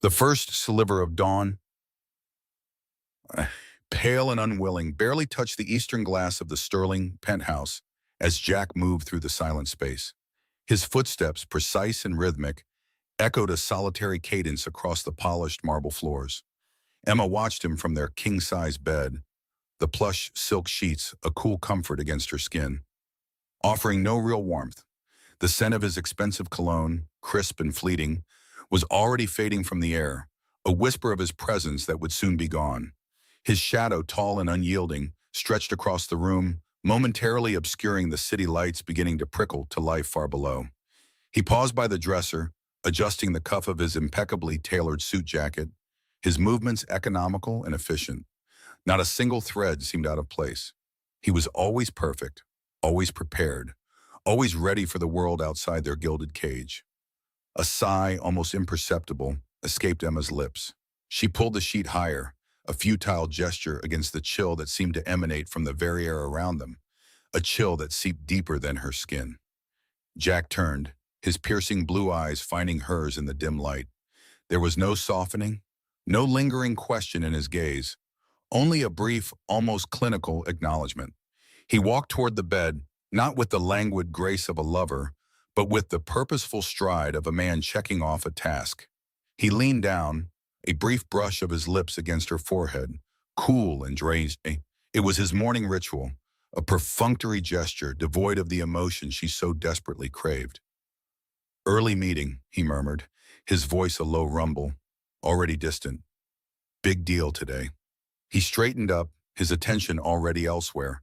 The first sliver of dawn, pale and unwilling, barely touched the eastern glass of the Sterling penthouse as Jack moved through the silent space. His footsteps, precise and rhythmic, echoed a solitary cadence across the polished marble floors. Emma watched him from their king-size bed, the plush silk sheets a cool comfort against her skin, offering no real warmth. The scent of his expensive cologne, crisp and fleeting, was already fading from the air, a whisper of his presence that would soon be gone. His shadow, tall and unyielding, stretched across the room, momentarily obscuring the city lights beginning to prickle to life far below. He paused by the dresser, adjusting the cuff of his impeccably tailored suit jacket, his movements economical and efficient. Not a single thread seemed out of place. He was always perfect, always prepared, always ready for the world outside their gilded cage. A sigh, almost imperceptible, escaped Emma's lips. She pulled the sheet higher, a futile gesture against the chill that seemed to emanate from the very air around them, a chill that seeped deeper than her skin. Jack turned, his piercing blue eyes finding hers in the dim light. There was no softening, no lingering question in his gaze, only a brief, almost clinical acknowledgement. He walked toward the bed, not with the languid grace of a lover, but with the purposeful stride of a man checking off a task. He leaned down, a brief brush of his lips against her forehead, cool and drained. It was his morning ritual, a perfunctory gesture devoid of the emotion she so desperately craved. "Early meeting," he murmured, his voice a low rumble, already distant. "Big deal today." He straightened up, his attention already elsewhere,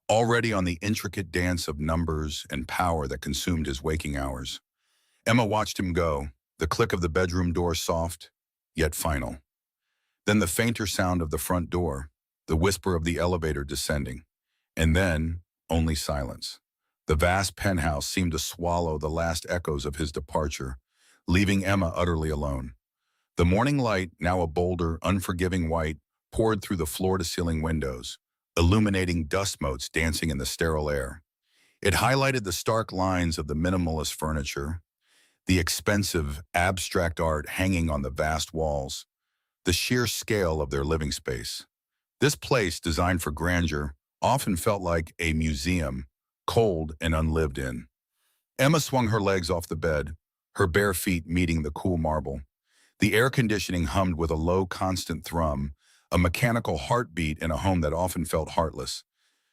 already on the intricate dance of numbers and power that consumed his waking hours. Emma watched him go, the click of the bedroom door soft, yet final. Then the fainter sound of the front door, the whisper of the elevator descending, and then only silence. The vast penthouse seemed to swallow the last echoes of his departure, leaving Emma utterly alone. The morning light, now a bolder, unforgiving white, poured through the floor-to-ceiling windows, illuminating dust motes dancing in the sterile air. It highlighted the stark lines of the minimalist furniture, the expensive, abstract art hanging on the vast walls, the sheer scale of their living space. This place, designed for grandeur, often felt like a museum, cold and unlived in. Emma swung her legs off the bed, her bare feet meeting the cool marble. The air conditioning hummed with a low, constant thrum, a mechanical heartbeat in a home that often felt heartless.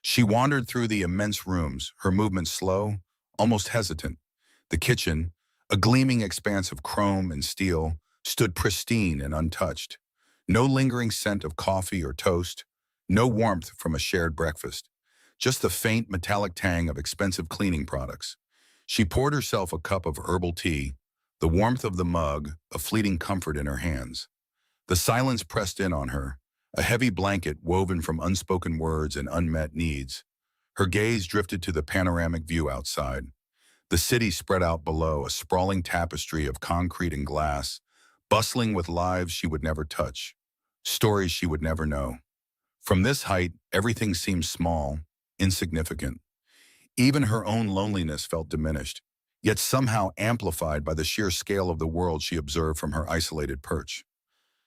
She wandered through the immense rooms, her movements slow, almost hesitant. The kitchen, a gleaming expanse of chrome and steel, stood pristine and untouched. No lingering scent of coffee or toast, no warmth from a shared breakfast, just the faint metallic tang of expensive cleaning products. She poured herself a cup of herbal tea, the warmth of the mug, a fleeting comfort in her hands. The silence pressed in on her, a heavy blanket woven from unspoken words and unmet needs. Her gaze drifted to the panoramic view outside. The city spread out below, a sprawling tapestry of concrete and glass, bustling with lives she would never touch, stories she would never know. From this height, everything seemed small, insignificant. Even her own loneliness felt diminished, yet somehow amplified by the sheer scale of the world she observed from her isolated perch.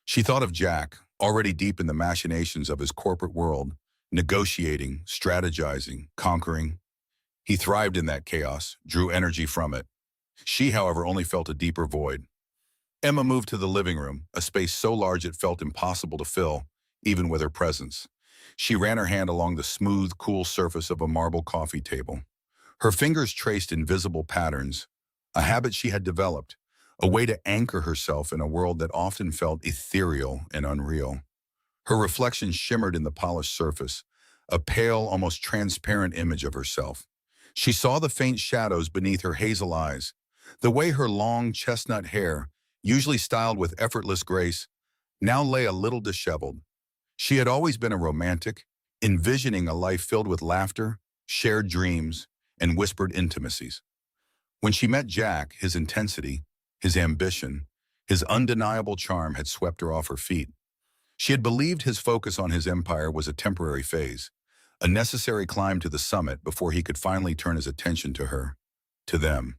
She thought of Jack, already deep in the machinations of his corporate world, negotiating, strategizing, conquering. He thrived in that chaos, drew energy from it. She, however, only felt a deeper void. Emma moved to the living room, a space so large it felt impossible to fill, even with her presence. She ran her hand along the smooth, cool surface of a marble coffee table. Her fingers traced invisible patterns, a habit she had developed, a way to anchor herself in a world that often felt ethereal and unreal. Her reflection shimmered in the polished surface, a pale, almost transparent image of herself. She saw the faint shadows beneath her hazel eyes, the way her long chestnut hair, usually styled with effortless grace, now lay a little disheveled. She had always been a romantic, envisioning a life filled with laughter, shared dreams, and whispered intimacies. When she met Jack, his intensity, his ambition, his undeniable charm had swept her off her feet. She had believed his focus on his empire was a temporary phase, a necessary climb to the summit before he could finally turn his attention to her, to them.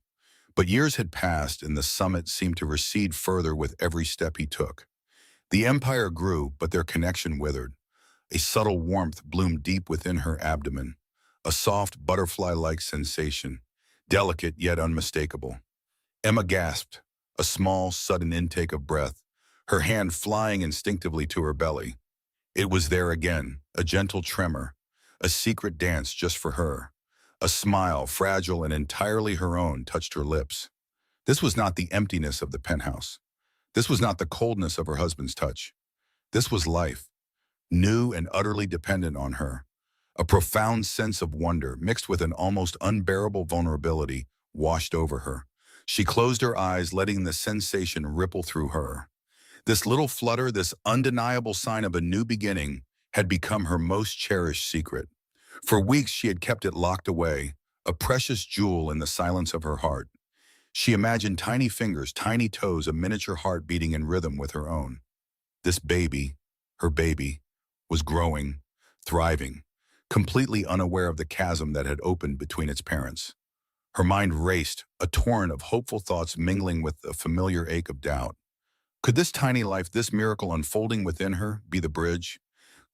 But years had passed and the summit seemed to recede further with every step he took. The empire grew, but their connection withered. A subtle warmth bloomed deep within her abdomen, a soft butterfly-like sensation, delicate yet unmistakable. Emma gasped, a small, sudden intake of breath, her hand flying instinctively to her belly. It was there again, a gentle tremor, a secret dance just for her. A smile, fragile and entirely her own, touched her lips. This was not the emptiness of the penthouse. This was not the coldness of her husband's touch. This was life, new and utterly dependent on her. A profound sense of wonder, mixed with an almost unbearable vulnerability, washed over her. She closed her eyes, letting the sensation ripple through her. This little flutter, this undeniable sign of a new beginning, had become her most cherished secret. For weeks she had kept it locked away, a precious jewel in the silence of her heart. She imagined tiny fingers, tiny toes, a miniature heart beating in rhythm with her own. This baby, her baby, was growing, thriving, completely unaware of the chasm that had opened between its parents. Her mind raced, a torrent of hopeful thoughts mingling with a familiar ache of doubt. Could this tiny life, this miracle unfolding within her, be the bridge?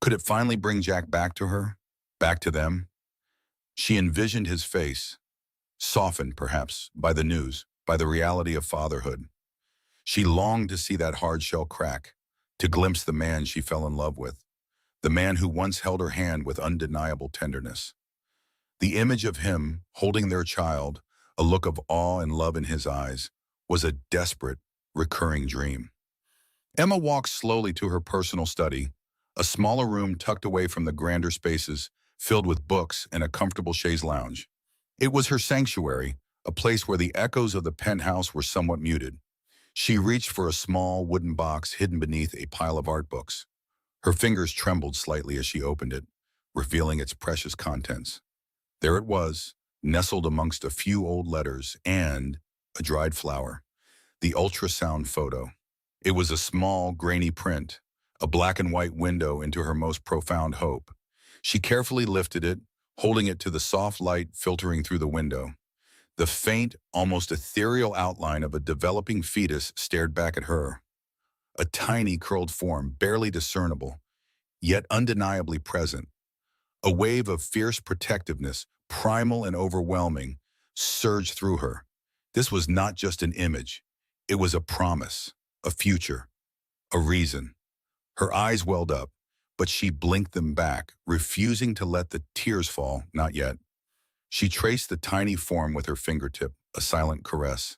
Could it finally bring Jack back to her? Back to them? She envisioned his face, softened perhaps by the news, by the reality of fatherhood. She longed to see that hard shell crack, to glimpse the man she fell in love with, the man who once held her hand with undeniable tenderness. The image of him holding their child, a look of awe and love in his eyes, was a desperate, recurring dream. Emma walked slowly to her personal study, a smaller room tucked away from the grander spaces, filled with books and a comfortable chaise lounge. It was her sanctuary, a place where the echoes of the penthouse were somewhat muted. She reached for a small wooden box hidden beneath a pile of art books. Her fingers trembled slightly as she opened it, revealing its precious contents. There it was, nestled amongst a few old letters and a dried flower, the ultrasound photo. It was a small, grainy print, a black and white window into her most profound hope. She carefully lifted it, holding it to the soft light filtering through the window. The faint, almost ethereal outline of a developing fetus stared back at her. A tiny curled form, barely discernible, yet undeniably present. A wave of fierce protectiveness, primal and overwhelming, surged through her. This was not just an image. It was a promise, a future, a reason. Her eyes welled up, but she blinked them back, refusing to let the tears fall, not yet. She traced the tiny form with her fingertip, a silent caress.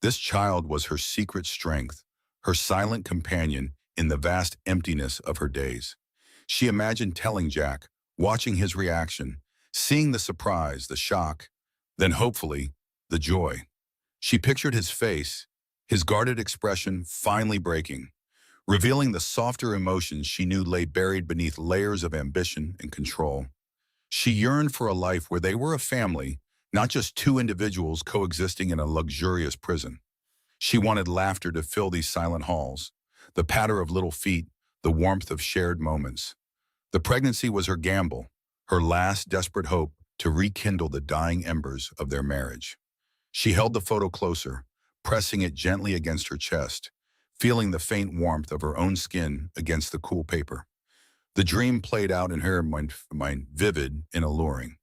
This child was her secret strength, her silent companion in the vast emptiness of her days. She imagined telling Jack, watching his reaction, seeing the surprise, the shock, then hopefully, the joy. She pictured his face, his guarded expression finally breaking, revealing the softer emotions she knew lay buried beneath layers of ambition and control. She yearned for a life where they were a family, not just two individuals coexisting in a luxurious prison. She wanted laughter to fill these silent halls, the patter of little feet, the warmth of shared moments. The pregnancy was her gamble, her last desperate hope to rekindle the dying embers of their marriage. She held the photo closer, pressing it gently against her chest, feeling the faint warmth of her own skin against the cool paper. The dream played out in her mind, vivid and alluring.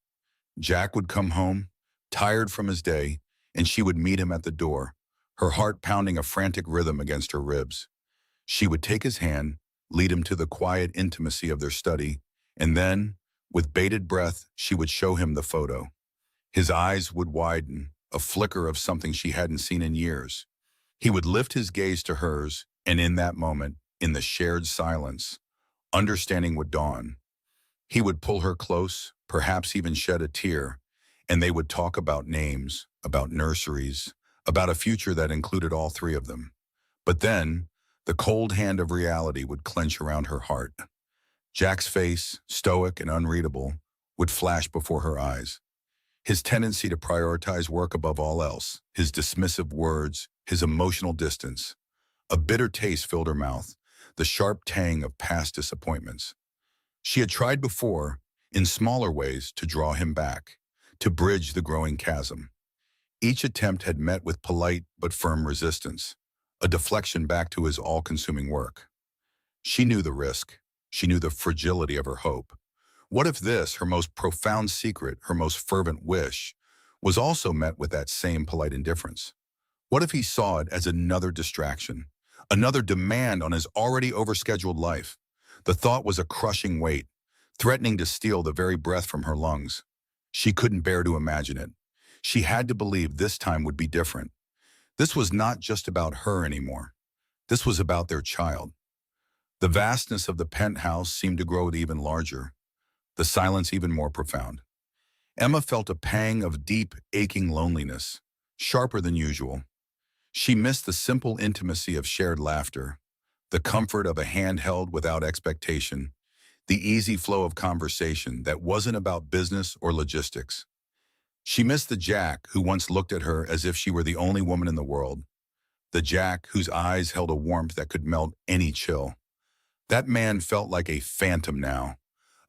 Jack would come home, tired from his day, and she would meet him at the door, her heart pounding a frantic rhythm against her ribs. She would take his hand, lead him to the quiet intimacy of their study, and then, with bated breath, she would show him the photo. His eyes would widen, a flicker of something she hadn't seen in years. He would lift his gaze to hers, and in that moment, in the shared silence, understanding would dawn. He would pull her close, perhaps even shed a tear, and they would talk about names, about nurseries, about a future that included all three of them. But then, the cold hand of reality would clench around her heart. Jack's face, stoic and unreadable, would flash before her eyes. His tendency to prioritize work above all else, his dismissive words, his emotional distance. A bitter taste filled her mouth, the sharp tang of past disappointments. She had tried before, in smaller ways, to draw him back, to bridge the growing chasm. Each attempt had met with polite but firm resistance, a deflection back to his all-consuming work. She knew the risk. She knew the fragility of her hope. What if this, her most profound secret, her most fervent wish, was also met with that same polite indifference? What if he saw it as another distraction, another demand on his already overscheduled life? The thought was a crushing weight, threatening to steal the very breath from her lungs. She couldn't bear to imagine it. She had to believe this time would be different. This was not just about her anymore. This was about their child. The vastness of the penthouse seemed to grow even larger, the silence even more profound. Emma felt a pang of deep, aching loneliness, sharper than usual. She missed the simple intimacy of shared laughter, the comfort of a hand held without expectation, the easy flow of conversation that wasn't about business or logistics. She missed the Jack who once looked at her as if she were the only woman in the world, the Jack whose eyes held a warmth that could melt any chill. That man felt like a phantom now,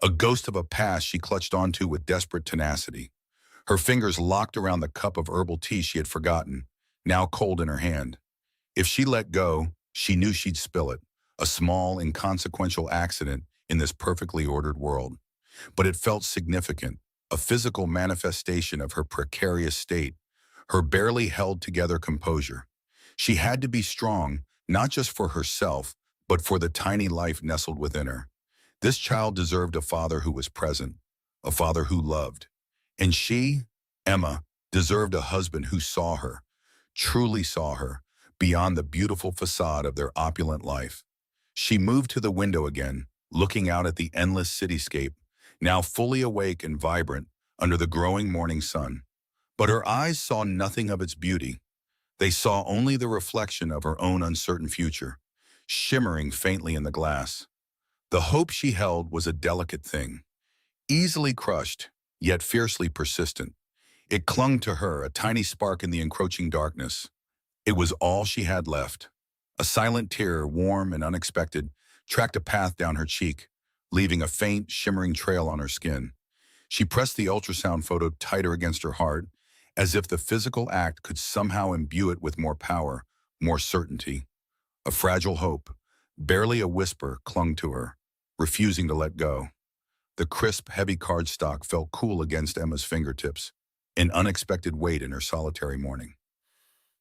a ghost of a past she clutched onto with desperate tenacity. Her fingers locked around the cup of herbal tea she had forgotten, now cold in her hand. If she let go, she knew she'd spill it, a small, inconsequential accident in this perfectly ordered world. But it felt significant, a physical manifestation of her precarious state, her barely held together composure. She had to be strong, not just for herself, but for the tiny life nestled within her. This child deserved a father who was present, a father who loved. And she, Emma, deserved a husband who saw her, truly saw her, beyond the beautiful facade of their opulent life. She moved to the window again, looking out at the endless cityscape, now fully awake and vibrant under the growing morning sun. But her eyes saw nothing of its beauty. They saw only the reflection of her own uncertain future, shimmering faintly in the glass. The hope she held was a delicate thing, easily crushed, yet fiercely persistent. It clung to her, a tiny spark in the encroaching darkness. It was all she had left. A silent tear, warm and unexpected, tracked a path down her cheek, leaving a faint, shimmering trail on her skin. She pressed the ultrasound photo tighter against her heart, as if the physical act could somehow imbue it with more power, more certainty. A fragile hope, barely a whisper, clung to her, refusing to let go. The crisp, heavy cardstock felt cool against Emma's fingertips, an unexpected weight in her solitary morning.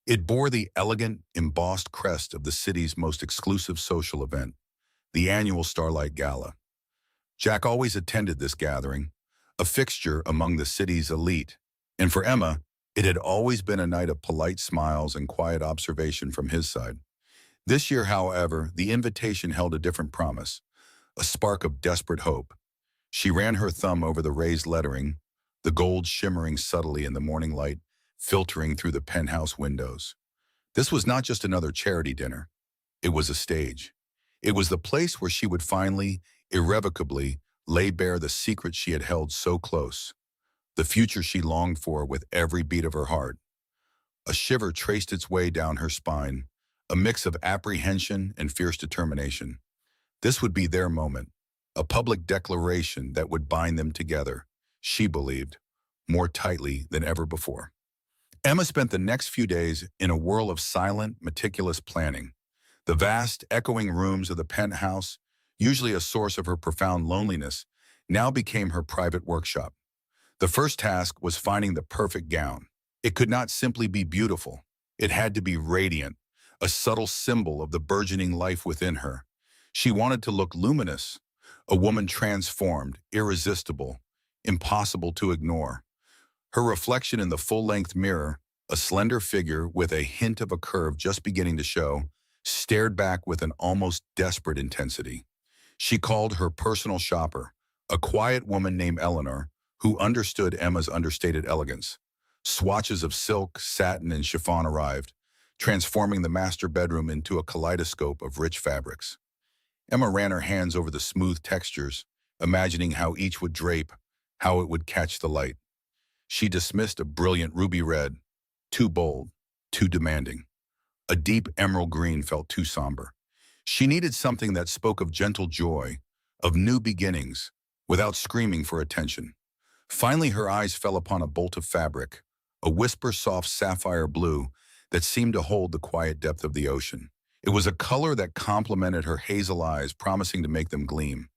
It bore the elegant, embossed crest of the city's most exclusive social event, the annual Starlight Gala. Jack always attended this gathering, a fixture among the city's elite, and for Emma, it had always been a night of polite smiles and quiet observation from his side. This year, however, the invitation held a different promise, a spark of desperate hope. She ran her thumb over the raised lettering, the gold shimmering subtly in the morning light, filtering through the penthouse windows. This was not just another charity dinner. It was a stage. It was the place where she would finally, irrevocably, lay bare the secret she had held so close, the future she longed for with every beat of her heart. A shiver traced its way down her spine, a mix of apprehension and fierce determination. This would be their moment, a public declaration that would bind them together, she believed, more tightly than ever before. Emma spent the next few days in a whirl of silent, meticulous planning. The vast, echoing rooms of the penthouse, usually a source of her profound loneliness, now became her private workshop. The first task was finding the perfect gown. It could not simply be beautiful. It had to be radiant, a subtle symbol of the burgeoning life within her. She wanted to look luminous, a woman transformed, irresistible, impossible to ignore. Her reflection in the full-length mirror, a slender figure with a hint of a curve just beginning to show, stared back with an almost desperate intensity. She called her personal shopper, a quiet woman named Eleanor, who understood Emma's understated elegance. Swatches of silk, satin, and chiffon arrived, transforming the master bedroom into a kaleidoscope of rich fabrics. Emma ran her hands over the smooth textures, imagining how each would drape, how it would catch the light. She dismissed a brilliant ruby red, too bold, too demanding. A deep emerald green felt too somber. She needed something that spoke of gentle joy, of new beginnings, without screaming for attention. Finally, her eyes fell upon a bolt of fabric, a whisper-soft sapphire blue that seemed to hold the quiet depth of the ocean. It was a color that complemented her hazel eyes, promising to make them gleam.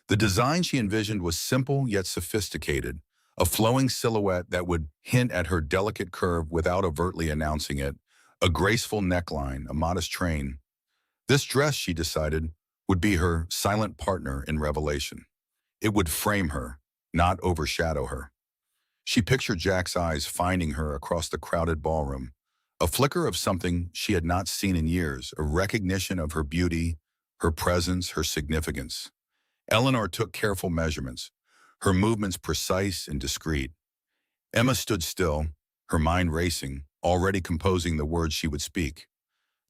The design she envisioned was simple yet sophisticated, a flowing silhouette that would hint at her delicate curve without overtly announcing it, a graceful neckline, a modest train. This dress, she decided, would be her silent partner in revelation. It would frame her, not overshadow her. She pictured Jack's eyes finding her across the crowded ballroom, a flicker of something she had not seen in years, a recognition of her beauty, her presence, her significance. Eleanor took careful measurements, her movements precise and discreet. Emma stood still, her mind racing, already composing the words she would speak.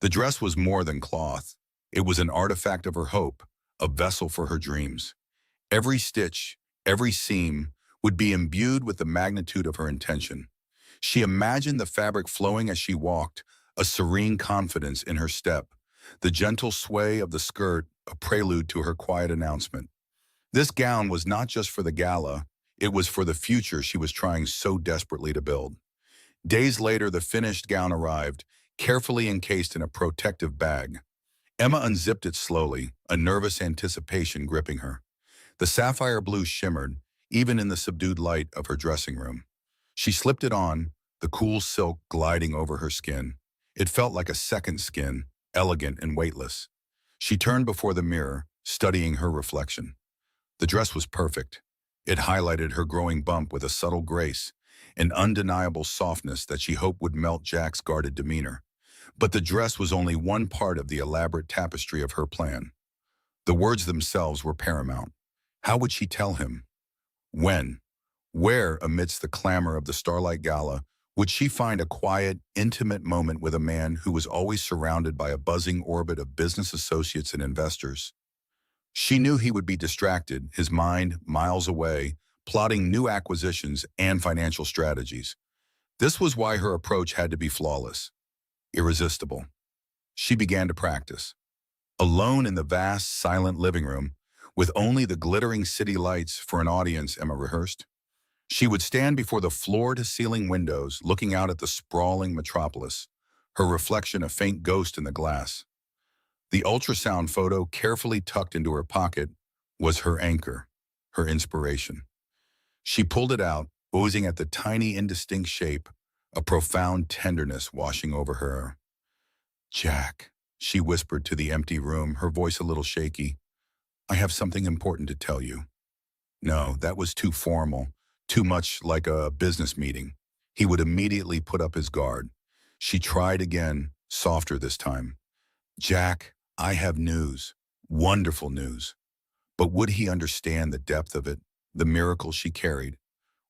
The dress was more than cloth. It was an artifact of her hope, a vessel for her dreams. Every stitch, every seam, would be imbued with the magnitude of her intention. She imagined the fabric flowing as she walked, a serene confidence in her step, the gentle sway of the skirt, a prelude to her quiet announcement. This gown was not just for the gala, it was for the future she was trying so desperately to build. Days later, the finished gown arrived, carefully encased in a protective bag. Emma unzipped it slowly, a nervous anticipation gripping her. The sapphire blue shimmered, even in the subdued light of her dressing room. She slipped it on, the cool silk gliding over her skin. It felt like a second skin, elegant and weightless. She turned before the mirror, studying her reflection. The dress was perfect. It highlighted her growing bump with a subtle grace, an undeniable softness that she hoped would melt Jack's guarded demeanor. But the dress was only one part of the elaborate tapestry of her plan. The words themselves were paramount. How would she tell him? When? Where, amidst the clamor of the Starlight Gala, would she find a quiet, intimate moment with a man who was always surrounded by a buzzing orbit of business associates and investors? She knew he would be distracted, his mind miles away, plotting new acquisitions and financial strategies. This was why her approach had to be flawless, irresistible. She began to practice. Alone in the vast, silent living room, with only the glittering city lights for an audience, Emma rehearsed. She would stand before the floor-to-ceiling windows, looking out at the sprawling metropolis, her reflection a faint ghost in the glass. The ultrasound photo, carefully tucked into her pocket, was her anchor, her inspiration. She pulled it out, oozing at the tiny, indistinct shape, a profound tenderness washing over her. "Jack," she whispered to the empty room, her voice a little shaky, "I have something important to tell you." No, that was too formal, too much like a business meeting. He would immediately put up his guard. She tried again, softer this time. "Jack, I have news, wonderful news." But would he understand the depth of it, the miracle she carried?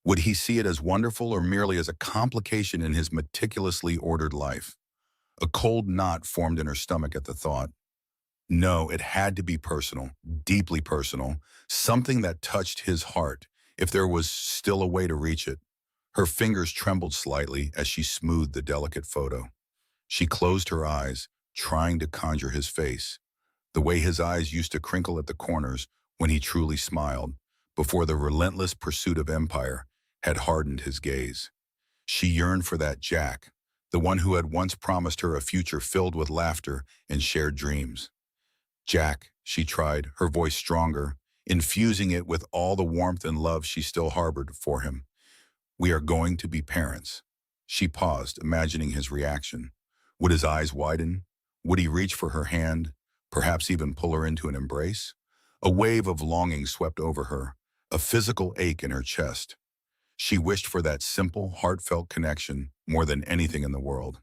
Would he see it as wonderful or merely as a complication in his meticulously ordered life? A cold knot formed in her stomach at the thought. No, it had to be personal, deeply personal, something that touched his heart, if there was still a way to reach it. Her fingers trembled slightly as she smoothed the delicate photo. She closed her eyes, trying to conjure his face, the way his eyes used to crinkle at the corners when he truly smiled, before the relentless pursuit of empire had hardened his gaze. She yearned for that Jack, the one who had once promised her a future filled with laughter and shared dreams. "Jack," she tried, her voice stronger, infusing it with all the warmth and love she still harbored for him. "We are going to be parents." She paused, imagining his reaction. Would his eyes widen? Would he reach for her hand, perhaps even pull her into an embrace? A wave of longing swept over her, a physical ache in her chest. She wished for that simple, heartfelt connection more than anything in the world.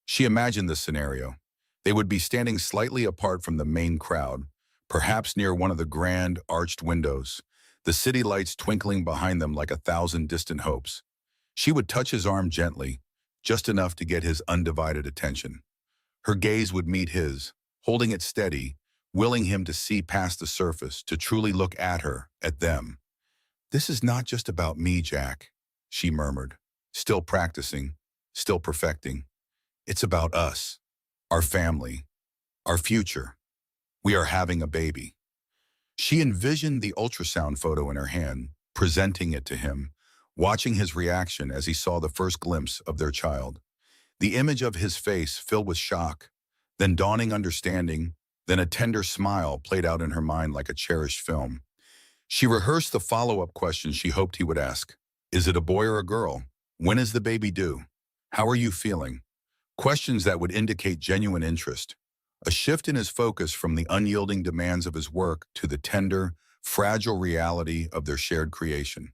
She imagined this scenario. They would be standing slightly apart from the main crowd, perhaps near one of the grand, arched windows, the city lights twinkling behind them like 1,000 distant hopes. She would touch his arm gently, just enough to get his undivided attention. Her gaze would meet his, holding it steady, willing him to see past the surface, to truly look at her, at them. "This is not just about me, Jack," she murmured, still practicing, still perfecting. "It's about us, our family, our future. We are having a baby." She envisioned the ultrasound photo in her hand, presenting it to him, watching his reaction as he saw the first glimpse of their child. The image of his face filled with shock, then dawning understanding, then a tender smile played out in her mind like a cherished film. She rehearsed the follow-up questions she hoped he would ask. Is it a boy or a girl? When is the baby due? How are you feeling? Questions that would indicate genuine interest. A shift in his focus from the unyielding demands of his work to the tender, fragile reality of their shared creation.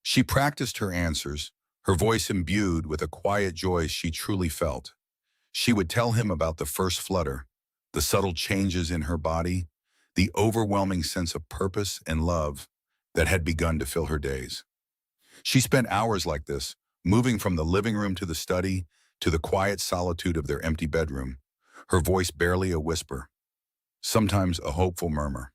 She practiced her answers, her voice imbued with a quiet joy she truly felt. She would tell him about the first flutter, the subtle changes in her body, the overwhelming sense of purpose and love that had begun to fill her days. She spent hours like this, moving from the living room to the study, to the quiet solitude of their empty bedroom, her voice barely a whisper, sometimes a hopeful murmur.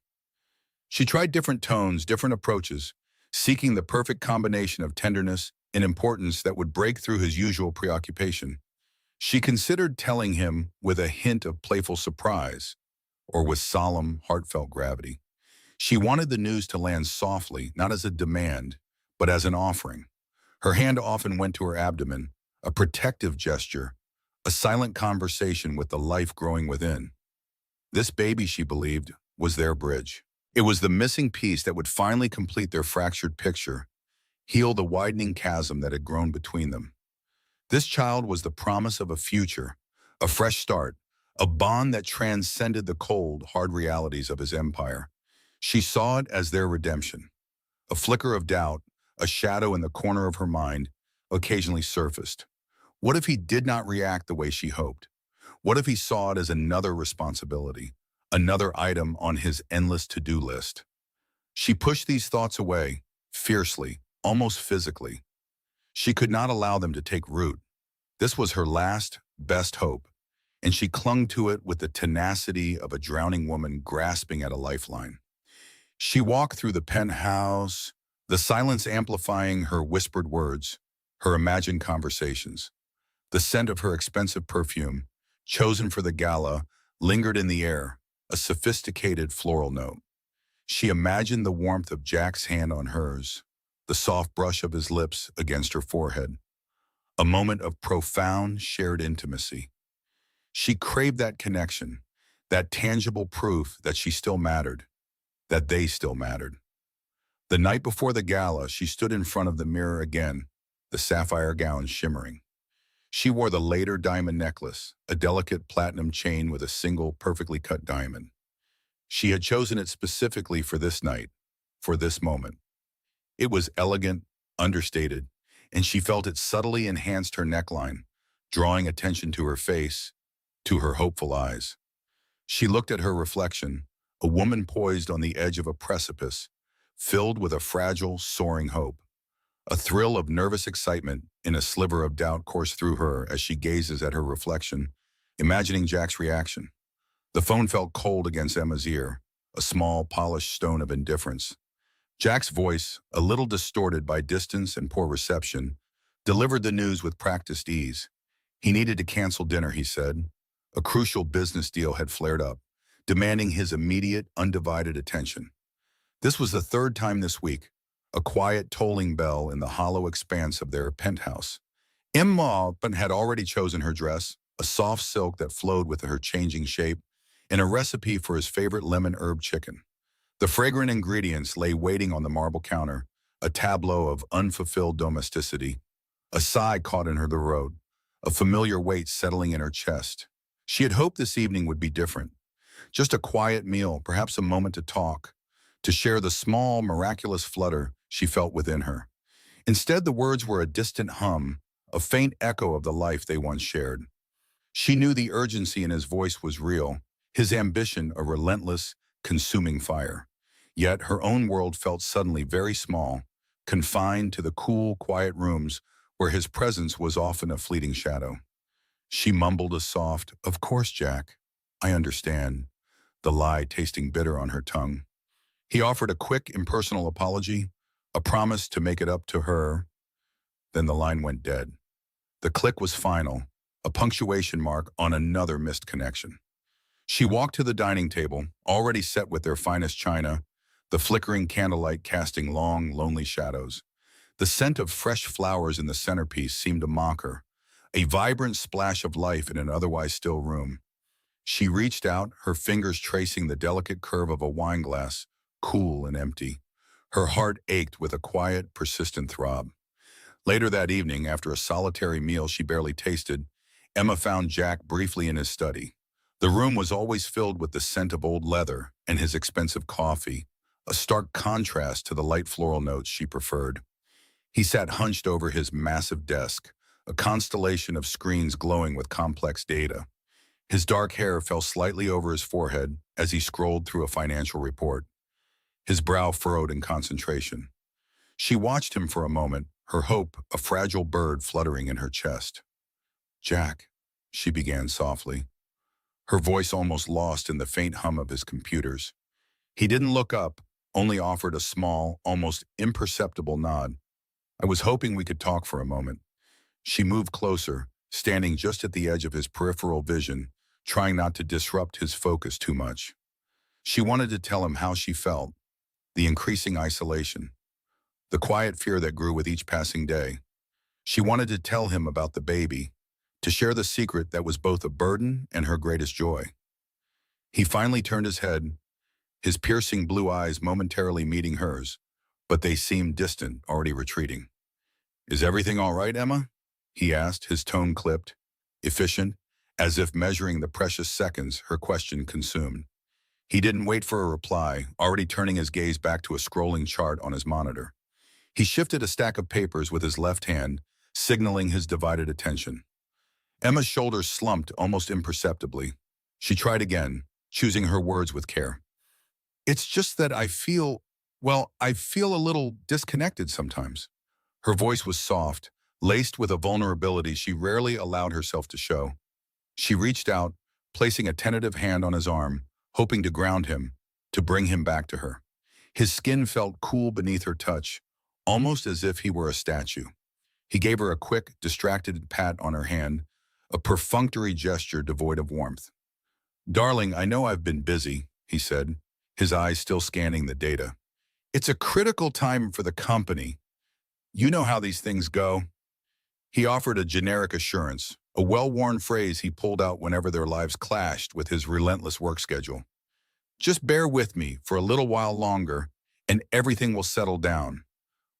She tried different tones, different approaches, seeking the perfect combination of tenderness and importance that would break through his usual preoccupation. She considered telling him with a hint of playful surprise, or with solemn, heartfelt gravity. She wanted the news to land softly, not as a demand, but as an offering. Her hand often went to her abdomen, a protective gesture, a silent conversation with the life growing within. This baby, she believed, was their bridge. It was the missing piece that would finally complete their fractured picture, heal the widening chasm that had grown between them. This child was the promise of a future, a fresh start, a bond that transcended the cold, hard realities of his empire. She saw it as their redemption. A flicker of doubt, a shadow in the corner of her mind, occasionally surfaced. What if he did not react the way she hoped? What if he saw it as another responsibility, another item on his endless to-do list? She pushed these thoughts away, fiercely, almost physically. She could not allow them to take root. This was her last, best hope, and she clung to it with the tenacity of a drowning woman grasping at a lifeline. She walked through the penthouse, the silence amplifying her whispered words, her imagined conversations. The scent of her expensive perfume, chosen for the gala, lingered in the air, a sophisticated floral note. She imagined the warmth of Jack's hand on hers, the soft brush of his lips against her forehead, a moment of profound shared intimacy. She craved that connection, that tangible proof that she still mattered, that they still mattered. The night before the gala, she stood in front of the mirror again, the sapphire gown shimmering. She wore the later diamond necklace, a delicate platinum chain with a single perfectly cut diamond. She had chosen it specifically for this night, for this moment. It was elegant, understated, and she felt it subtly enhanced her neckline, drawing attention to her face, to her hopeful eyes. She looked at her reflection, a woman poised on the edge of a precipice, filled with a fragile, soaring hope. A thrill of nervous excitement and a sliver of doubt coursed through her as she gazes at her reflection, imagining Jack's reaction. The phone felt cold against Emma's ear, a small, polished stone of indifference. Jack's voice, a little distorted by distance and poor reception, delivered the news with practiced ease. He needed to cancel dinner, he said. A crucial business deal had flared up, demanding his immediate, undivided attention. This was the third time this week, a quiet tolling bell in the hollow expanse of their penthouse. Emma had already chosen her dress, a soft silk that flowed with her changing shape, and a recipe for his favorite lemon herb chicken. The fragrant ingredients lay waiting on the marble counter, a tableau of unfulfilled domesticity. A sigh caught in her throat, a familiar weight settling in her chest. She had hoped this evening would be different. Just a quiet meal, perhaps a moment to talk, to share the small, miraculous flutter she felt within her. Instead, the words were a distant hum, a faint echo of the life they once shared. She knew the urgency in his voice was real, his ambition a relentless, consuming fire. Yet her own world felt suddenly very small, confined to the cool, quiet rooms where his presence was often a fleeting shadow. She mumbled a soft, "Of course, Jack. I understand," the lie tasting bitter on her tongue. He offered a quick, impersonal apology, a promise to make it up to her. Then the line went dead. The click was final, a punctuation mark on another missed connection. She walked to the dining table, already set with their finest china, the flickering candlelight casting long, lonely shadows. The scent of fresh flowers in the centerpiece seemed to mock her, a vibrant splash of life in an otherwise still room. She reached out, her fingers tracing the delicate curve of a wine glass, cool and empty. Her heart ached with a quiet, persistent throb. Later that evening, after a solitary meal she barely tasted, Emma found Jack briefly in his study. The room was always filled with the scent of old leather and his expensive coffee, a stark contrast to the light floral notes she preferred. He sat hunched over his massive desk, a constellation of screens glowing with complex data. His dark hair fell slightly over his forehead as he scrolled through a financial report, his brow furrowed in concentration. She watched him for a moment, her hope a fragile bird fluttering in her chest. "Jack," she began softly, her voice almost lost in the faint hum of his computers. He didn't look up, only offered a small, almost imperceptible nod. "I was hoping we could talk for a moment." She moved closer, standing just at the edge of his peripheral vision, trying not to disrupt his focus too much. She wanted to tell him how she felt, the increasing isolation, the quiet fear that grew with each passing day. She wanted to tell him about the baby, to share the secret that was both a burden and her greatest joy. He finally turned his head, his piercing blue eyes momentarily meeting hers, but they seemed distant, already retreating. "Is everything all right, Emma?" he asked, his tone clipped, efficient, as if measuring the precious seconds her question consumed. He didn't wait for a reply, already turning his gaze back to a scrolling chart on his monitor. He shifted a stack of papers with his left hand, signaling his divided attention. Emma's shoulders slumped almost imperceptibly. She tried again, choosing her words with care. "It's just that I feel a little disconnected sometimes." Her voice was soft, laced with a vulnerability she rarely allowed herself to show. She reached out, placing a tentative hand on his arm, hoping to ground him, to bring him back to her. His skin felt cool beneath her touch, almost as if he were a statue. He gave her a quick, distracted pat on her hand, a perfunctory gesture devoid of warmth. "Darling, I know I've been busy," he said, his eyes still scanning the data. "It's a critical time for the company. You know how these things go." He offered a generic assurance, a well-worn phrase he pulled out whenever their lives clashed with his relentless work schedule. "Just bear with me for a little while longer, and everything will settle down.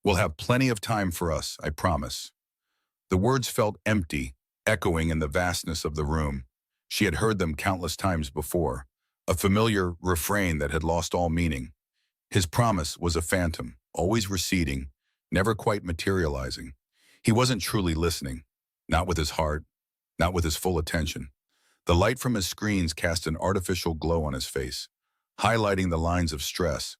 We'll have plenty of time for us, I promise." The words felt empty, echoing in the vastness of the room. She had heard them countless times before, a familiar refrain that had lost all meaning. His promise was a phantom, always receding, never quite materializing. He wasn't truly listening, not with his heart, not with his full attention. The light from his screens cast an artificial glow on his face, highlighting the lines of stress,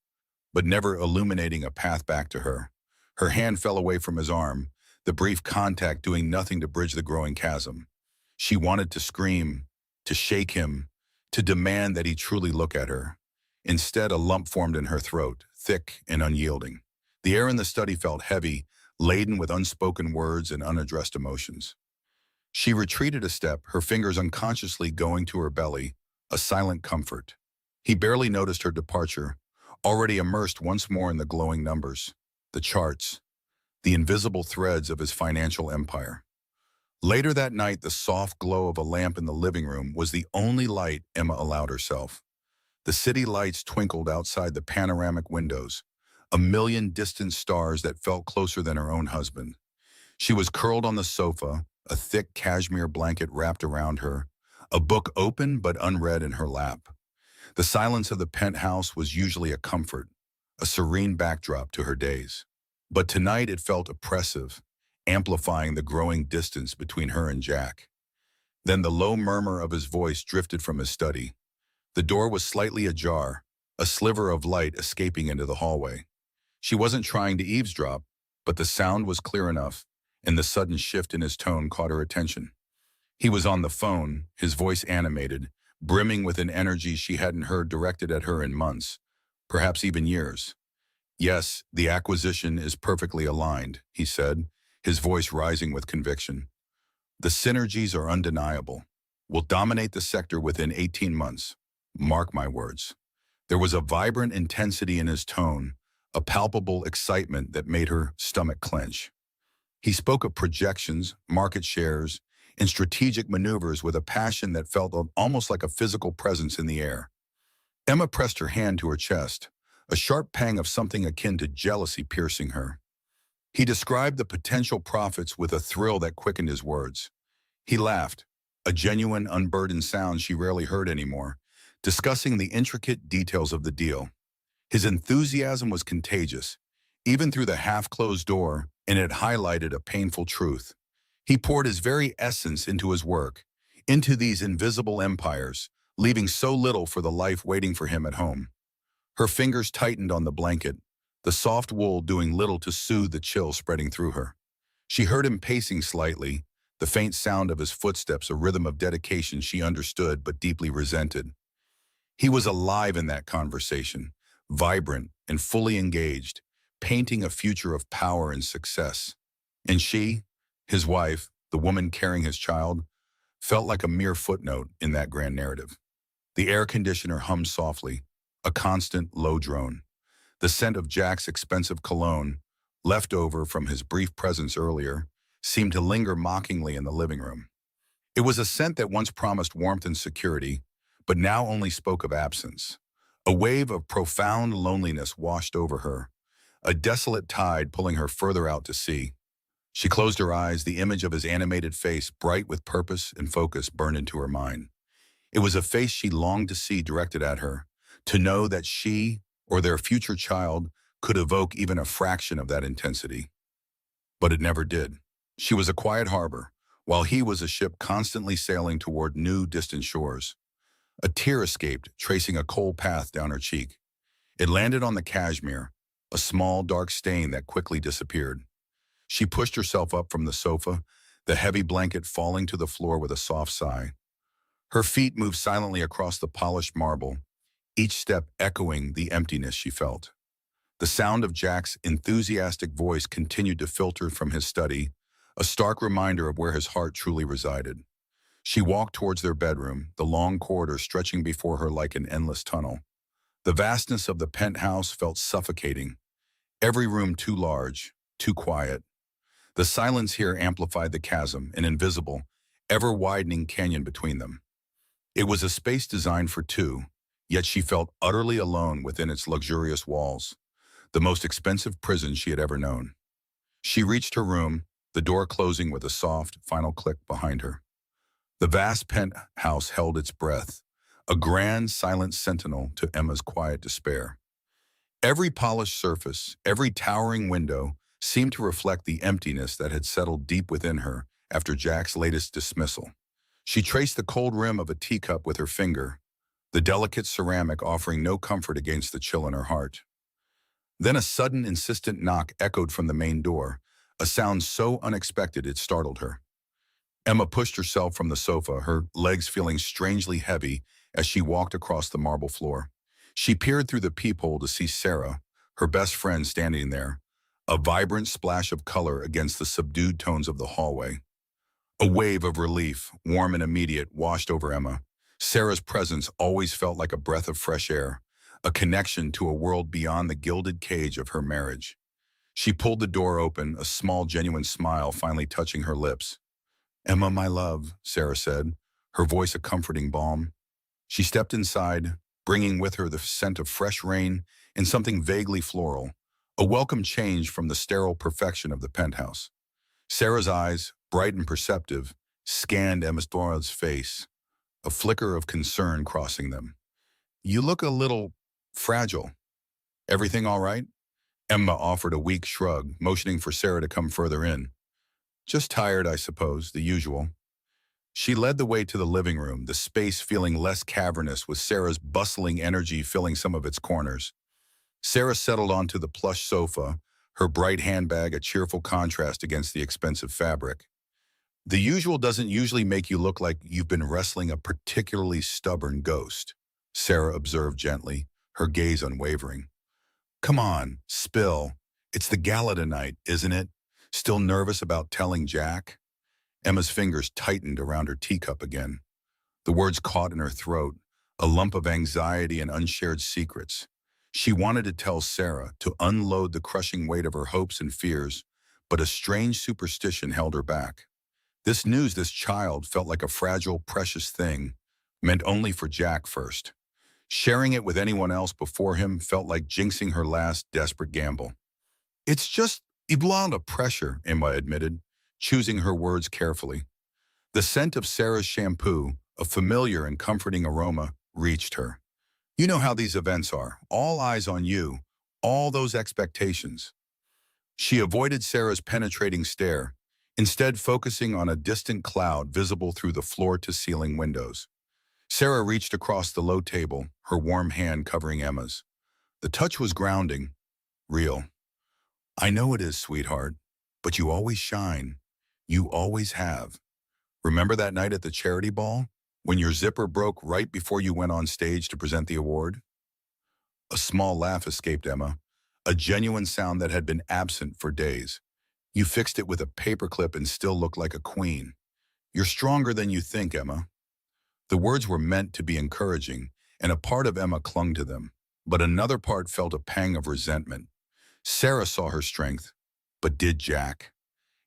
but never illuminating a path back to her. Her hand fell away from his arm, the brief contact doing nothing to bridge the growing chasm. She wanted to scream, to shake him, to demand that he truly look at her. Instead, a lump formed in her throat, thick and unyielding. The air in the study felt heavy, laden with unspoken words and unaddressed emotions. She retreated a step, her fingers unconsciously going to her belly, a silent comfort. He barely noticed her departure, already immersed once more in the glowing numbers, the charts, the invisible threads of his financial empire. Later that night, the soft glow of a lamp in the living room was the only light Emma allowed herself. The city lights twinkled outside the panoramic windows, a million distant stars that felt closer than her own husband. She was curled on the sofa, a thick cashmere blanket wrapped around her, a book open but unread in her lap. The silence of the penthouse was usually a comfort, a serene backdrop to her days. But tonight it felt oppressive, amplifying the growing distance between her and Jack. Then the low murmur of his voice drifted from his study. The door was slightly ajar, a sliver of light escaping into the hallway. She wasn't trying to eavesdrop, but the sound was clear enough, and the sudden shift in his tone caught her attention. He was on the phone, his voice animated, brimming with an energy she hadn't heard directed at her in months, perhaps even years. "Yes, the acquisition is perfectly aligned," he said, his voice rising with conviction. "The synergies are undeniable. We'll dominate the sector within 18 months. Mark my words." There was a vibrant intensity in his tone, a palpable excitement that made her stomach clench. He spoke of projections, market shares, and strategic maneuvers with a passion that felt almost like a physical presence in the air. Emma pressed her hand to her chest, a sharp pang of something akin to jealousy piercing her. He described the potential profits with a thrill that quickened his words. He laughed, a genuine, unburdened sound she rarely heard anymore, discussing the intricate details of the deal. His enthusiasm was contagious, even through the half-closed door, and it highlighted a painful truth. He poured his very essence into his work, into these invisible empires, leaving so little for the life waiting for him at home. Her fingers tightened on the blanket, the soft wool doing little to soothe the chill spreading through her. She heard him pacing slightly, the faint sound of his footsteps a rhythm of dedication she understood but deeply resented. He was alive in that conversation, vibrant and fully engaged, painting a future of power and success. And she, his wife, the woman carrying his child, felt like a mere footnote in that grand narrative. The air conditioner hummed softly, a constant low drone. The scent of Jack's expensive cologne, left over from his brief presence earlier, seemed to linger mockingly in the living room. It was a scent that once promised warmth and security, but now only spoke of absence. A wave of profound loneliness washed over her, a desolate tide pulling her further out to sea. She closed her eyes, the image of his animated face, bright with purpose and focus, burned into her mind. It was a face she longed to see directed at her, to know that she, or their future child, could evoke even a fraction of that intensity. But it never did. She was a quiet harbor, while he was a ship constantly sailing toward new, distant shores. A tear escaped, tracing a cold path down her cheek. It landed on the cashmere, a small, dark stain that quickly disappeared. She pushed herself up from the sofa, the heavy blanket falling to the floor with a soft sigh. Her feet moved silently across the polished marble, each step echoing the emptiness she felt. The sound of Jack's enthusiastic voice continued to filter from his study, a stark reminder of where his heart truly resided. She walked towards their bedroom, the long corridor stretching before her like an endless tunnel. The vastness of the penthouse felt suffocating, every room too large, too quiet. The silence here amplified the chasm, an invisible, ever-widening canyon between them. It was a space designed for two, yet she felt utterly alone within its luxurious walls, the most expensive prison she had ever known. She reached her room, the door closing with a soft, final click behind her. The vast penthouse held its breath, a grand, silent sentinel to Emma's quiet despair. Every polished surface, every towering window seemed to reflect the emptiness that had settled deep within her after Jack's latest dismissal. She traced the cold rim of a teacup with her finger, the delicate ceramic offering no comfort against the chill in her heart. Then a sudden, insistent knock echoed from the main door, a sound so unexpected it startled her. Emma pushed herself from the sofa, her legs feeling strangely heavy as she walked across the marble floor. She peered through the peephole to see Sarah, her best friend, standing there, a vibrant splash of color against the subdued tones of the hallway. A wave of relief, warm and immediate, washed over Emma. Sarah's presence always felt like a breath of fresh air, a connection to a world beyond the gilded cage of her marriage. She pulled the door open, a small, genuine smile finally touching her lips. "Emma, my love," Sarah said, her voice a comforting balm. She stepped inside, bringing with her the scent of fresh rain and something vaguely floral, a welcome change from the sterile perfection of the penthouse. Sarah's eyes, bright and perceptive, scanned Emma's face, a flicker of concern crossing them. "You look a little fragile. Everything all right?" Emma offered a weak shrug, motioning for Sarah to come further in. "Just tired, I suppose, the usual." She led the way to the living room, the space feeling less cavernous with Sarah's bustling energy filling some of its corners. Sarah settled onto the plush sofa, her bright handbag a cheerful contrast against the expensive fabric. "The usual doesn't usually make you look like you've been wrestling a particularly stubborn ghost," Sarah observed gently, her gaze unwavering. "Come on, spill. It's the gala tonight, isn't it? Still nervous about telling Jack?" Emma's fingers tightened around her teacup again. The words caught in her throat, a lump of anxiety and unshared secrets. She wanted to tell Sarah to unload the crushing weight of her hopes and fears, but a strange superstition held her back. This news, this child, felt like a fragile, precious thing, meant only for Jack first. Sharing it with anyone else before him felt like jinxing her last desperate gamble. It's just Iblanda pressure, Emma admitted, choosing her words carefully. The scent of Sarah's shampoo, a familiar and comforting aroma, reached her. You know how these events are, all eyes on you, all those expectations. She avoided Sarah's penetrating stare, instead focusing on a distant cloud visible through the floor-to-ceiling windows. Sarah reached across the low table, her warm hand covering Emma's. The touch was grounding, real. I know it is, sweetheart, but you always shine. You always have. Remember that night at the charity ball, when your zipper broke right before you went on stage to present the award? A small laugh escaped Emma, a genuine sound that had been absent for days. You fixed it with a paperclip and still look like a queen. You're stronger than you think, Emma. The words were meant to be encouraging, and a part of Emma clung to them, but another part felt a pang of resentment. Sarah saw her strength, but did Jack?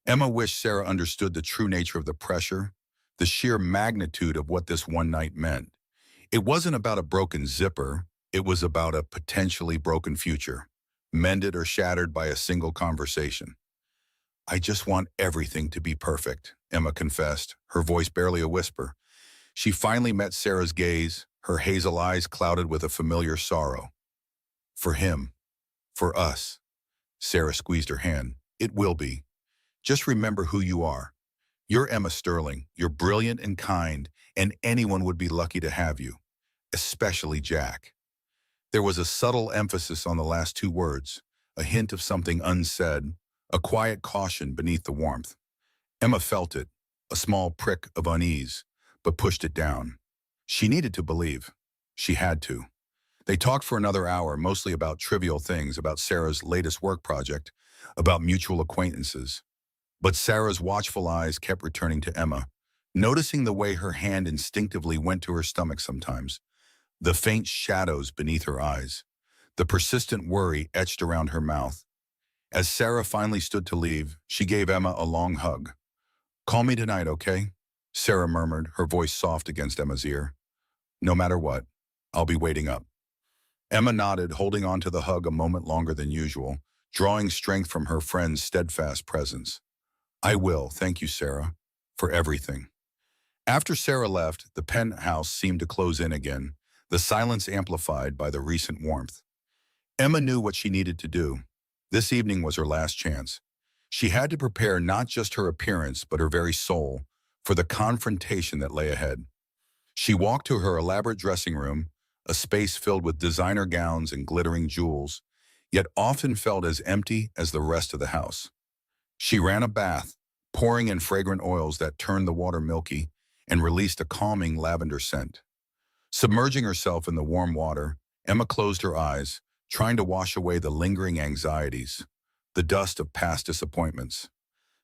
Emma wished Sarah understood the true nature of the pressure, the sheer magnitude of what this one night meant. It wasn't about a broken zipper, it was about a potentially broken future, mended or shattered by a single conversation. I just want everything to be perfect, Emma confessed, her voice barely a whisper. She finally met Sarah's gaze, her hazel eyes clouded with a familiar sorrow. For him. For us. Sarah squeezed her hand. It will be. Just remember who you are. You're Emma Sterling. You're brilliant and kind, and anyone would be lucky to have you. Especially Jack. There was a subtle emphasis on the last two words, a hint of something unsaid, a quiet caution beneath the warmth. Emma felt it, a small prick of unease, but pushed it down. She needed to believe. She had to. They talked for another hour, mostly about trivial things, about Sarah's latest work project, about mutual acquaintances. But Sarah's watchful eyes kept returning to Emma, noticing the way her hand instinctively went to her stomach sometimes, the faint shadows beneath her eyes, the persistent worry etched around her mouth. As Sarah finally stood to leave, she gave Emma a long hug. Call me tonight, okay? Sarah murmured, her voice soft against Emma's ear. No matter what, I'll be waiting up. Emma nodded, holding on to the hug a moment longer than usual, drawing strength from her friend's steadfast presence. I will, thank you, Sarah, for everything. After Sarah left, the penthouse seemed to close in again, the silence amplified by the recent warmth. Emma knew what she needed to do. This evening was her last chance. She had to prepare not just her appearance, but her very soul, for the confrontation that lay ahead. She walked to her elaborate dressing room, a space filled with designer gowns and glittering jewels, yet often felt as empty as the rest of the house. She ran a bath, pouring in fragrant oils that turned the water milky and released a calming lavender scent. Submerging herself in the warm water, Emma closed her eyes, trying to wash away the lingering anxieties, the dust of past disappointments.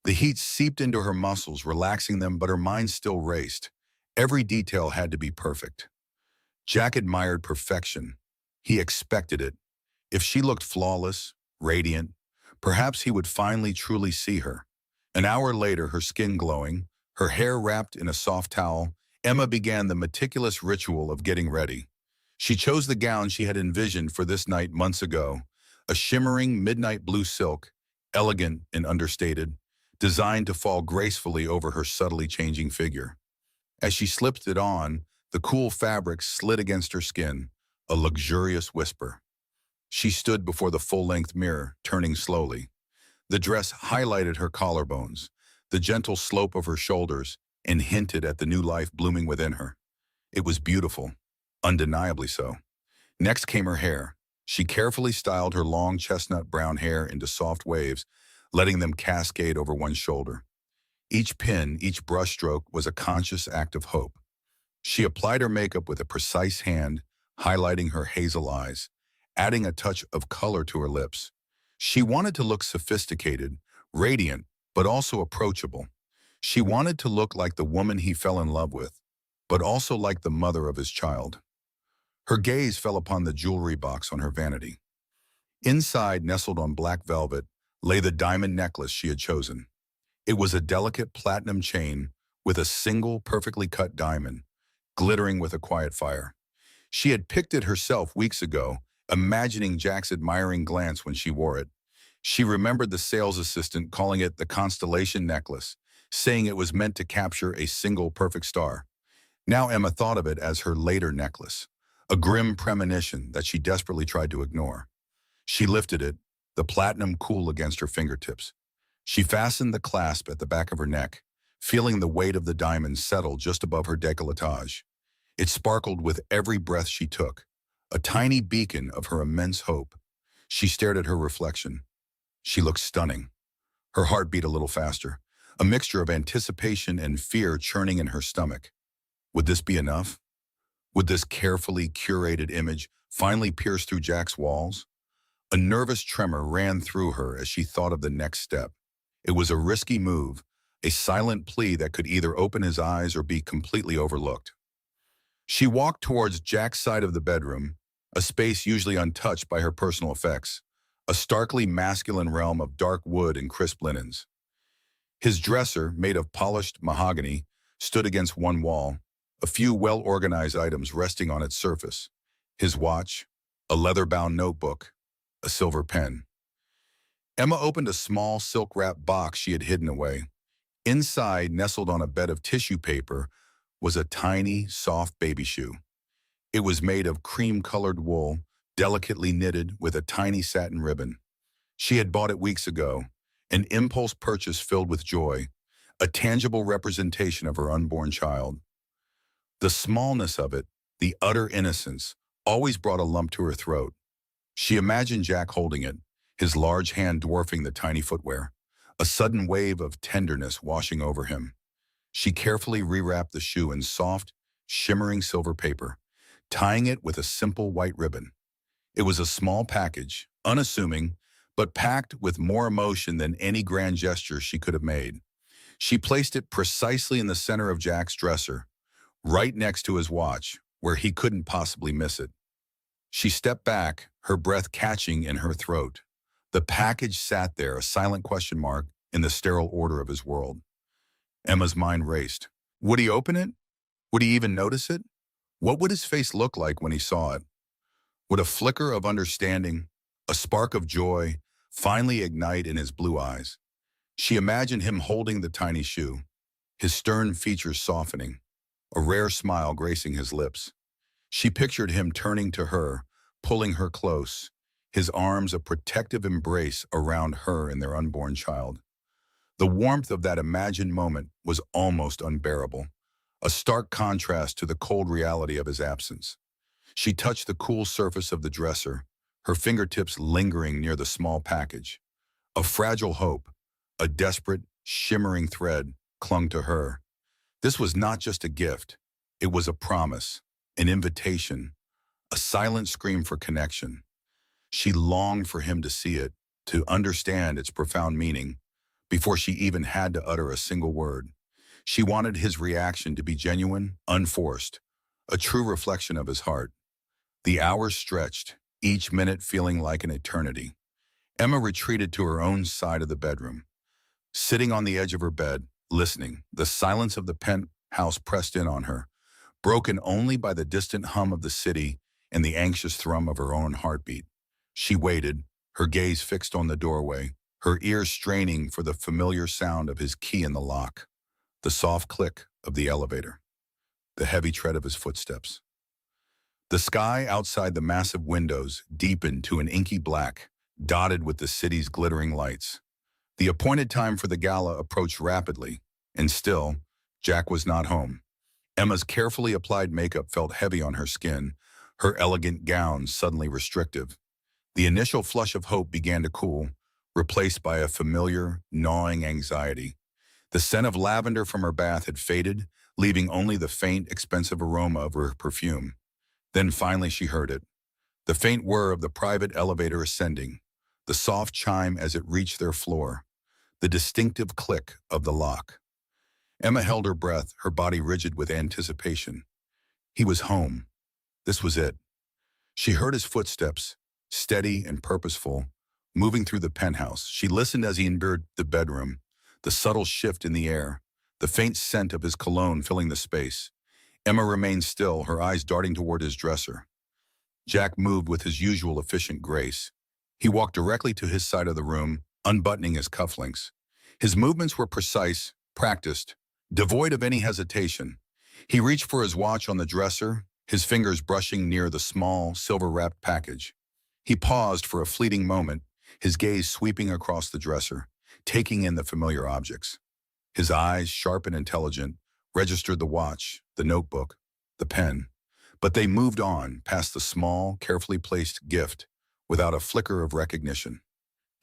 The heat seeped into her muscles, relaxing them, but her mind still raced. Every detail had to be perfect. Jack admired perfection. He expected it. If she looked flawless, radiant, perhaps he would finally truly see her. An hour later, her skin glowing, her hair wrapped in a soft towel, Emma began the meticulous ritual of getting ready. She chose the gown she had envisioned for this night months ago, a shimmering midnight blue silk, elegant and understated, designed to fall gracefully over her subtly changing figure. As she slipped it on, the cool fabric slid against her skin, a luxurious whisper. She stood before the full-length mirror, turning slowly. The dress highlighted her collarbones, the gentle slope of her shoulders, and hinted at the new life blooming within her. It was beautiful, undeniably so. Next came her hair. She carefully styled her long chestnut brown hair into soft waves, letting them cascade over one shoulder. Each pin, each brushstroke was a conscious act of hope. She applied her makeup with a precise hand, highlighting her hazel eyes, adding a touch of color to her lips. She wanted to look sophisticated, radiant, but also approachable. She wanted to look like the woman he fell in love with, but also like the mother of his child. Her gaze fell upon the jewelry box on her vanity. Inside, nestled on black velvet, lay the diamond necklace she had chosen. It was a delicate platinum chain with a single perfectly cut diamond, glittering with a quiet fire. She had picked it herself weeks ago, imagining Jack's admiring glance when she wore it. She remembered the sales assistant calling it the Constellation Necklace, saying it was meant to capture a single perfect star. Now Emma thought of it as her later necklace, a grim premonition that she desperately tried to ignore. She lifted it, the platinum cool against her fingertips. She fastened the clasp at the back of her neck, feeling the weight of the diamond settle just above her décolletage. It sparkled with every breath she took, a tiny beacon of her immense hope. She stared at her reflection. She looked stunning. Her heart beat a little faster, a mixture of anticipation and fear churning in her stomach. Would this be enough? Would this carefully curated image finally pierce through Jack's walls? A nervous tremor ran through her as she thought of the next step. It was a risky move, a silent plea that could either open his eyes or be completely overlooked. She walked towards Jack's side of the bedroom, a space usually untouched by her personal effects, a starkly masculine realm of dark wood and crisp linens. His dresser, made of polished mahogany, stood against one wall, a few well-organized items resting on its surface. His watch, a leather-bound notebook, a silver pen. Emma opened a small silk-wrapped box she had hidden away. Inside, nestled on a bed of tissue paper, was a tiny, soft baby shoe. It was made of cream-colored wool, delicately knitted with a tiny satin ribbon. She had bought it weeks ago, an impulse purchase filled with joy, a tangible representation of her unborn child. The smallness of it, the utter innocence, always brought a lump to her throat. She imagined Jack holding it, his large hand dwarfing the tiny footwear, a sudden wave of tenderness washing over him. She carefully rewrapped the shoe in soft, shimmering silver paper, tying it with a simple white ribbon. It was a small package, unassuming, but packed with more emotion than any grand gesture she could have made. She placed it precisely in the center of Jack's dresser, right next to his watch, where he couldn't possibly miss it. She stepped back, her breath catching in her throat. The package sat there, a silent question mark, in the sterile order of his world. Emma's mind raced. Would he open it? Would he even notice it? What would his face look like when he saw it? Would a flicker of understanding, a spark of joy, finally ignite in his blue eyes? She imagined him holding the tiny shoe, his stern features softening, a rare smile gracing his lips. She pictured him turning to her, pulling her close, his arms a protective embrace around her and their unborn child. The warmth of that imagined moment was almost unbearable, a stark contrast to the cold reality of his absence. She touched the cool surface of the dresser, her fingertips lingering near the small package. A fragile hope, a desperate, shimmering thread, clung to her. This was not just a gift. It was a promise, an invitation, a silent scream for connection. She longed for him to see it, to understand its profound meaning, before she even had to utter a single word. She wanted his reaction to be genuine, unforced, a true reflection of his heart. The hours stretched, each minute feeling like an eternity. Emma retreated to her own side of the bedroom. Sitting on the edge of her bed, listening, the silence of the penthouse pressed in on her, broken only by the distant hum of the city and the anxious thrum of her own heartbeat. She waited, her gaze fixed on the doorway, her ears straining for the familiar sound of his key in the lock, the soft click of the elevator, the heavy tread of his footsteps. The sky outside the massive windows deepened to an inky black, dotted with the city's glittering lights. The appointed time for the gala approached rapidly, and still, Jack was not home. Emma's carefully applied makeup felt heavy on her skin, her elegant gown suddenly restrictive. The initial flush of hope began to cool, replaced by a familiar, gnawing anxiety. The scent of lavender from her bath had faded, leaving only the faint, expensive aroma of her perfume. Then finally she heard it. The faint whir of the private elevator ascending, the soft chime as it reached their floor, the distinctive click of the lock. Emma held her breath, her body rigid with anticipation. He was home. This was it. She heard his footsteps, steady and purposeful, moving through the penthouse. She listened as he entered the bedroom, the subtle shift in the air, the faint scent of his cologne filling the space. Emma remained still, her eyes darting toward his dresser. Jack moved with his usual efficient grace. He walked directly to his side of the room, unbuttoning his cufflinks. His movements were precise, practiced, devoid of any hesitation. He reached for his watch on the dresser, his fingers brushing near the small, silver-wrapped package. He paused for a fleeting moment, his gaze sweeping across the dresser, taking in the familiar objects. His eyes, sharp and intelligent, registered the watch, the notebook, the pen. But they moved on, past the small, carefully placed gift, without a flicker of recognition.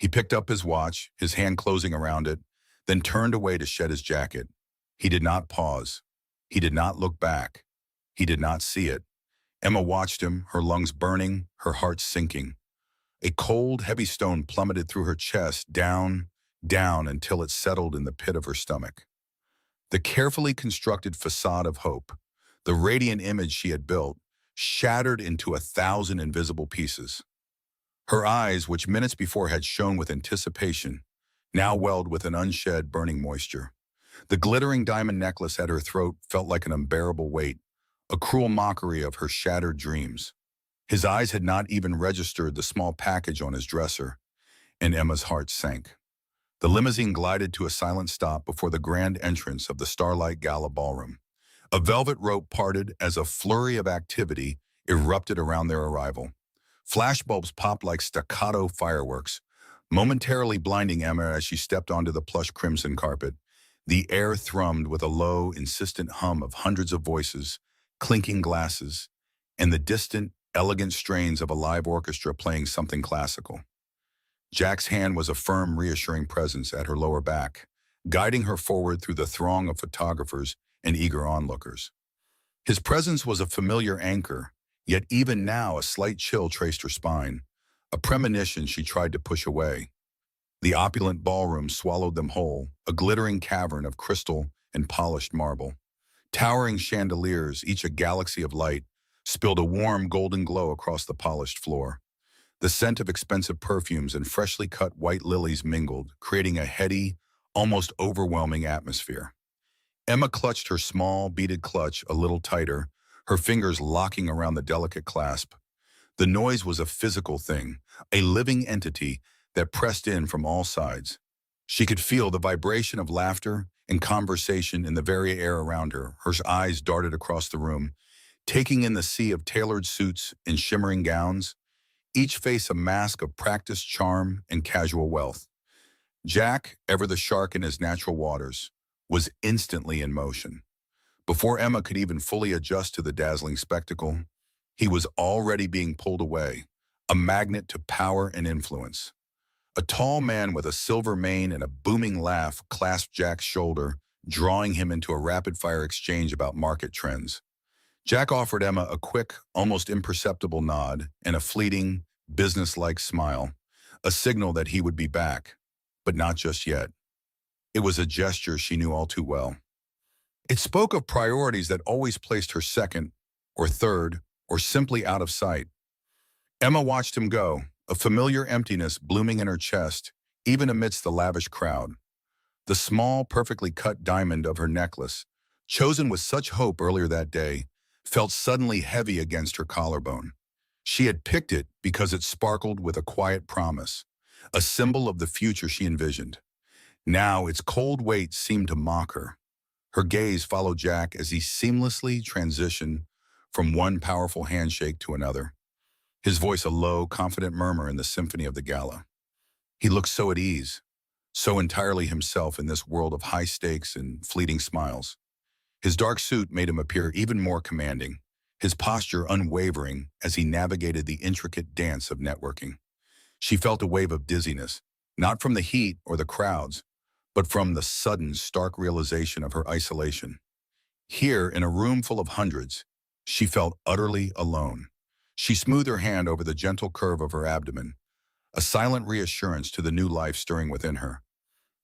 He picked up his watch, his hand closing around it, then turned away to shed his jacket. He did not pause. He did not look back. He did not see it. Emma watched him, her lungs burning, her heart sinking. A cold, heavy stone plummeted through her chest, down, down until it settled in the pit of her stomach. The carefully constructed facade of hope, the radiant image she had built, shattered into 1,000 invisible pieces. Her eyes, which minutes before had shone with anticipation, now welled with an unshed, burning moisture. The glittering diamond necklace at her throat felt like an unbearable weight, a cruel mockery of her shattered dreams. His eyes had not even registered the small package on his dresser, and Emma's heart sank. The limousine glided to a silent stop before the grand entrance of the Starlight Gala Ballroom. A velvet rope parted as a flurry of activity erupted around their arrival. Flashbulbs popped like staccato fireworks, momentarily blinding Emma as she stepped onto the plush crimson carpet. The air thrummed with a low, insistent hum of hundreds of voices, clinking glasses, and the distant, elegant strains of a live orchestra playing something classical. Jack's hand was a firm, reassuring presence at her lower back, guiding her forward through the throng of photographers and eager onlookers. His presence was a familiar anchor, yet even now a slight chill traced her spine, a premonition she tried to push away. The opulent ballroom swallowed them whole, a glittering cavern of crystal and polished marble. Towering chandeliers, each a galaxy of light, spilled a warm golden glow across the polished floor. The scent of expensive perfumes and freshly cut white lilies mingled, creating a heady, almost overwhelming atmosphere. Emma clutched her small, beaded clutch a little tighter, her fingers locking around the delicate clasp. The noise was a physical thing, a living entity that pressed in from all sides. She could feel the vibration of laughter and conversation in the very air around her. Her eyes darted across the room, taking in the sea of tailored suits and shimmering gowns, each face a mask of practiced charm and casual wealth. Jack, ever the shark in his natural waters, was instantly in motion. Before Emma could even fully adjust to the dazzling spectacle, he was already being pulled away, a magnet to power and influence. A tall man with a silver mane and a booming laugh clasped Jack's shoulder, drawing him into a rapid-fire exchange about market trends. Jack offered Emma a quick, almost imperceptible nod and a fleeting, business-like smile, a signal that he would be back, but not just yet. It was a gesture she knew all too well. It spoke of priorities that always placed her second, or third, or simply out of sight. Emma watched him go, a familiar emptiness blooming in her chest, even amidst the lavish crowd. The small, perfectly cut diamond of her necklace, chosen with such hope earlier that day, felt suddenly heavy against her collarbone. She had picked it because it sparkled with a quiet promise, a symbol of the future she envisioned. Now its cold weight seemed to mock her. Her gaze followed Jack as he seamlessly transitioned from one powerful handshake to another, his voice a low, confident murmur in the symphony of the gala. He looked so at ease, so entirely himself in this world of high stakes and fleeting smiles. His dark suit made him appear even more commanding, his posture unwavering as he navigated the intricate dance of networking. She felt a wave of dizziness, not from the heat or the crowds, but from the sudden, stark realization of her isolation. Here, in a room full of hundreds, she felt utterly alone. She smoothed her hand over the gentle curve of her abdomen, a silent reassurance to the new life stirring within her.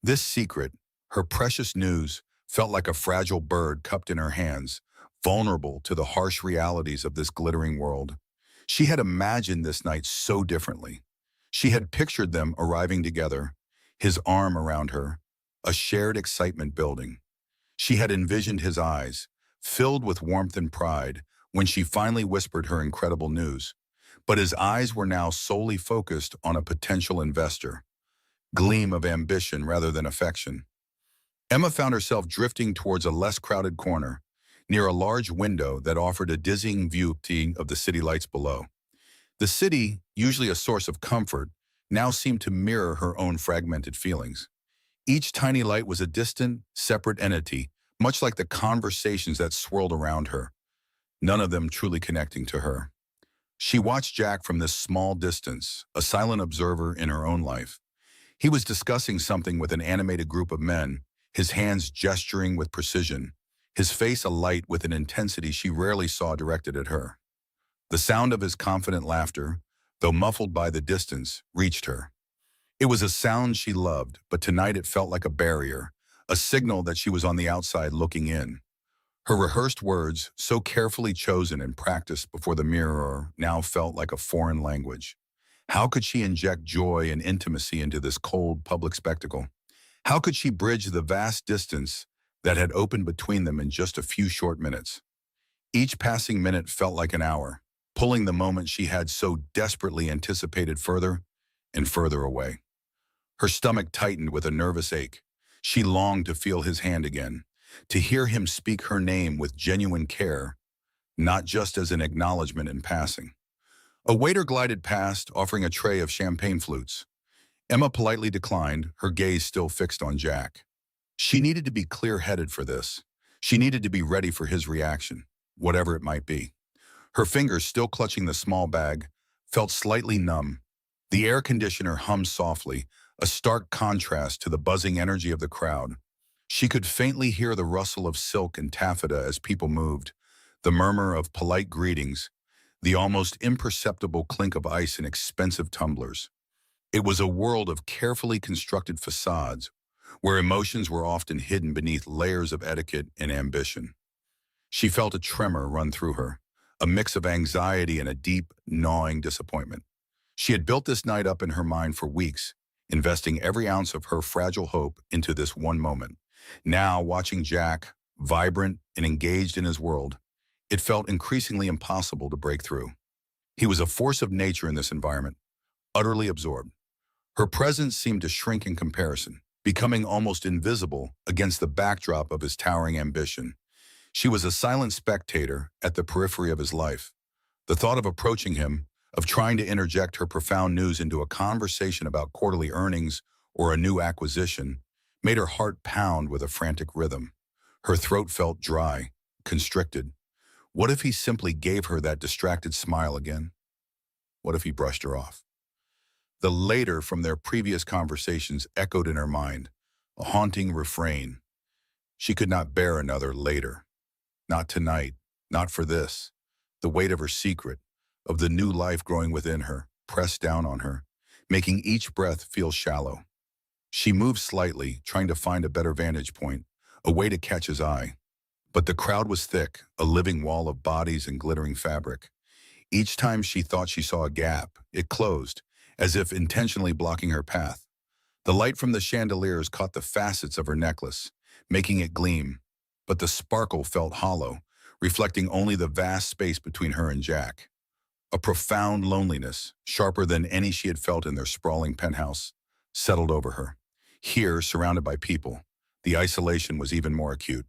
This secret, her precious news, felt like a fragile bird cupped in her hands, vulnerable to the harsh realities of this glittering world. She had imagined this night so differently. She had pictured them arriving together, his arm around her, a shared excitement building. She had envisioned his eyes, filled with warmth and pride, when she finally whispered her incredible news. But his eyes were now solely focused on a potential investor, gleam of ambition rather than affection. Emma found herself drifting towards a less crowded corner, near a large window that offered a dizzying view of the city lights below. The city, usually a source of comfort, now seemed to mirror her own fragmented feelings. Each tiny light was a distant, separate entity, much like the conversations that swirled around her, none of them truly connecting to her. She watched Jack from this small distance, a silent observer in her own life. He was discussing something with an animated group of men, his hands gesturing with precision, his face alight with an intensity she rarely saw directed at her. The sound of his confident laughter, though muffled by the distance, reached her. It was a sound she loved, but tonight it felt like a barrier, a signal that she was on the outside looking in. Her rehearsed words, so carefully chosen and practiced before the mirror, now felt like a foreign language. How could she inject joy and intimacy into this cold public spectacle? How could she bridge the vast distance that had opened between them in just a few short minutes? Each passing minute felt like an hour, pulling the moment she had so desperately anticipated further and further away. Her stomach tightened with a nervous ache. She longed to feel his hand again, to hear him speak her name with genuine care, not just as an acknowledgement in passing. A waiter glided past, offering a tray of champagne flutes. Emma politely declined, her gaze still fixed on Jack. She needed to be clear-headed for this. She needed to be ready for his reaction, whatever it might be. Her fingers, still clutching the small bag, felt slightly numb. The air conditioner hummed softly, a stark contrast to the buzzing energy of the crowd. She could faintly hear the rustle of silk and taffeta as people moved, the murmur of polite greetings, the almost imperceptible clink of ice in expensive tumblers. It was a world of carefully constructed facades, where emotions were often hidden beneath layers of etiquette and ambition. She felt a tremor run through her, a mix of anxiety and a deep, gnawing disappointment. She had built this night up in her mind for weeks, investing every ounce of her fragile hope into this one moment. Now, watching Jack, vibrant and engaged in his world, it felt increasingly impossible to break through. He was a force of nature in this environment, utterly absorbed. Her presence seemed to shrink in comparison, becoming almost invisible against the backdrop of his towering ambition. She was a silent spectator at the periphery of his life. The thought of approaching him, of trying to interject her profound news into a conversation about quarterly earnings or a new acquisition, made her heart pound with a frantic rhythm. Her throat felt dry, constricted. What if he simply gave her that distracted smile again? What if he brushed her off? The later from their previous conversations echoed in her mind, a haunting refrain. She could not bear another later. Not tonight, not for this. The weight of her secret, of the new life growing within her, pressed down on her, making each breath feel shallow. She moved slightly, trying to find a better vantage point, a way to catch his eye. But the crowd was thick, a living wall of bodies and glittering fabric. Each time she thought she saw a gap, it closed, as if intentionally blocking her path. The light from the chandeliers caught the facets of her necklace, making it gleam, but the sparkle felt hollow, reflecting only the vast space between her and Jack. A profound loneliness, sharper than any she had felt in their sprawling penthouse, settled over her. Here, surrounded by people, the isolation was even more acute.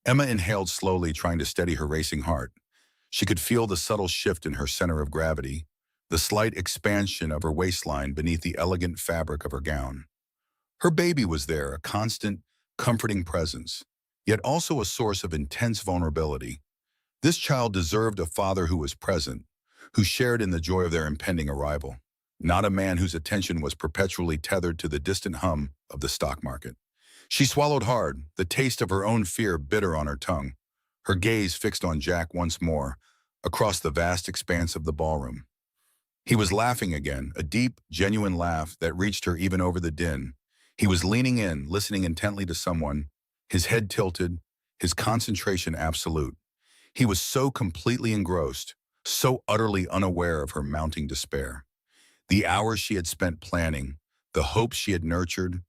Emma inhaled slowly, trying to steady her racing heart. She could feel the subtle shift in her center of gravity, the slight expansion of her waistline beneath the elegant fabric of her gown. Her baby was there, a constant, comforting presence, yet also a source of intense vulnerability. This child deserved a father who was present, who shared in the joy of their impending arrival, not a man whose attention was perpetually tethered to the distant hum of the stock market. She swallowed hard, the taste of her own fear bitter on her tongue, her gaze fixed on Jack once more, across the vast expanse of the ballroom. He was laughing again, a deep, genuine laugh that reached her even over the din. He was leaning in, listening intently to someone, his head tilted, his concentration absolute. He was so completely engrossed, so utterly unaware of her mounting despair. The hours she had spent planning, the hopes she had nurtured,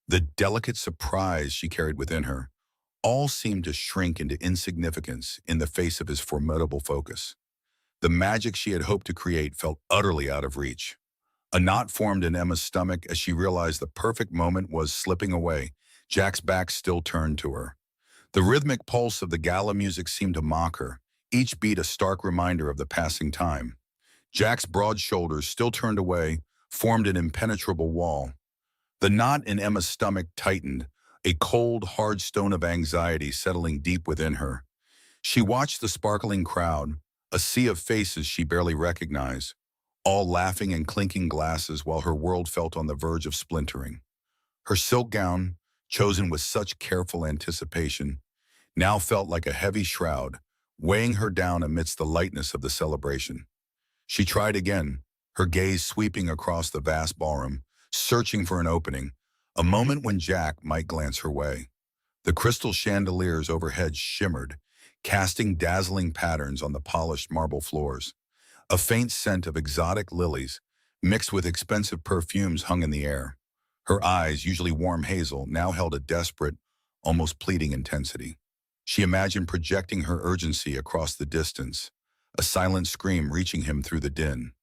the delicate surprise she carried within her, all seemed to shrink into insignificance in the face of his formidable focus. The magic she had hoped to create felt utterly out of reach. A knot formed in Emma's stomach as she realized the perfect moment was slipping away. Jack's back still turned to her. The rhythmic pulse of the gala music seemed to mock her, each beat a stark reminder of the passing time. Jack's broad shoulders, still turned away, formed an impenetrable wall. The knot in Emma's stomach tightened, a cold, hard stone of anxiety settling deep within her. She watched the sparkling crowd, a sea of faces she barely recognized, all laughing and clinking glasses while her world felt on the verge of splintering. Her silk gown, chosen with such careful anticipation, now felt like a heavy shroud, weighing her down amidst the lightness of the celebration. She tried again, her gaze sweeping across the vast ballroom, searching for an opening, a moment when Jack might glance her way. The crystal chandeliers overhead shimmered, casting dazzling patterns on the polished marble floors. A faint scent of exotic lilies, mixed with expensive perfumes, hung in the air. Her eyes, usually warm hazel, now held a desperate, almost pleading intensity. She imagined projecting her urgency across the distance, a silent scream reaching him through the din.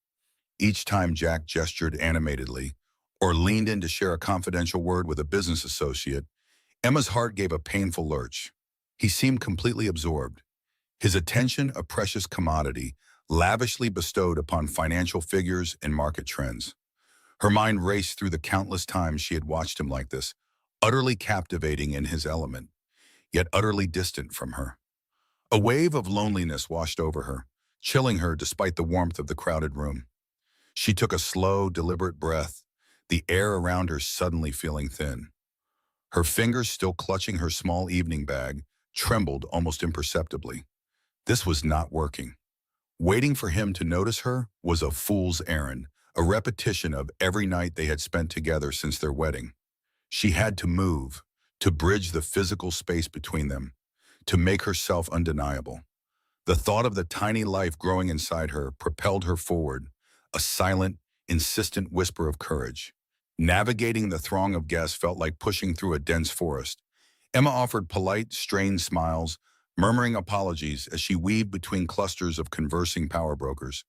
Each time Jack gestured animatedly, or leaned in to share a confidential word with a business associate, Emma's heart gave a painful lurch. He seemed completely absorbed, his attention a precious commodity, lavishly bestowed upon financial figures and market trends. Her mind raced through the countless times she had watched him like this, utterly captivating in his element, yet utterly distant from her. A wave of loneliness washed over her, chilling her despite the warmth of the crowded room. She took a slow, deliberate breath, the air around her suddenly feeling thin. Her fingers, still clutching her small evening bag, trembled almost imperceptibly. This was not working. Waiting for him to notice her was a fool's errand, a repetition of every night they had spent together since their wedding. She had to move, to bridge the physical space between them, to make herself undeniable. The thought of the tiny life growing inside her propelled her forward, a silent, insistent whisper of courage. Navigating the throng of guests felt like pushing through a dense forest. Emma offered polite, strained smiles, murmuring apologies as she weaved between clusters of conversing power brokers.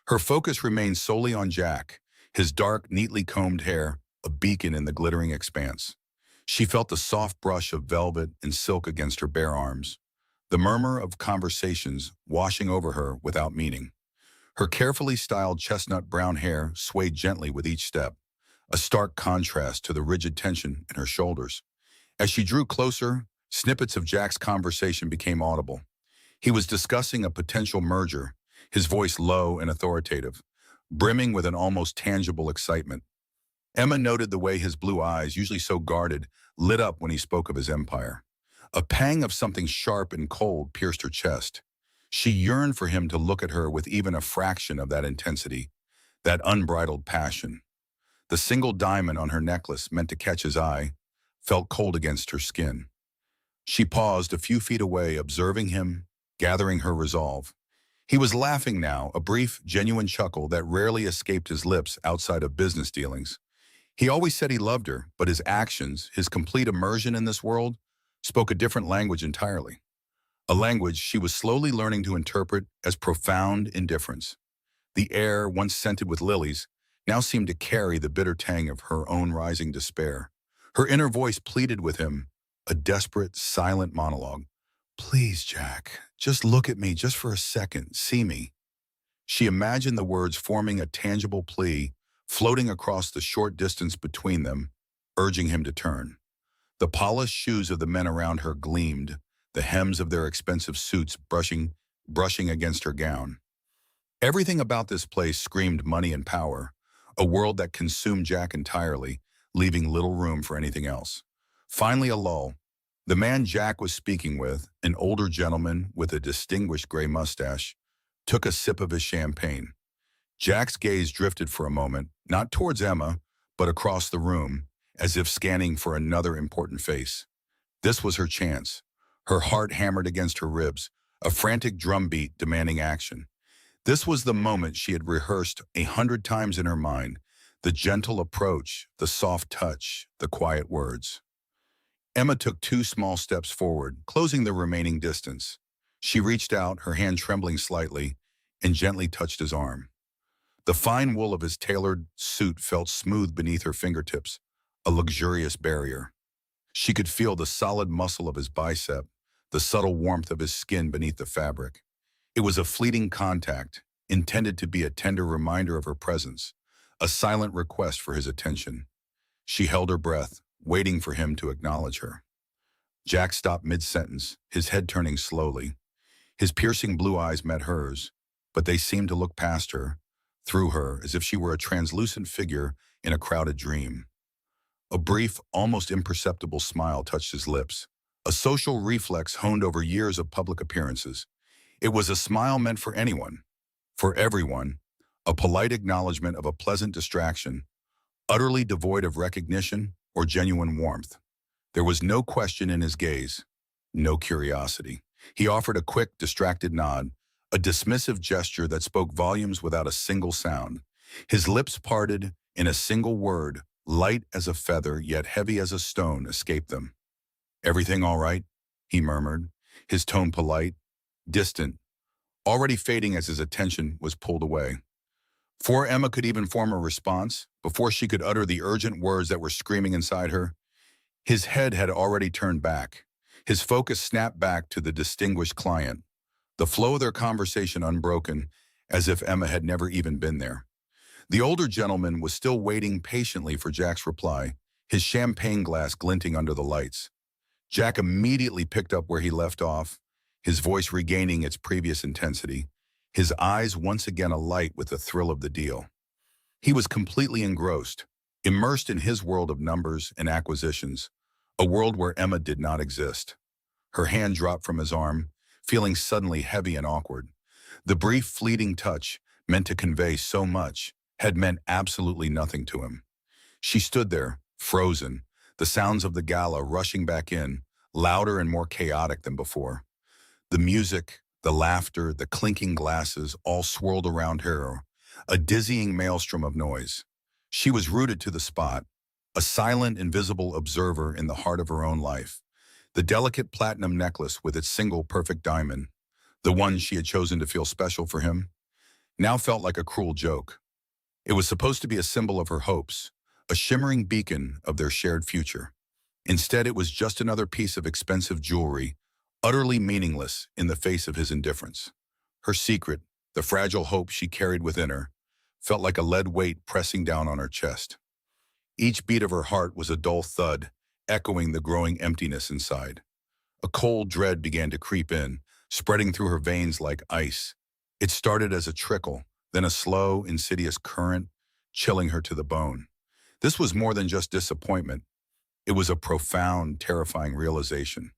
Her focus remained solely on Jack, his dark, neatly combed hair, a beacon in the glittering expanse. She felt the soft brush of velvet and silk against her bare arms, the murmur of conversations washing over her without meaning. Her carefully styled chestnut brown hair swayed gently with each step, a stark contrast to the rigid tension in her shoulders. As she drew closer, snippets of Jack's conversation became audible. He was discussing a potential merger, his voice low and authoritative, brimming with an almost tangible excitement. Emma noted the way his blue eyes, usually so guarded, lit up when he spoke of his empire. A pang of something sharp and cold pierced her chest. She yearned for him to look at her with even a fraction of that intensity, that unbridled passion. The single diamond on her necklace, meant to catch his eye, felt cold against her skin. She paused a few feet away, observing him, gathering her resolve. He was laughing now, a brief, genuine chuckle that rarely escaped his lips outside of business dealings. He always said he loved her, but his actions, his complete immersion in this world, spoke a different language entirely. A language she was slowly learning to interpret as profound indifference. The air, once scented with lilies, now seemed to carry the bitter tang of her own rising despair. Her inner voice pleaded with him, a desperate, silent monologue. "Please, Jack, just look at me just for a second, see me." She imagined the words forming a tangible plea, floating across the short distance between them, urging him to turn. The polished shoes of the men around her gleamed, the hems of their expensive suits brushing against her gown. Everything about this place screamed money and power, a world that consumed Jack entirely, leaving little room for anything else. Finally, a lull. The man Jack was speaking with, an older gentleman with a distinguished gray mustache, took a sip of his champagne. Jack's gaze drifted for a moment, not towards Emma, but across the room, as if scanning for another important face. This was her chance. Her heart hammered against her ribs, a frantic drumbeat demanding action. This was the moment she had rehearsed 100 times in her mind, the gentle approach, the soft touch, the quiet words. Emma took 2 small steps forward, closing the remaining distance. She reached out, her hand trembling slightly, and gently touched his arm. The fine wool of his tailored suit felt smooth beneath her fingertips, a luxurious barrier. She could feel the solid muscle of his bicep, the subtle warmth of his skin beneath the fabric. It was a fleeting contact, intended to be a tender reminder of her presence, a silent request for his attention. She held her breath, waiting for him to acknowledge her. Jack stopped mid-sentence, his head turning slowly. His piercing blue eyes met hers, but they seemed to look past her, through her, as if she were a translucent figure in a crowded dream. A brief, almost imperceptible smile touched his lips, a social reflex honed over years of public appearances. It was a smile meant for anyone, for everyone, a polite acknowledgement of a pleasant distraction, utterly devoid of recognition or genuine warmth. There was no question in his gaze, no curiosity. He offered a quick, distracted nod, a dismissive gesture that spoke volumes without a single sound. His lips parted, in a single word, light as a feather yet heavy as a stone, escaped them. "Everything all right?" he murmured, his tone polite, distant, already fading as his attention was pulled away. Before Emma could even form a response, before she could utter the urgent words that were screaming inside her, his head had already turned back. His focus snapped back to the distinguished client, the flow of their conversation unbroken, as if Emma had never even been there. The older gentleman was still waiting patiently for Jack's reply, his champagne glass glinting under the lights. Jack immediately picked up where he left off, his voice regaining its previous intensity, his eyes once again alight with the thrill of the deal. He was completely engrossed, immersed in his world of numbers and acquisitions, a world where Emma did not exist. Her hand dropped from his arm, feeling suddenly heavy and awkward. The brief, fleeting touch, meant to convey so much, had meant absolutely nothing to him. She stood there, frozen, the sounds of the gala rushing back in, louder and more chaotic than before. The music, the laughter, the clinking glasses all swirled around her, a dizzying maelstrom of noise. She was rooted to the spot, a silent, invisible observer in the heart of her own life. The delicate platinum necklace with its single perfect diamond, the one she had chosen to feel special for him, now felt like a cruel joke. It was supposed to be a symbol of her hopes, a shimmering beacon of their shared future. Instead, it was just another piece of expensive jewelry, utterly meaningless in the face of his indifference. Her secret, the fragile hope she carried within her, felt like a lead weight pressing down on her chest. Each beat of her heart was a dull thud, echoing the growing emptiness inside. A cold dread began to creep in, spreading through her veins like ice. It started as a trickle, then a slow, insidious current, chilling her to the bone. This was more than just disappointment. It was a profound, terrifying realization.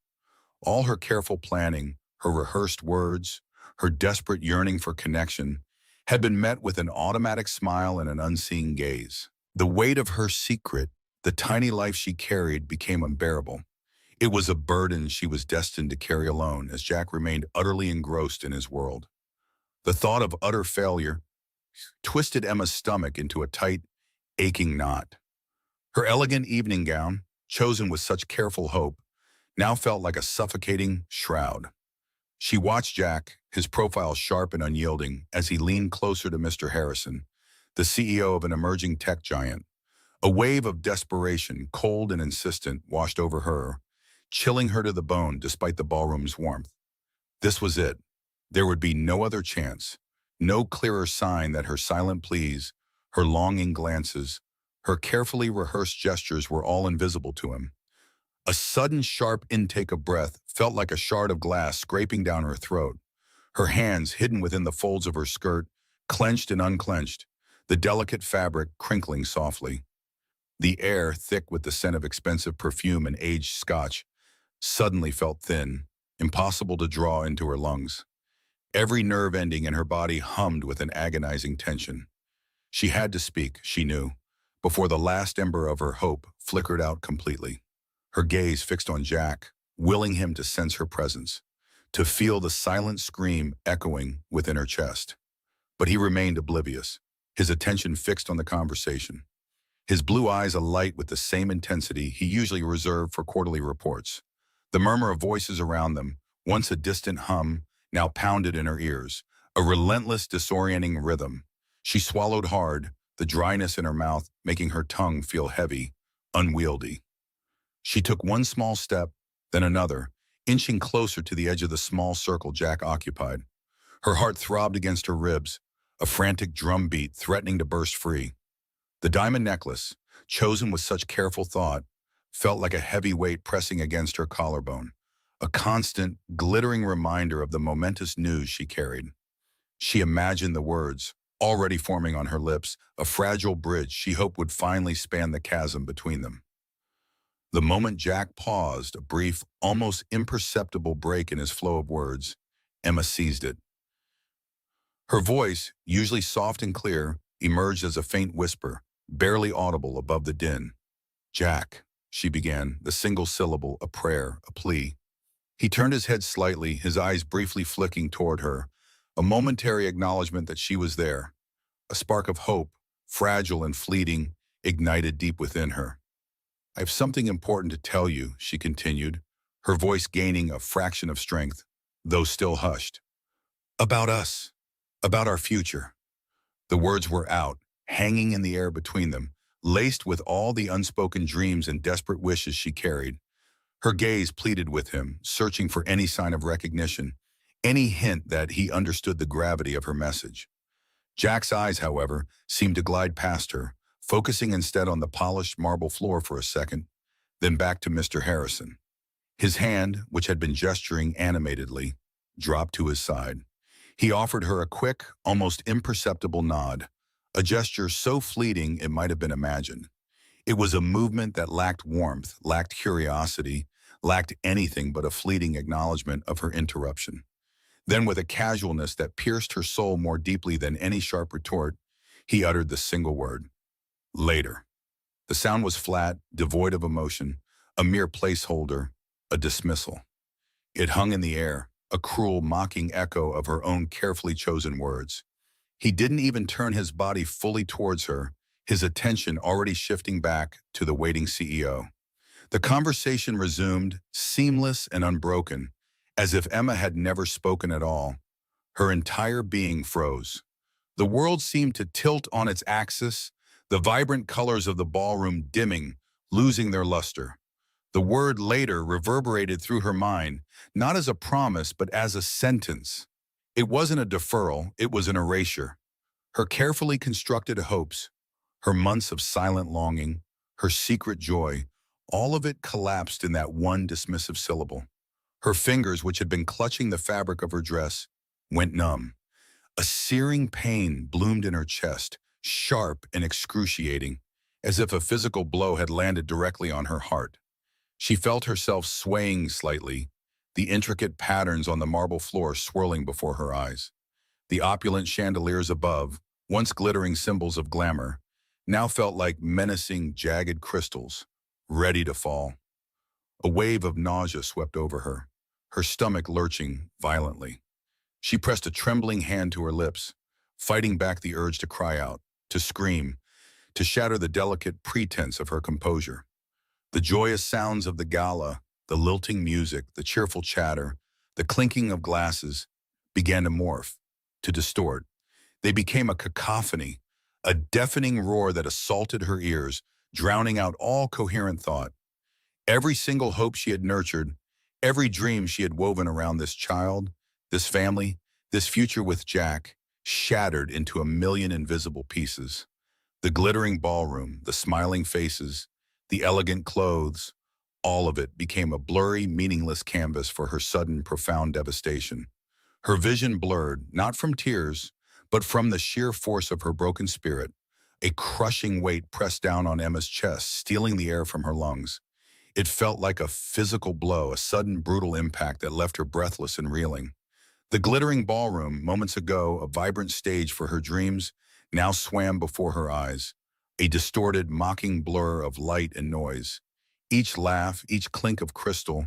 All her careful planning, her rehearsed words, her desperate yearning for connection, had been met with an automatic smile and an unseeing gaze. The weight of her secret, the tiny life she carried, became unbearable. It was a burden she was destined to carry alone as Jack remained utterly engrossed in his world. The thought of utter failure twisted Emma's stomach into a tight, aching knot. Her elegant evening gown, chosen with such careful hope, now felt like a suffocating shroud. She watched Jack, his profile sharp and unyielding, as he leaned closer to Mr. Harrison, the CEO of an emerging tech giant. A wave of desperation, cold and insistent, washed over her, chilling her to the bone despite the ballroom's warmth. This was it. There would be no other chance, no clearer sign that her silent pleas, her longing glances, her carefully rehearsed gestures were all invisible to him. A sudden sharp intake of breath felt like a shard of glass scraping down her throat. Her hands, hidden within the folds of her skirt, clenched and unclenched, the delicate fabric crinkling softly. The air, thick with the scent of expensive perfume and aged scotch, suddenly felt thin, impossible to draw into her lungs. Every nerve ending in her body hummed with an agonizing tension. She had to speak, she knew, before the last ember of her hope flickered out completely. Her gaze fixed on Jack, willing him to sense her presence, to feel the silent scream echoing within her chest. But he remained oblivious, his attention fixed on the conversation, his blue eyes alight with the same intensity he usually reserved for quarterly reports. The murmur of voices around them, once a distant hum, now pounded in her ears, a relentless, disorienting rhythm. She swallowed hard, the dryness in her mouth making her tongue feel heavy, unwieldy. She took one small step, then another, inching closer to the edge of the small circle Jack occupied. Her heart throbbed against her ribs, a frantic drumbeat threatening to burst free. The diamond necklace, chosen with such careful thought, felt like a heavy weight pressing against her collarbone, a constant, glittering reminder of the momentous news she carried. She imagined the words, already forming on her lips, a fragile bridge she hoped would finally span the chasm between them. The moment Jack paused, a brief, almost imperceptible break in his flow of words, Emma seized it. Her voice, usually soft and clear, emerged as a faint whisper, barely audible above the din. "Jack," she began, the single syllable, a prayer, a plea. He turned his head slightly, his eyes briefly flicking toward her, a momentary acknowledgement that she was there. A spark of hope, fragile and fleeting, ignited deep within her. "I have something important to tell you," she continued, her voice gaining a fraction of strength, though still hushed. "About us. About our future." The words were out, hanging in the air between them, laced with all the unspoken dreams and desperate wishes she carried. Her gaze pleaded with him, searching for any sign of recognition, any hint that he understood the gravity of her message. Jack's eyes, however, seemed to glide past her, focusing instead on the polished marble floor for a second, then back to Mr. Harrison. His hand, which had been gesturing animatedly, dropped to his side. He offered her a quick, almost imperceptible nod, a gesture so fleeting it might have been imagined. It was a movement that lacked warmth, lacked curiosity, lacked anything but a fleeting acknowledgement of her interruption. Then, with a casualness that pierced her soul more deeply than any sharp retort, he uttered the single word, "Later." The sound was flat, devoid of emotion, a mere placeholder, a dismissal. It hung in the air, a cruel, mocking echo of her own carefully chosen words. He didn't even turn his body fully towards her, his attention already shifting back to the waiting CEO. The conversation resumed, seamless and unbroken, as if Emma had never spoken at all. Her entire being froze. The world seemed to tilt on its axis, the vibrant colors of the ballroom dimming, losing their luster. The word "later" reverberated through her mind, not as a promise, but as a sentence. It wasn't a deferral, it was an erasure. Her carefully constructed hopes, her months of silent longing, her secret joy, all of it collapsed in that one dismissive syllable. Her fingers, which had been clutching the fabric of her dress, went numb. A searing pain bloomed in her chest, sharp and excruciating, as if a physical blow had landed directly on her heart. She felt herself swaying slightly, the intricate patterns on the marble floor swirling before her eyes. The opulent chandeliers above, once glittering symbols of glamour, now felt like menacing, jagged crystals, ready to fall. A wave of nausea swept over her stomach lurching violently. She pressed a trembling hand to her lips, fighting back the urge to cry out, to scream, to shatter the delicate pretense of her composure. The joyous sounds of the gala, the lilting music, the cheerful chatter, the clinking of glasses, began to morph, to distort. They became a cacophony, a deafening roar that assaulted her ears, drowning out all coherent thought. Every single hope she had nurtured, every dream she had woven around this child, this family, this future with Jack, shattered into a million invisible pieces. The glittering ballroom, the smiling faces, the elegant clothes, all of it became a blurry, meaningless canvas for her sudden, profound devastation. Her vision blurred, not from tears, but from the sheer force of her broken spirit. A crushing weight pressed down on Emma's chest, stealing the air from her lungs. It felt like a physical blow, a sudden, brutal impact that left her breathless and reeling. The glittering ballroom, moments ago a vibrant stage for her dreams, now swam before her eyes, a distorted, mocking blur of light and noise. Each laugh, each clink of crystal,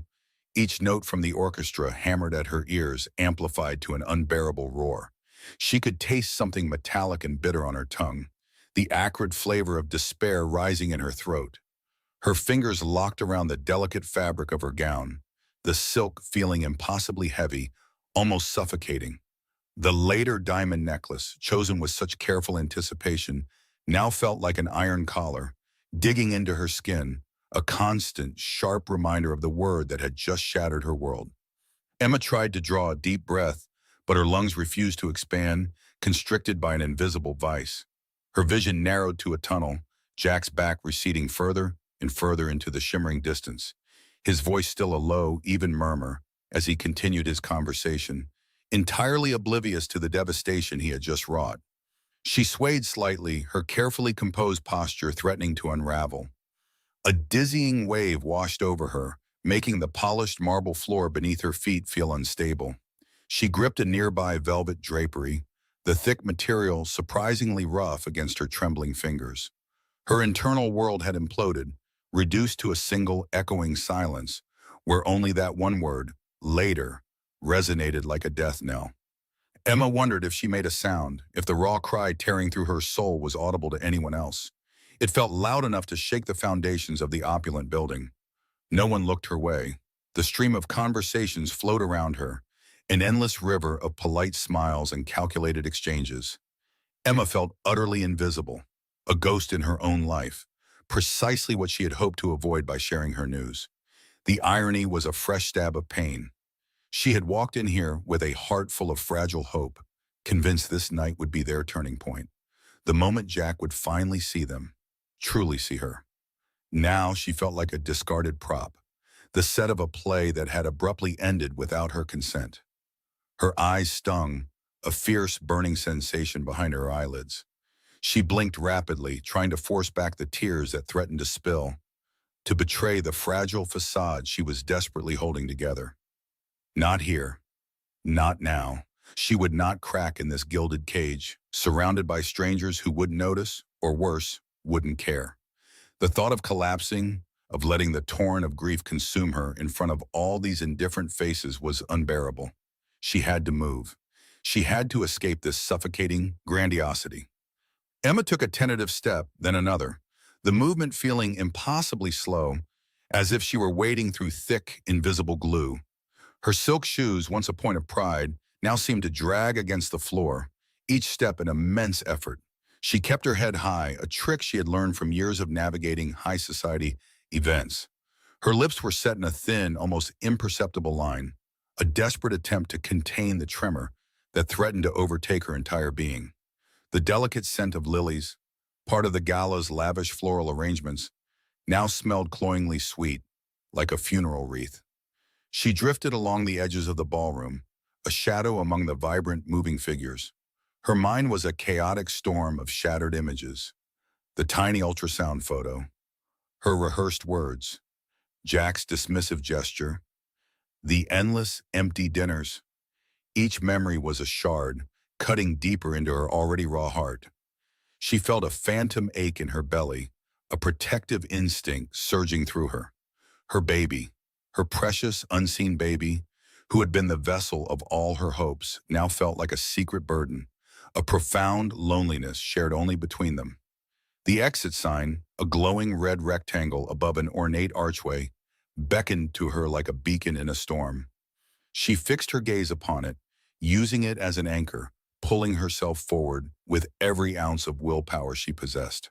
each note from the orchestra hammered at her ears, amplified to an unbearable roar. She could taste something metallic and bitter on her tongue, the acrid flavor of despair rising in her throat. Her fingers locked around the delicate fabric of her gown, the silk feeling impossibly heavy, almost suffocating. The later diamond necklace, chosen with such careful anticipation, now felt like an iron collar, digging into her skin, a constant, sharp reminder of the word that had just shattered her world. Emma tried to draw a deep breath, but her lungs refused to expand, constricted by an invisible vice. Her vision narrowed to a tunnel, Jack's back receding further and further into the shimmering distance, his voice still a low, even murmur as he continued his conversation, entirely oblivious to the devastation he had just wrought. She swayed slightly, her carefully composed posture threatening to unravel. A dizzying wave washed over her, making the polished marble floor beneath her feet feel unstable. She gripped a nearby velvet drapery, the thick material surprisingly rough against her trembling fingers. Her internal world had imploded, reduced to a single echoing silence, where only that one word, later, resonated like a death knell. Emma wondered if she made a sound, if the raw cry tearing through her soul was audible to anyone else. It felt loud enough to shake the foundations of the opulent building. No one looked her way. The stream of conversations flowed around her, an endless river of polite smiles and calculated exchanges. Emma felt utterly invisible, a ghost in her own life, precisely what she had hoped to avoid by sharing her news. The irony was a fresh stab of pain. She had walked in here with a heart full of fragile hope, convinced this night would be their turning point, the moment Jack would finally see them, truly see her. Now she felt like a discarded prop, the set of a play that had abruptly ended without her consent. Her eyes stung, a fierce, burning sensation behind her eyelids. She blinked rapidly, trying to force back the tears that threatened to spill, to betray the fragile facade she was desperately holding together. Not here. Not now. She would not crack in this gilded cage, surrounded by strangers who wouldn't notice, or worse, wouldn't care. The thought of collapsing, of letting the torrent of grief consume her in front of all these indifferent faces was unbearable. She had to move. She had to escape this suffocating grandiosity. Emma took a tentative step, then another, the movement feeling impossibly slow, as if she were wading through thick, invisible glue. Her silk shoes, once a point of pride, now seemed to drag against the floor, each step an immense effort. She kept her head high, a trick she had learned from years of navigating high society events. Her lips were set in a thin, almost imperceptible line, a desperate attempt to contain the tremor that threatened to overtake her entire being. The delicate scent of lilies, part of the gala's lavish floral arrangements, now smelled cloyingly sweet, like a funeral wreath. She drifted along the edges of the ballroom, a shadow among the vibrant, moving figures. Her mind was a chaotic storm of shattered images. The tiny ultrasound photo, her rehearsed words, Jack's dismissive gesture, the endless, empty dinners. Each memory was a shard, cutting deeper into her already raw heart. She felt a phantom ache in her belly, a protective instinct surging through her. Her baby, her precious, unseen baby, who had been the vessel of all her hopes, now felt like a secret burden, a profound loneliness shared only between them. The exit sign, a glowing red rectangle above an ornate archway, beckoned to her like a beacon in a storm. She fixed her gaze upon it, using it as an anchor, pulling herself forward with every ounce of willpower she possessed.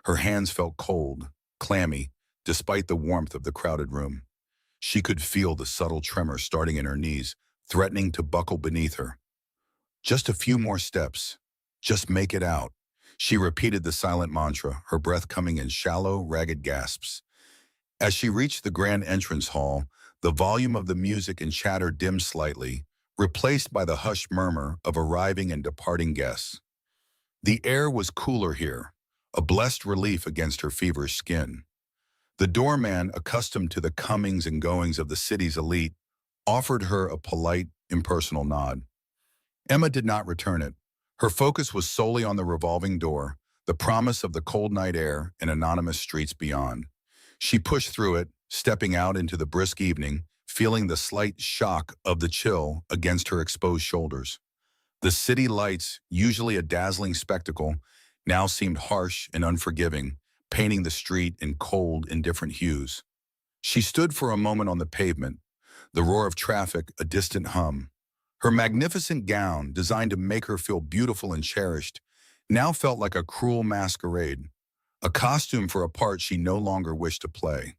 Her hands felt cold, clammy, despite the warmth of the crowded room. She could feel the subtle tremor starting in her knees, threatening to buckle beneath her. Just a few more steps. Just make it out. She repeated the silent mantra, her breath coming in shallow, ragged gasps. As she reached the grand entrance hall, the volume of the music and chatter dimmed slightly, replaced by the hushed murmur of arriving and departing guests. The air was cooler here, a blessed relief against her feverish skin. The doorman, accustomed to the comings and goings of the city's elite, offered her a polite, impersonal nod. Emma did not return it. Her focus was solely on the revolving door, the promise of the cold night air and anonymous streets beyond. She pushed through it, stepping out into the brisk evening, feeling the slight shock of the chill against her exposed shoulders. The city lights, usually a dazzling spectacle, now seemed harsh and unforgiving, painting the street in cold, indifferent hues. She stood for a moment on the pavement, the roar of traffic a distant hum. Her magnificent gown, designed to make her feel beautiful and cherished, now felt like a cruel masquerade, a costume for a part she no longer wished to play.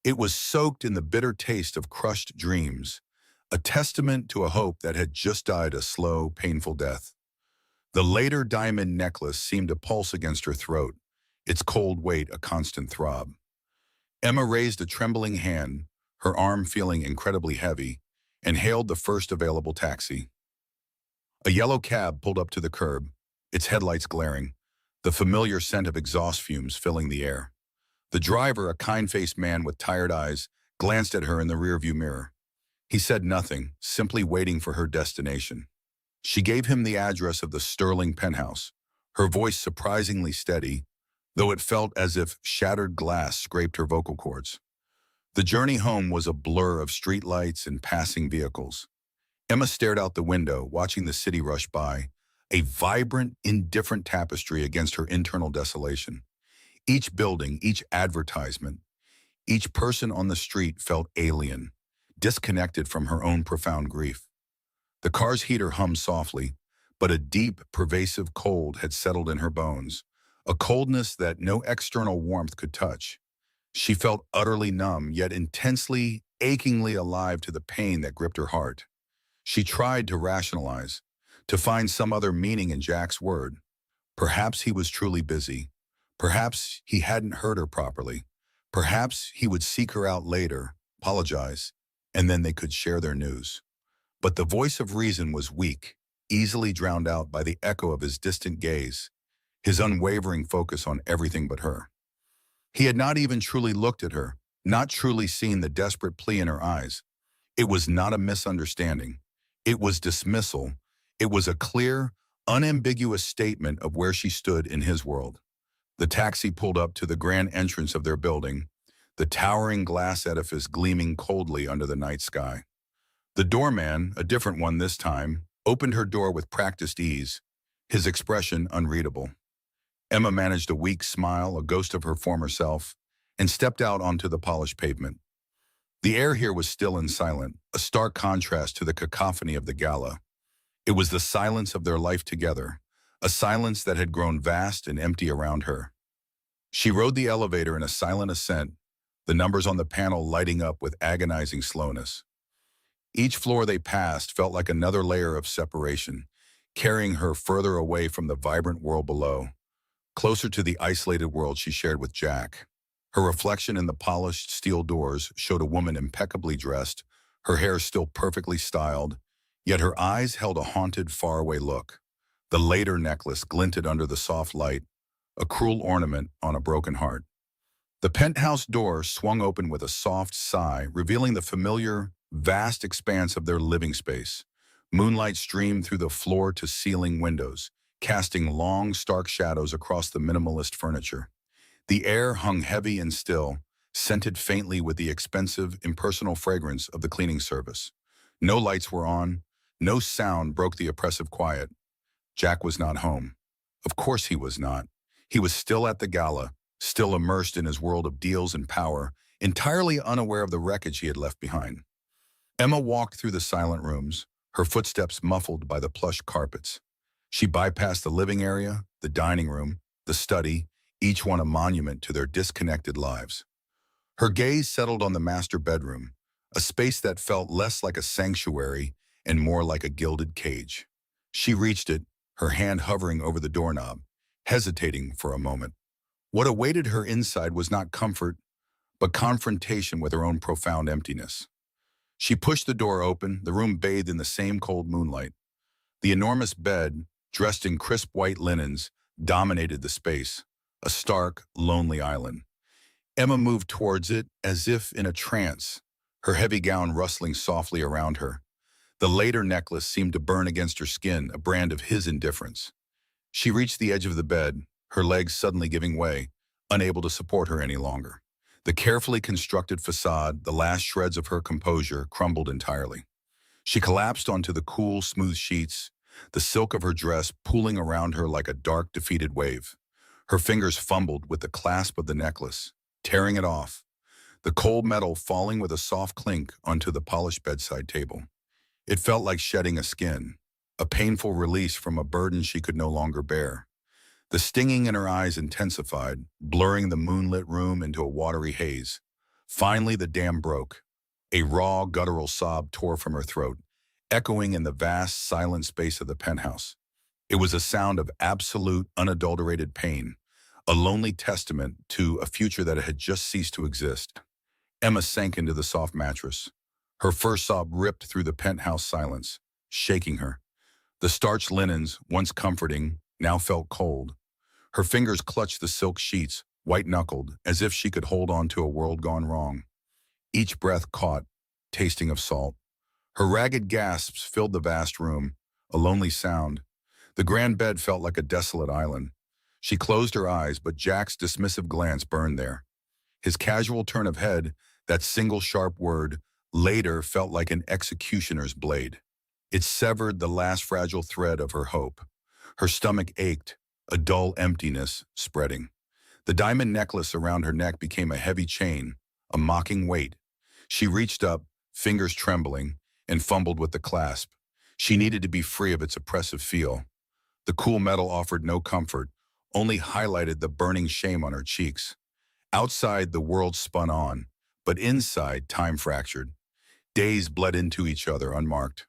It was soaked in the bitter taste of crushed dreams, a testament to a hope that had just died a slow, painful death. The later diamond necklace seemed to pulse against her throat, its cold weight a constant throb. Emma raised a trembling hand, her arm feeling incredibly heavy, and hailed the first available taxi. A yellow cab pulled up to the curb, its headlights glaring, the familiar scent of exhaust fumes filling the air. The driver, a kind-faced man with tired eyes, glanced at her in the rearview mirror. He said nothing, simply waiting for her destination. She gave him the address of the Sterling penthouse, her voice surprisingly steady, though it felt as if shattered glass scraped her vocal cords. The journey home was a blur of streetlights and passing vehicles. Emma stared out the window, watching the city rush by, a vibrant, indifferent tapestry against her internal desolation. Each building, each advertisement, each person on the street felt alien, disconnected from her own profound grief. The car's heater hummed softly, but a deep, pervasive cold had settled in her bones, a coldness that no external warmth could touch. She felt utterly numb, yet intensely, achingly alive to the pain that gripped her heart. She tried to rationalize, to find some other meaning in Jack's word. Perhaps he was truly busy. Perhaps he hadn't heard her properly. Perhaps he would seek her out later, apologize, and then they could share their news. But the voice of reason was weak, easily drowned out by the echo of his distant gaze, his unwavering focus on everything but her. He had not even truly looked at her, not truly seen the desperate plea in her eyes. It was not a misunderstanding. It was dismissal. It was a clear, unambiguous statement of where she stood in his world. The taxi pulled up to the grand entrance of their building, the towering glass edifice gleaming coldly under the night sky. The doorman, a different one this time, opened her door with practiced ease, his expression unreadable. Emma managed a weak smile, a ghost of her former self, and stepped out onto the polished pavement. The air here was still and silent, a stark contrast to the cacophony of the gala. It was the silence of their life together, a silence that had grown vast and empty around her. She rode the elevator in a silent ascent, the numbers on the panel lighting up with agonizing slowness. Each floor they passed felt like another layer of separation, carrying her further away from the vibrant world below, closer to the isolated world she shared with Jack. Her reflection in the polished steel doors showed a woman impeccably dressed, her hair still perfectly styled, yet her eyes held a haunted, faraway look. The later necklace glinted under the soft light, a cruel ornament on a broken heart. The penthouse door swung open with a soft sigh, revealing the familiar, vast expanse of their living space. Moonlight streamed through the floor-to-ceiling windows, casting long, stark shadows across the minimalist furniture. The air hung heavy and still, scented faintly with the expensive, impersonal fragrance of the cleaning service. No lights were on, no sound broke the oppressive quiet. Jack was not home. Of course he was not. He was still at the gala, still immersed in his world of deals and power, entirely unaware of the wreckage he had left behind. Emma walked through the silent rooms, her footsteps muffled by the plush carpets. She bypassed the living area, the dining room, the study, each one a monument to their disconnected lives. Her gaze settled on the master bedroom, a space that felt less like a sanctuary and more like a gilded cage. She reached it, her hand hovering over the doorknob, hesitating for a moment. What awaited her inside was not comfort, but confrontation with her own profound emptiness. She pushed the door open, the room bathed in the same cold moonlight. The enormous bed, dressed in crisp white linens, dominated the space, a stark, lonely island. Emma moved towards it as if in a trance, her heavy gown rustling softly around her. The later necklace seemed to burn against her skin, a brand of his indifference. She reached the edge of the bed, her legs suddenly giving way, unable to support her any longer. The carefully constructed facade, the last shreds of her composure, crumbled entirely. She collapsed onto the cool, smooth sheets, the silk of her dress pooling around her like a dark, defeated wave. Her fingers fumbled with the clasp of the necklace, tearing it off, the cold metal falling with a soft clink onto the polished bedside table. It felt like shedding a skin, a painful release from a burden she could no longer bear. The stinging in her eyes intensified, blurring the moonlit room into a watery haze. Finally, the dam broke. A raw, guttural sob tore from her throat, echoing in the vast, silent space of the penthouse. It was a sound of absolute, unadulterated pain, a lonely testament to a future that had just ceased to exist. Emma sank into the soft mattress. Her first sob ripped through the penthouse silence, shaking her. The starched linens, once comforting, now felt cold. Her fingers clutched the silk sheets, white-knuckled, as if she could hold on to a world gone wrong. Each breath caught, tasting of salt. Her ragged gasps filled the vast room, a lonely sound. The grand bed felt like a desolate island. She closed her eyes, but Jack's dismissive glance burned there. His casual turn of head, that single sharp word, later felt like an executioner's blade. It severed the last fragile thread of her hope. Her stomach ached, a dull emptiness spreading. The diamond necklace around her neck became a heavy chain, a mocking weight. She reached up, fingers trembling, and fumbled with the clasp. She needed to be free of its oppressive feel. The cool metal offered no comfort, only highlighted the burning shame on her cheeks. Outside, the world spun on, but inside, time fractured. Days bled into each other unmarked.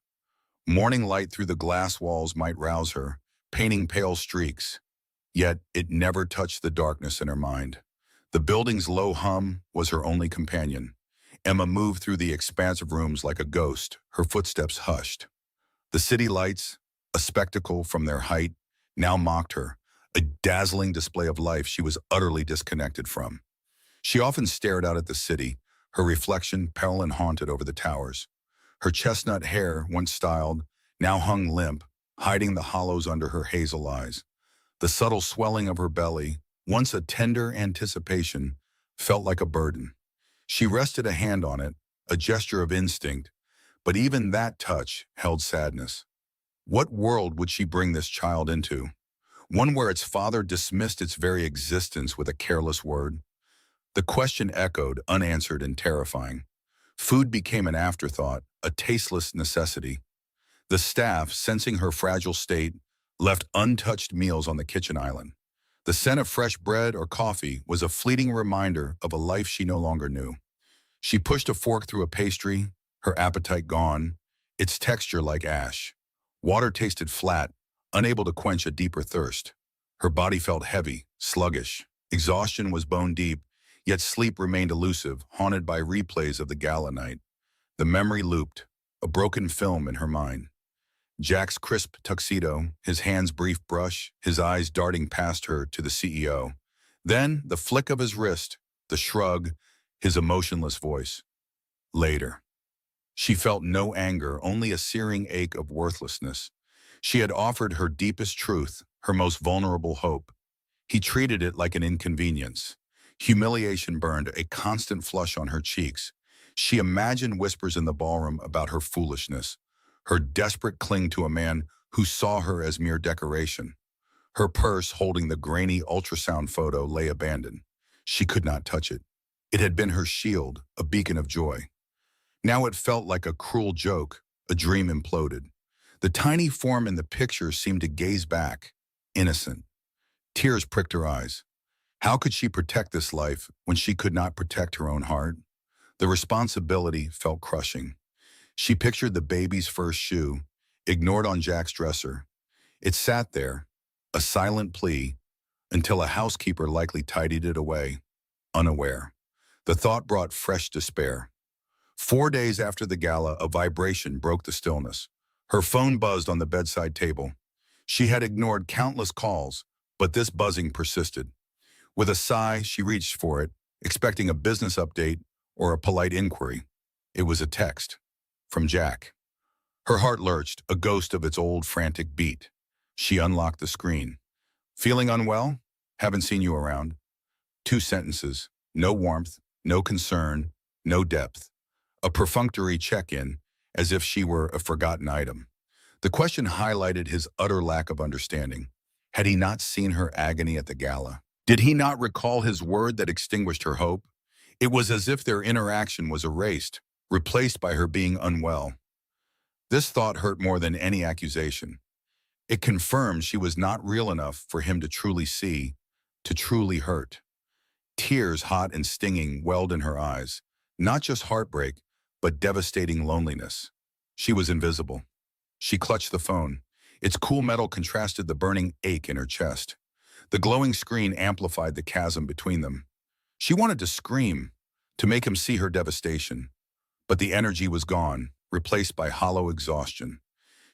Morning light through the glass walls might rouse her, painting pale streaks. Yet it never touched the darkness in her mind. The building's low hum was her only companion. Emma moved through the expansive rooms like a ghost, her footsteps hushed. The city lights, a spectacle from their height, now mocked her, a dazzling display of life she was utterly disconnected from. She often stared out at the city, her reflection pale and haunted over the towers. Her chestnut hair, once styled, now hung limp, hiding the hollows under her hazel eyes. The subtle swelling of her belly, once a tender anticipation, felt like a burden. She rested a hand on it, a gesture of instinct, but even that touch held sadness. What world would she bring this child into? One where its father dismissed its very existence with a careless word? The question echoed, unanswered and terrifying. Food became an afterthought, a tasteless necessity. The staff, sensing her fragile state, left untouched meals on the kitchen island. The scent of fresh bread or coffee was a fleeting reminder of a life she no longer knew. She pushed a fork through a pastry, her appetite gone, its texture like ash. Water tasted flat, unable to quench a deeper thirst. Her body felt heavy, sluggish. Exhaustion was bone deep, yet sleep remained elusive, haunted by replays of the gala night. The memory looped, a broken film in her mind. Jack's crisp tuxedo, his hands brief brush, his eyes darting past her to the CEO. Then the flick of his wrist, the shrug, his emotionless voice. Later. She felt no anger, only a searing ache of worthlessness. She had offered her deepest truth, her most vulnerable hope. He treated it like an inconvenience. Humiliation burned, a constant flush on her cheeks. She imagined whispers in the ballroom about her foolishness, her desperate cling to a man who saw her as mere decoration. Her purse, holding the grainy ultrasound photo, lay abandoned. She could not touch it. It had been her shield, a beacon of joy. Now it felt like a cruel joke, a dream imploded. The tiny form in the picture seemed to gaze back, innocent. Tears pricked her eyes. How could she protect this life when she could not protect her own heart? The responsibility felt crushing. She pictured the baby's first shoe, ignored on Jack's dresser. It sat there, a silent plea, until a housekeeper likely tidied it away, unaware. The thought brought fresh despair. 4 days after the gala, a vibration broke the stillness. Her phone buzzed on the bedside table. She had ignored countless calls, but this buzzing persisted. With a sigh, she reached for it, expecting a business update or a polite inquiry. It was a text. From Jack. Her heart lurched, a ghost of its old frantic beat. She unlocked the screen. Feeling unwell? Haven't seen you around. 2 sentences. No warmth, no concern, no depth. A perfunctory check-in, as if she were a forgotten item. The question highlighted his utter lack of understanding. Had he not seen her agony at the gala? Did he not recall his word that extinguished her hope? It was as if their interaction was erased, replaced by her being unwell. This thought hurt more than any accusation. It confirmed she was not real enough for him to truly see, to truly hurt. Tears, hot and stinging, welled in her eyes. Not just heartbreak, but devastating loneliness. She was invisible. She clutched the phone. Its cool metal contrasted the burning ache in her chest. The glowing screen amplified the chasm between them. She wanted to scream, to make him see her devastation. But the energy was gone, replaced by hollow exhaustion.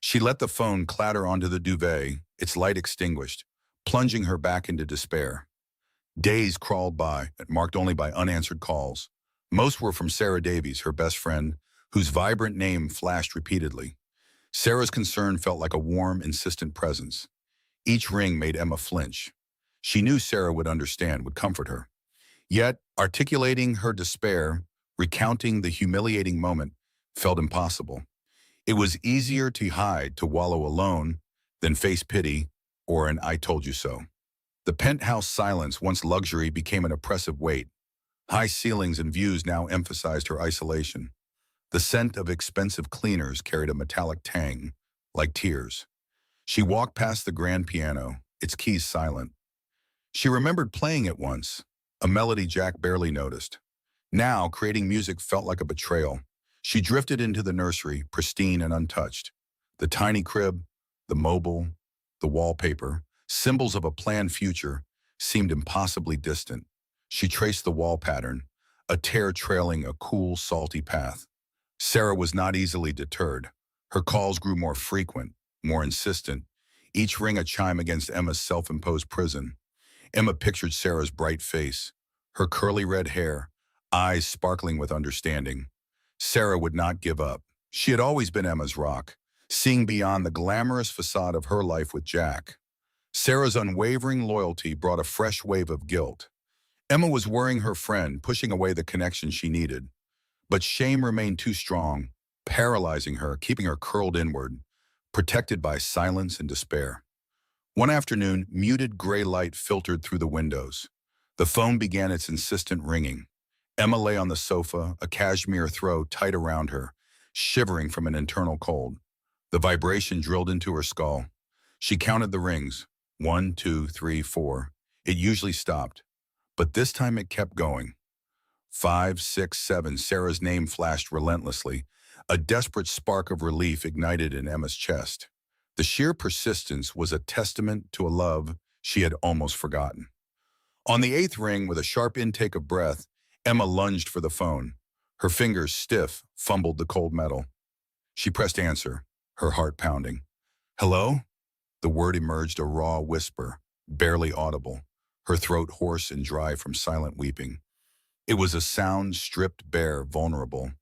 She let the phone clatter onto the duvet, its light extinguished, plunging her back into despair. Days crawled by, marked only by unanswered calls. Most were from Sarah Davies, her best friend, whose vibrant name flashed repeatedly. Sarah's concern felt like a warm, insistent presence. Each ring made Emma flinch. She knew Sarah would understand, would comfort her. Yet, articulating her despair, recounting the humiliating moment, felt impossible. It was easier to hide, to wallow alone, than face pity or an "I told you so." The penthouse silence, once luxury, became an oppressive weight. High ceilings and views now emphasized her isolation. The scent of expensive cleaners carried a metallic tang, like tears. She walked past the grand piano, its keys silent. She remembered playing it once, a melody Jack barely noticed. Now, creating music felt like a betrayal. She drifted into the nursery, pristine and untouched. The tiny crib, the mobile, the wallpaper, symbols of a planned future, seemed impossibly distant. She traced the wall pattern, a tear trailing a cool, salty path. Sarah was not easily deterred. Her calls grew more frequent, more insistent, each ring a chime against Emma's self-imposed prison. Emma pictured Sarah's bright face, her curly red hair, eyes sparkling with understanding. Sarah would not give up. She had always been Emma's rock, seeing beyond the glamorous facade of her life with Jack. Sarah's unwavering loyalty brought a fresh wave of guilt. Emma was worrying her friend, pushing away the connection she needed. But shame remained too strong, paralyzing her, keeping her curled inward, protected by silence and despair. One afternoon, muted gray light filtered through the windows. The phone began its insistent ringing. Emma lay on the sofa, a cashmere throw tight around her, shivering from an internal cold. The vibration drilled into her skull. She counted the rings. 1, 2, 3, 4. It usually stopped. But this time it kept going. 5, 6, 7. Sarah's name flashed relentlessly. A desperate spark of relief ignited in Emma's chest. The sheer persistence was a testament to a love she had almost forgotten. On the 8th ring, with a sharp intake of breath, Emma lunged for the phone. Her fingers, stiff, fumbled the cold metal. She pressed answer, her heart pounding. "Hello?" The word emerged, a raw whisper, barely audible, her throat hoarse and dry from silent weeping. It was a sound stripped bare, vulnerable.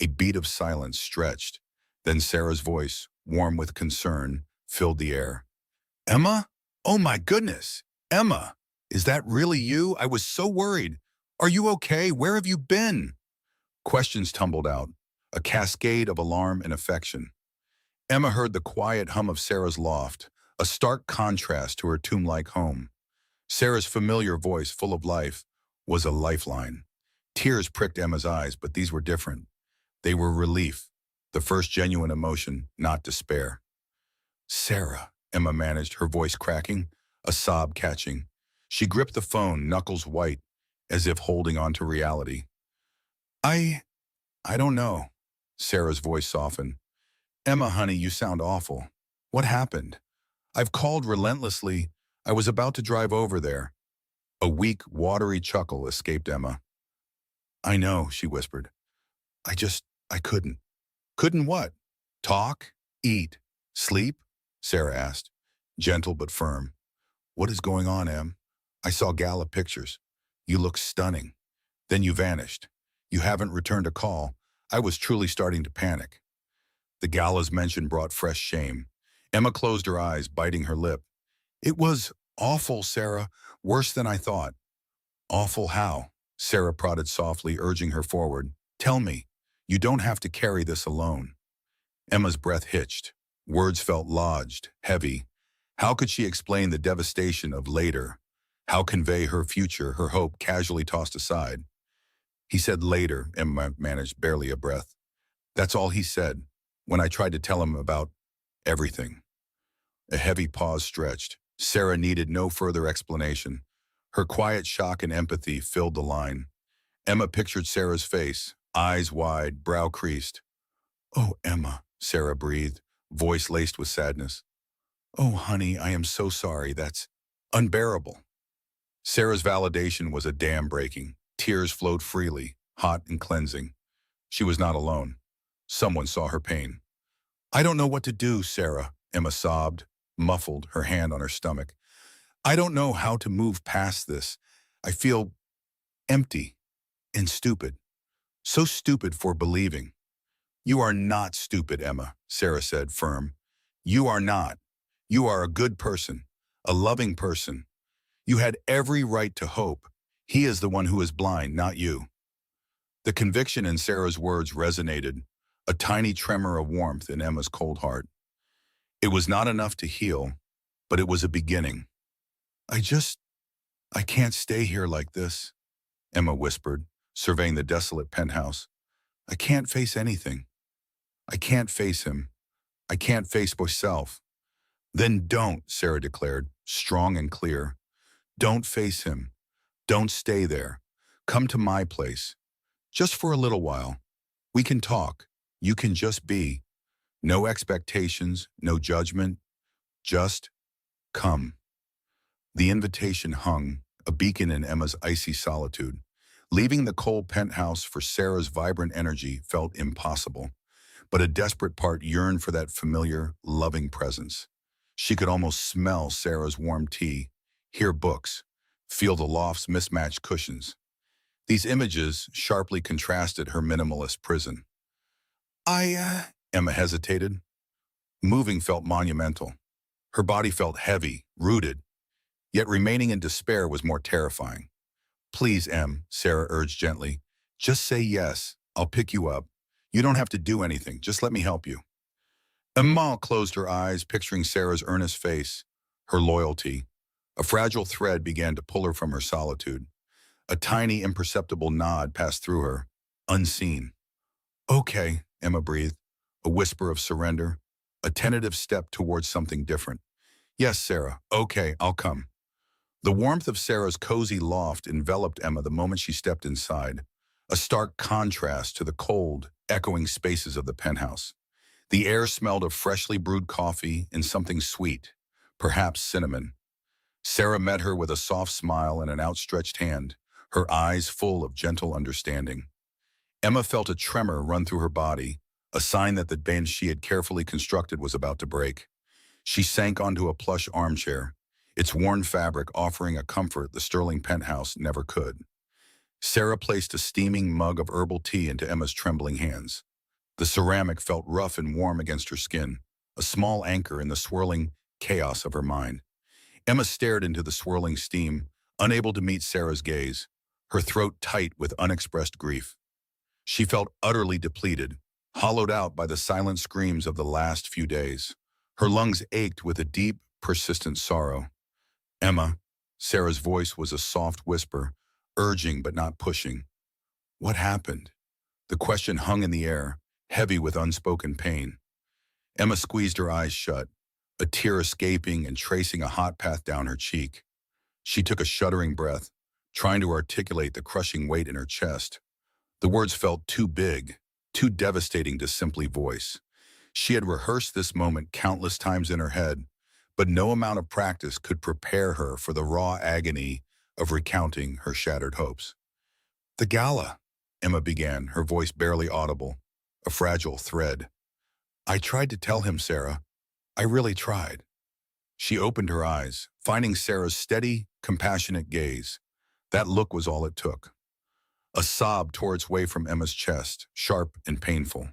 A beat of silence stretched. Then Sarah's voice, warm with concern, filled the air. "Emma? Oh my goodness! Emma! Is that really you? I was so worried. Are you okay? Where have you been?" Questions tumbled out, a cascade of alarm and affection. Emma heard the quiet hum of Sarah's loft, a stark contrast to her tomb-like home. Sarah's familiar voice, full of life, was a lifeline. Tears pricked Emma's eyes, but these were different. They were relief, the first genuine emotion, not despair. "Sarah," Emma managed, her voice cracking, a sob catching. She gripped the phone, knuckles white, as if holding on to reality. I don't know." Sarah's voice softened. "Emma, honey, you sound awful. What happened? I've called relentlessly. I was about to drive over there." A weak, watery chuckle escaped Emma. "I know," she whispered. I couldn't." "Couldn't what? Talk? Eat? Sleep?" Sarah asked, gentle but firm. "What is going on, Em? I saw gala pictures. You look stunning. Then you vanished. You haven't returned a call. I was truly starting to panic." The galas mentioned brought fresh shame. Emma closed her eyes, biting her lip. "It was awful, Sarah. Worse than I thought." "Awful how?" Sarah prodded softly, urging her forward. "Tell me. You don't have to carry this alone." Emma's breath hitched. Words felt lodged, heavy. How could she explain the devastation of later? How convey her future, her hope casually tossed aside? He said later, Emma managed barely a breath. That's all he said, when I tried to tell him about everything. A heavy pause stretched. Sarah needed no further explanation. Her quiet shock and empathy filled the line. Emma pictured Sarah's face, eyes wide, brow creased. "Oh, Emma," Sarah breathed, voice laced with sadness. "Oh, honey, I am so sorry. That's unbearable." Sarah's validation was a dam breaking. Tears flowed freely, hot and cleansing. She was not alone. Someone saw her pain. "I don't know what to do, Sarah," Emma sobbed, muffled, her hand on her stomach. "I don't know how to move past this. I feel empty and stupid. So stupid for believing." "You are not stupid, Emma," Sarah said, firm. "You are not. You are a good person, a loving person. You had every right to hope. He is the one who is blind, not you." The conviction in Sarah's words resonated, a tiny tremor of warmth in Emma's cold heart. It was not enough to heal, but it was a beginning. I can't stay here like this," Emma whispered, surveying the desolate penthouse. "I can't face anything. I can't face him. I can't face myself." "Then don't," Sarah declared, strong and clear. "Don't face him. Don't stay there. Come to my place. Just for a little while. We can talk. You can just be. No expectations, no judgment. Just come." The invitation hung, a beacon in Emma's icy solitude. Leaving the cold penthouse for Sarah's vibrant energy felt impossible, but a desperate part yearned for that familiar, loving presence. She could almost smell Sarah's warm tea, hear books, feel the loft's mismatched cushions. These images sharply contrasted her minimalist prison. Emma hesitated. Moving felt monumental. Her body felt heavy, rooted, yet remaining in despair was more terrifying. "Please, Em," Sarah urged gently. "Just say yes. I'll pick you up. You don't have to do anything. Just let me help you." Emma closed her eyes, picturing Sarah's earnest face, her loyalty. A fragile thread began to pull her from her solitude. A tiny, imperceptible nod passed through her, unseen. "Okay," Emma breathed, a whisper of surrender, a tentative step towards something different. "Yes, Sarah. Okay, I'll come." The warmth of Sarah's cozy loft enveloped Emma the moment she stepped inside, a stark contrast to the cold, echoing spaces of the penthouse. The air smelled of freshly brewed coffee and something sweet, perhaps cinnamon. Sarah met her with a soft smile and an outstretched hand, her eyes full of gentle understanding. Emma felt a tremor run through her body, a sign that the bench she had carefully constructed was about to break. She sank onto a plush armchair, its worn fabric offering a comfort the sterling penthouse never could. Sarah placed a steaming mug of herbal tea into Emma's trembling hands. The ceramic felt rough and warm against her skin, a small anchor in the swirling chaos of her mind. Emma stared into the swirling steam, unable to meet Sarah's gaze, her throat tight with unexpressed grief. She felt utterly depleted, hollowed out by the silent screams of the last few days. Her lungs ached with a deep, persistent sorrow. "Emma," Sarah's voice was a soft whisper, urging but not pushing. "What happened?" The question hung in the air, heavy with unspoken pain. Emma squeezed her eyes shut, a tear escaping and tracing a hot path down her cheek. She took a shuddering breath, trying to articulate the crushing weight in her chest. The words felt too big, too devastating to simply voice. She had rehearsed this moment countless times in her head, but no amount of practice could prepare her for the raw agony of recounting her shattered hopes. "The gala," Emma began, her voice barely audible, a fragile thread. "I tried to tell him, Sarah. I really tried." She opened her eyes, finding Sarah's steady, compassionate gaze. That look was all it took. A sob tore its way from Emma's chest, sharp and painful.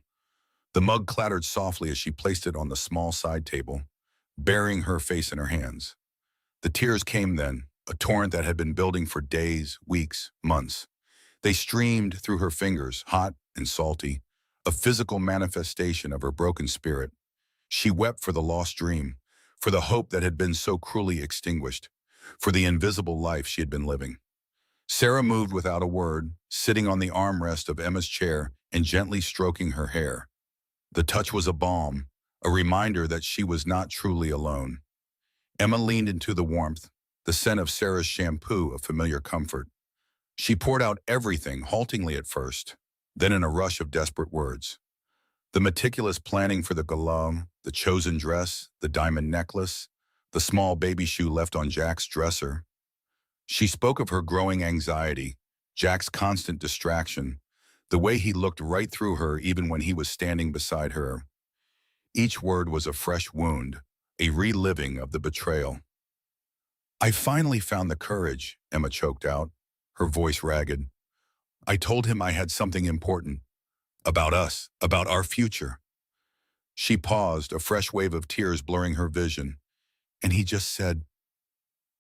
The mug clattered softly as she placed it on the small side table, burying her face in her hands. The tears came then, a torrent that had been building for days, weeks, months. They streamed through her fingers, hot and salty, a physical manifestation of her broken spirit. She wept for the lost dream, for the hope that had been so cruelly extinguished, for the invisible life she had been living. Sarah moved without a word, sitting on the armrest of Emma's chair and gently stroking her hair. The touch was a balm, a reminder that she was not truly alone. Emma leaned into the warmth, the scent of Sarah's shampoo a familiar comfort. She poured out everything, haltingly at first, then in a rush of desperate words. The meticulous planning for the gala, the chosen dress, the diamond necklace, the small baby shoe left on Jack's dresser. She spoke of her growing anxiety, Jack's constant distraction, the way he looked right through her even when he was standing beside her. Each word was a fresh wound, a reliving of the betrayal. "I finally found the courage," Emma choked out, her voice ragged. "I told him I had something important. About us, about our future." She paused, a fresh wave of tears blurring her vision, and he just said,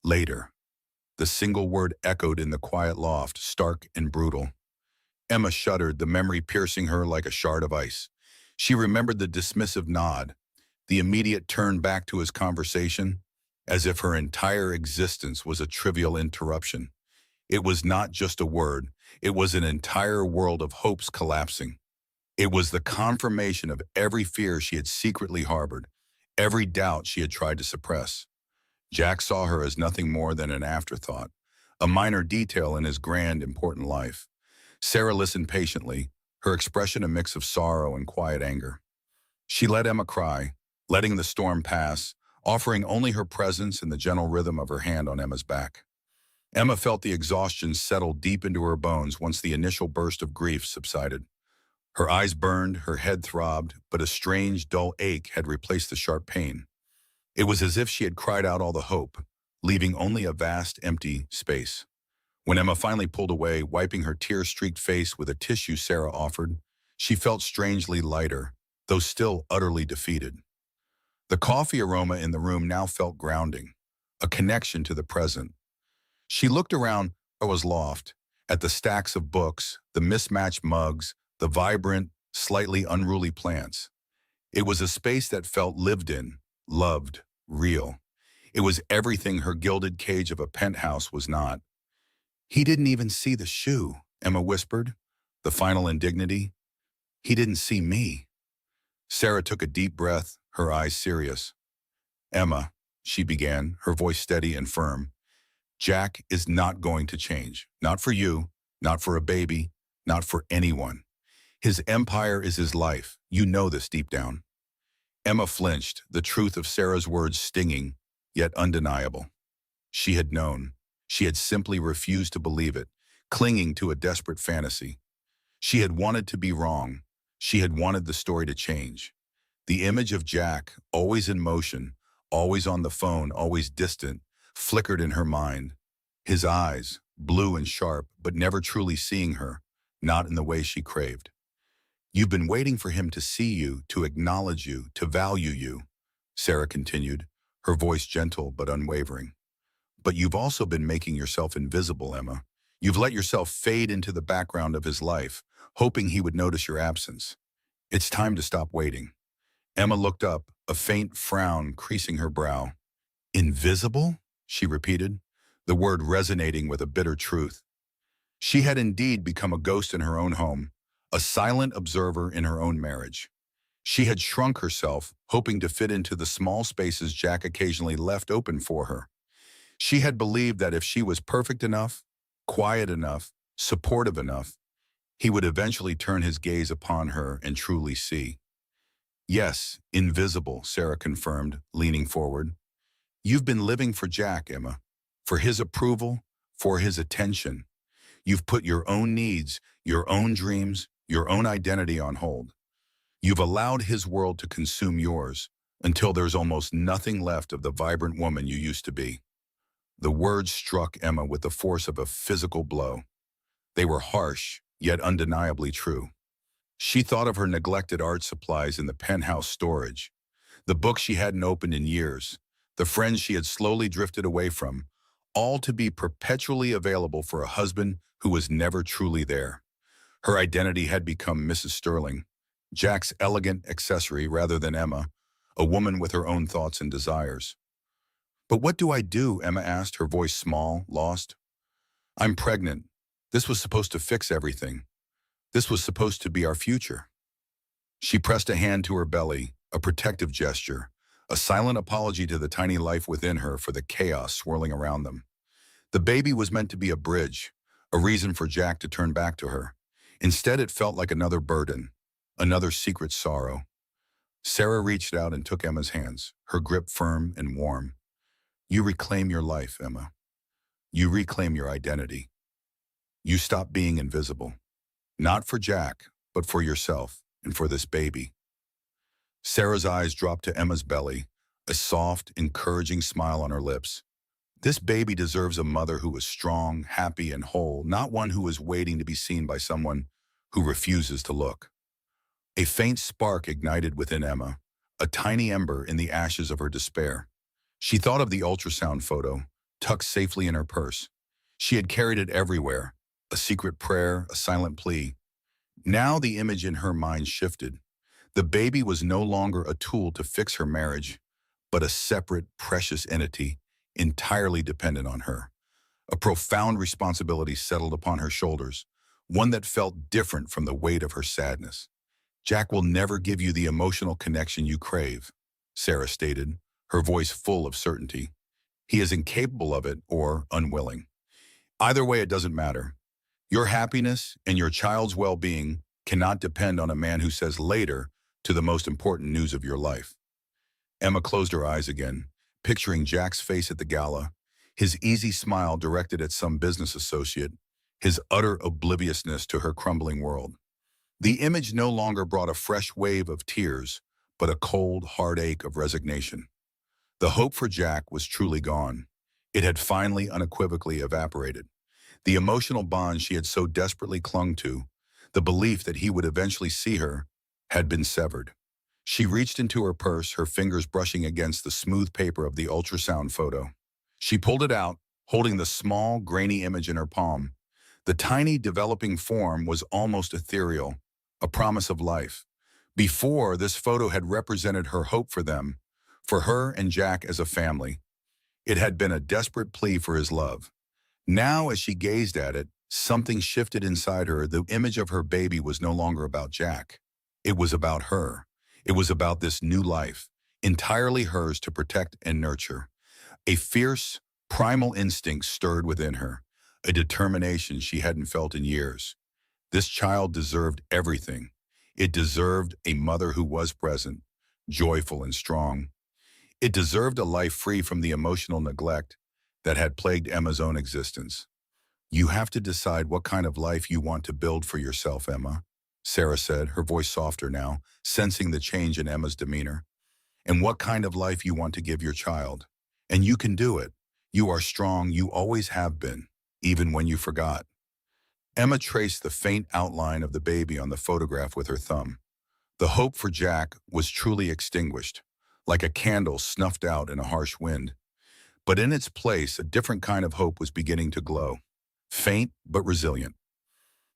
"Later." The single word echoed in the quiet loft, stark and brutal. Emma shuddered, the memory piercing her like a shard of ice. She remembered the dismissive nod, the immediate turn back to his conversation, as if her entire existence was a trivial interruption. It was not just a word, it was an entire world of hopes collapsing. It was the confirmation of every fear she had secretly harbored, every doubt she had tried to suppress. Jack saw her as nothing more than an afterthought, a minor detail in his grand, important life. Sarah listened patiently, her expression a mix of sorrow and quiet anger. She let Emma cry, letting the storm pass, offering only her presence and the gentle rhythm of her hand on Emma's back. Emma felt the exhaustion settle deep into her bones once the initial burst of grief subsided. Her eyes burned, her head throbbed, but a strange, dull ache had replaced the sharp pain. It was as if she had cried out all the hope, leaving only a vast, empty space. When Emma finally pulled away, wiping her tear-streaked face with a tissue Sarah offered, she felt strangely lighter, though still utterly defeated. The coffee aroma in the room now felt grounding, a connection to the present. She looked around Noah's loft, at the stacks of books, the mismatched mugs, the vibrant, slightly unruly plants. It was a space that felt lived in, loved, real. It was everything her gilded cage of a penthouse was not. "He didn't even see the shoe," Emma whispered, the final indignity. "He didn't see me." Sarah took a deep breath, her eyes serious. "Emma," she began, her voice steady and firm, "Jack is not going to change. Not for you, not for a baby, not for anyone. His empire is his life. You know this deep down." Emma flinched, the truth of Sarah's words stinging, yet undeniable. She had known. She had simply refused to believe it, clinging to a desperate fantasy. She had wanted to be wrong. She had wanted the story to change. The image of Jack, always in motion, always on the phone, always distant, flickered in her mind. His eyes, blue and sharp, but never truly seeing her, not in the way she craved. "You've been waiting for him to see you, to acknowledge you, to value you," Sarah continued, her voice gentle but unwavering. "But you've also been making yourself invisible, Emma. You've let yourself fade into the background of his life, hoping he would notice your absence. It's time to stop waiting." Emma looked up, a faint frown creasing her brow. "Invisible?" she repeated, the word resonating with a bitter truth. She had indeed become a ghost in her own home, a silent observer in her own marriage. She had shrunk herself, hoping to fit into the small spaces Jack occasionally left open for her. She had believed that if she was perfect enough, quiet enough, supportive enough, he would eventually turn his gaze upon her and truly see. "Yes, invisible," Sarah confirmed, leaning forward. "You've been living for Jack, Emma, for his approval, for his attention. You've put your own needs, your own dreams, your own identity on hold. You've allowed his world to consume yours until there's almost nothing left of the vibrant woman you used to be." The words struck Emma with the force of a physical blow. They were harsh, yet undeniably true. She thought of her neglected art supplies in the penthouse storage, the books she hadn't opened in years, the friends she had slowly drifted away from, all to be perpetually available for a husband who was never truly there. Her identity had become Mrs. Sterling, Jack's elegant accessory rather than Emma, a woman with her own thoughts and desires. "But what do I do?" Emma asked, her voice small, lost. "I'm pregnant. This was supposed to fix everything. This was supposed to be our future." She pressed a hand to her belly, a protective gesture, a silent apology to the tiny life within her for the chaos swirling around them. The baby was meant to be a bridge, a reason for Jack to turn back to her. Instead, it felt like another burden, another secret sorrow. Sarah reached out and took Emma's hands, her grip firm and warm. "You reclaim your life, Emma. You reclaim your identity. You stop being invisible. Not for Jack, but for yourself and for this baby." Sarah's eyes dropped to Emma's belly, a soft, encouraging smile on her lips. This baby deserves a mother who is strong, happy, and whole, not one who is waiting to be seen by someone who refuses to look. A faint spark ignited within Emma, a tiny ember in the ashes of her despair. She thought of the ultrasound photo, tucked safely in her purse. She had carried it everywhere, a secret prayer, a silent plea. Now the image in her mind shifted. The baby was no longer a tool to fix her marriage, but a separate, precious entity entirely dependent on her. A profound responsibility settled upon her shoulders, one that felt different from the weight of her sadness. "Jack will never give you the emotional connection you crave," Sarah stated, her voice full of certainty. "He is incapable of it or unwilling. Either way, it doesn't matter. Your happiness and your child's well-being cannot depend on a man who says later to the most important news of your life." Emma closed her eyes again, picturing Jack's face at the gala, his easy smile directed at some business associate, his utter obliviousness to her crumbling world. The image no longer brought a fresh wave of tears, but a cold, hard ache of resignation. The hope for Jack was truly gone. It had finally unequivocally evaporated. The emotional bond she had so desperately clung to, the belief that he would eventually see her, had been severed. She reached into her purse, her fingers brushing against the smooth paper of the ultrasound photo. She pulled it out, holding the small, grainy image in her palm. The tiny, developing form was almost ethereal, a promise of life. Before, this photo had represented her hope for them, for her and Jack as a family. It had been a desperate plea for his love. Now, as she gazed at it, something shifted inside her. The image of her baby was no longer about Jack. It was about her. It was about this new life, entirely hers to protect and nurture. A fierce, primal instinct stirred within her, a determination she hadn't felt in years. This child deserved everything. It deserved a mother who was present, joyful and strong. It deserved a life free from the emotional neglect that had plagued Emma's own existence. "You have to decide what kind of life you want to build for yourself, Emma," Sarah said, her voice softer now, sensing the change in Emma's demeanor. "And what kind of life you want to give your child. And you can do it. You are strong, you always have been, even when you forgot." Emma traced the faint outline of the baby on the photograph with her thumb. The hope for Jack was truly extinguished, like a candle snuffed out in a harsh wind. But in its place, a different kind of hope was beginning to glow, faint but resilient.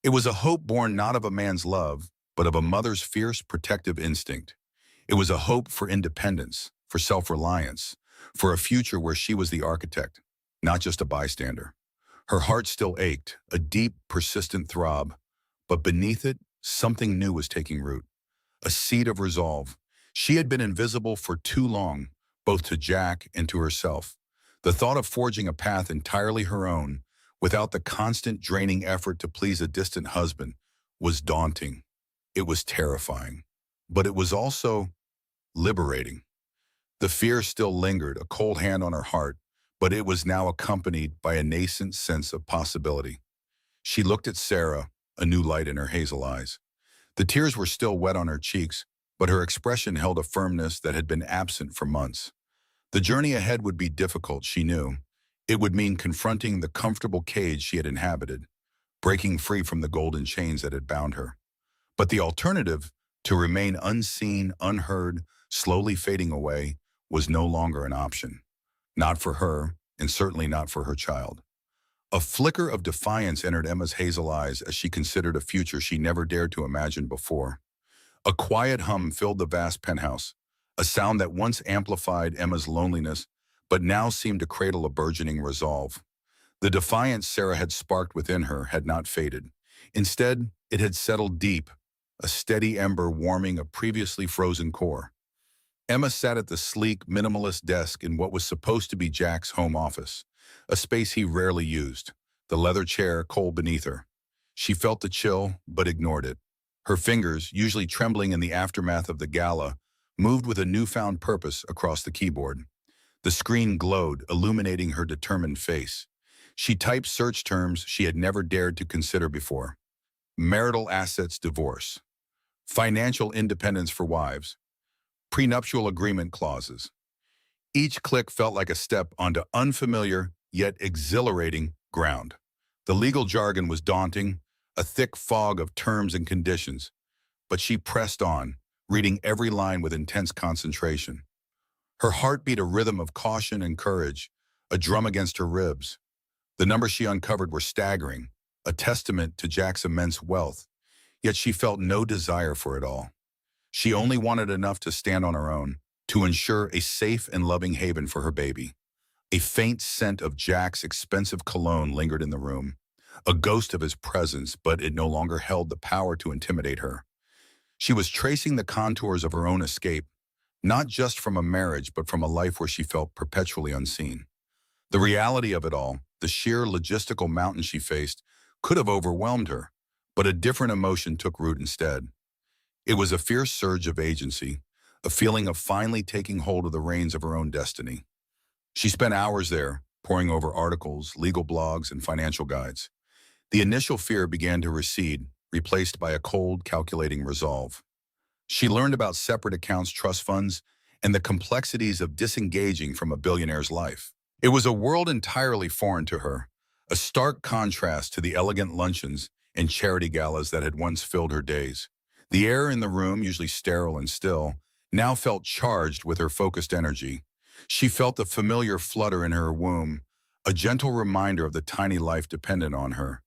It was a hope born not of a man's love, but of a mother's fierce protective instinct. It was a hope for independence, for self-reliance, for a future where she was the architect, not just a bystander. Her heart still ached, a deep, persistent throb, but beneath it, something new was taking root, a seed of resolve. She had been invisible for too long, both to Jack and to herself. The thought of forging a path entirely her own, without the constant draining effort to please a distant husband, was daunting. It was terrifying. But it was also liberating. The fear still lingered, a cold hand on her heart, but it was now accompanied by a nascent sense of possibility. She looked at Sarah, a new light in her hazel eyes. The tears were still wet on her cheeks, but her expression held a firmness that had been absent for months. The journey ahead would be difficult, she knew. It would mean confronting the comfortable cage she had inhabited, breaking free from the golden chains that had bound her. But the alternative, to remain unseen, unheard, slowly fading away, was no longer an option. Not for her, and certainly not for her child. A flicker of defiance entered Emma's hazel eyes as she considered a future she never dared to imagine before. A quiet hum filled the vast penthouse, a sound that once amplified Emma's loneliness, but now seemed to cradle a burgeoning resolve. The defiance Sarah had sparked within her had not faded. Instead, it had settled deep, a steady ember warming a previously frozen core. Emma sat at the sleek, minimalist desk in what was supposed to be Jack's home office, a space he rarely used, the leather chair cold beneath her. She felt the chill, but ignored it. Her fingers, usually trembling in the aftermath of the gala, moved with a newfound purpose across the keyboard. The screen glowed, illuminating her determined face. She typed search terms she had never dared to consider before. Marital assets divorce. Financial independence for wives. Prenuptial agreement clauses. Each click felt like a step onto unfamiliar, yet exhilarating, ground. The legal jargon was daunting, a thick fog of terms and conditions, but she pressed on, reading every line with intense concentration. Her heart beat a rhythm of caution and courage, a drum against her ribs. The numbers she uncovered were staggering, a testament to Jack's immense wealth, yet she felt no desire for it all. She only wanted enough to stand on her own, to ensure a safe and loving haven for her baby. A faint scent of Jack's expensive cologne lingered in the room, a ghost of his presence, but it no longer held the power to intimidate her. She was tracing the contours of her own escape, not just from a marriage, but from a life where she felt perpetually unseen. The reality of it all, the sheer logistical mountain she faced, could have overwhelmed her, but a different emotion took root instead. It was a fierce surge of agency, a feeling of finally taking hold of the reins of her own destiny. She spent hours there, poring over articles, legal blogs, and financial guides. The initial fear began to recede, replaced by a cold, calculating resolve. She learned about separate accounts, trust funds, and the complexities of disengaging from a billionaire's life. It was a world entirely foreign to her, a stark contrast to the elegant luncheons and charity galas that had once filled her days. The air in the room, usually sterile and still, now felt charged with her focused energy. She felt the familiar flutter in her womb, a gentle reminder of the tiny life dependent on her,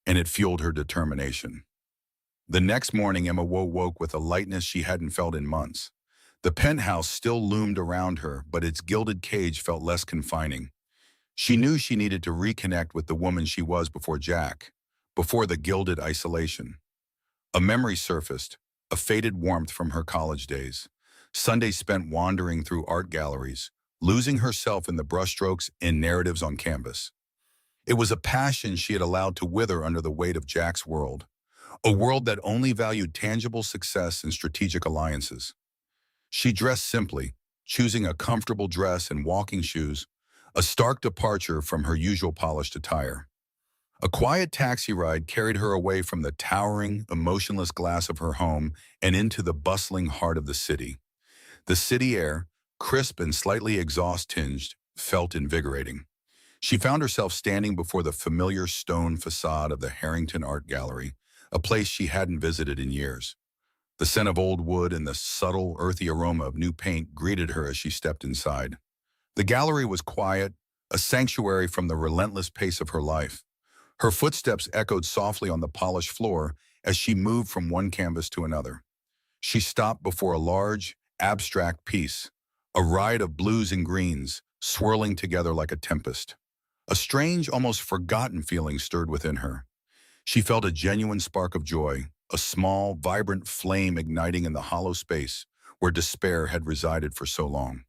and it fueled her determination. The next morning, Emma woke with a lightness she hadn't felt in months. The penthouse still loomed around her, but its gilded cage felt less confining. She knew she needed to reconnect with the woman she was before Jack, before the gilded isolation. A memory surfaced, a faded warmth from her college days. Sundays spent wandering through art galleries, losing herself in the brushstrokes and narratives on canvas. It was a passion she had allowed to wither under the weight of Jack's world, a world that only valued tangible success and strategic alliances. She dressed simply, choosing a comfortable dress and walking shoes, a stark departure from her usual polished attire. A quiet taxi ride carried her away from the towering, emotionless glass of her home and into the bustling heart of the city. The city air, crisp and slightly exhaust-tinged, felt invigorating. She found herself standing before the familiar stone facade of the Harrington Art Gallery, a place she hadn't visited in years. The scent of old wood and the subtle, earthy aroma of new paint greeted her as she stepped inside. The gallery was quiet, a sanctuary from the relentless pace of her life. Her footsteps echoed softly on the polished floor as she moved from one canvas to another. She stopped before a large, abstract piece, a riot of blues and greens, swirling together like a tempest. A strange, almost forgotten feeling stirred within her. She felt a genuine spark of joy, a small, vibrant flame igniting in the hollow space where despair had resided for so long.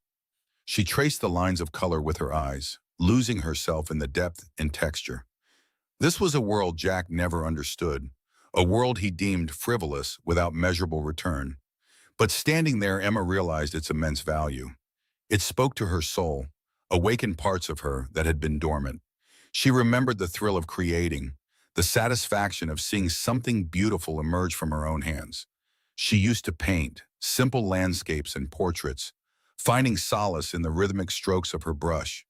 She traced the lines of color with her eyes, losing herself in the depth and texture. This was a world Jack never understood, a world he deemed frivolous without measurable return. But standing there, Emma realized its immense value. It spoke to her soul, awakened parts of her that had been dormant. She remembered the thrill of creating, the satisfaction of seeing something beautiful emerge from her own hands. She used to paint, simple landscapes and portraits, finding solace in the rhythmic strokes of her brush.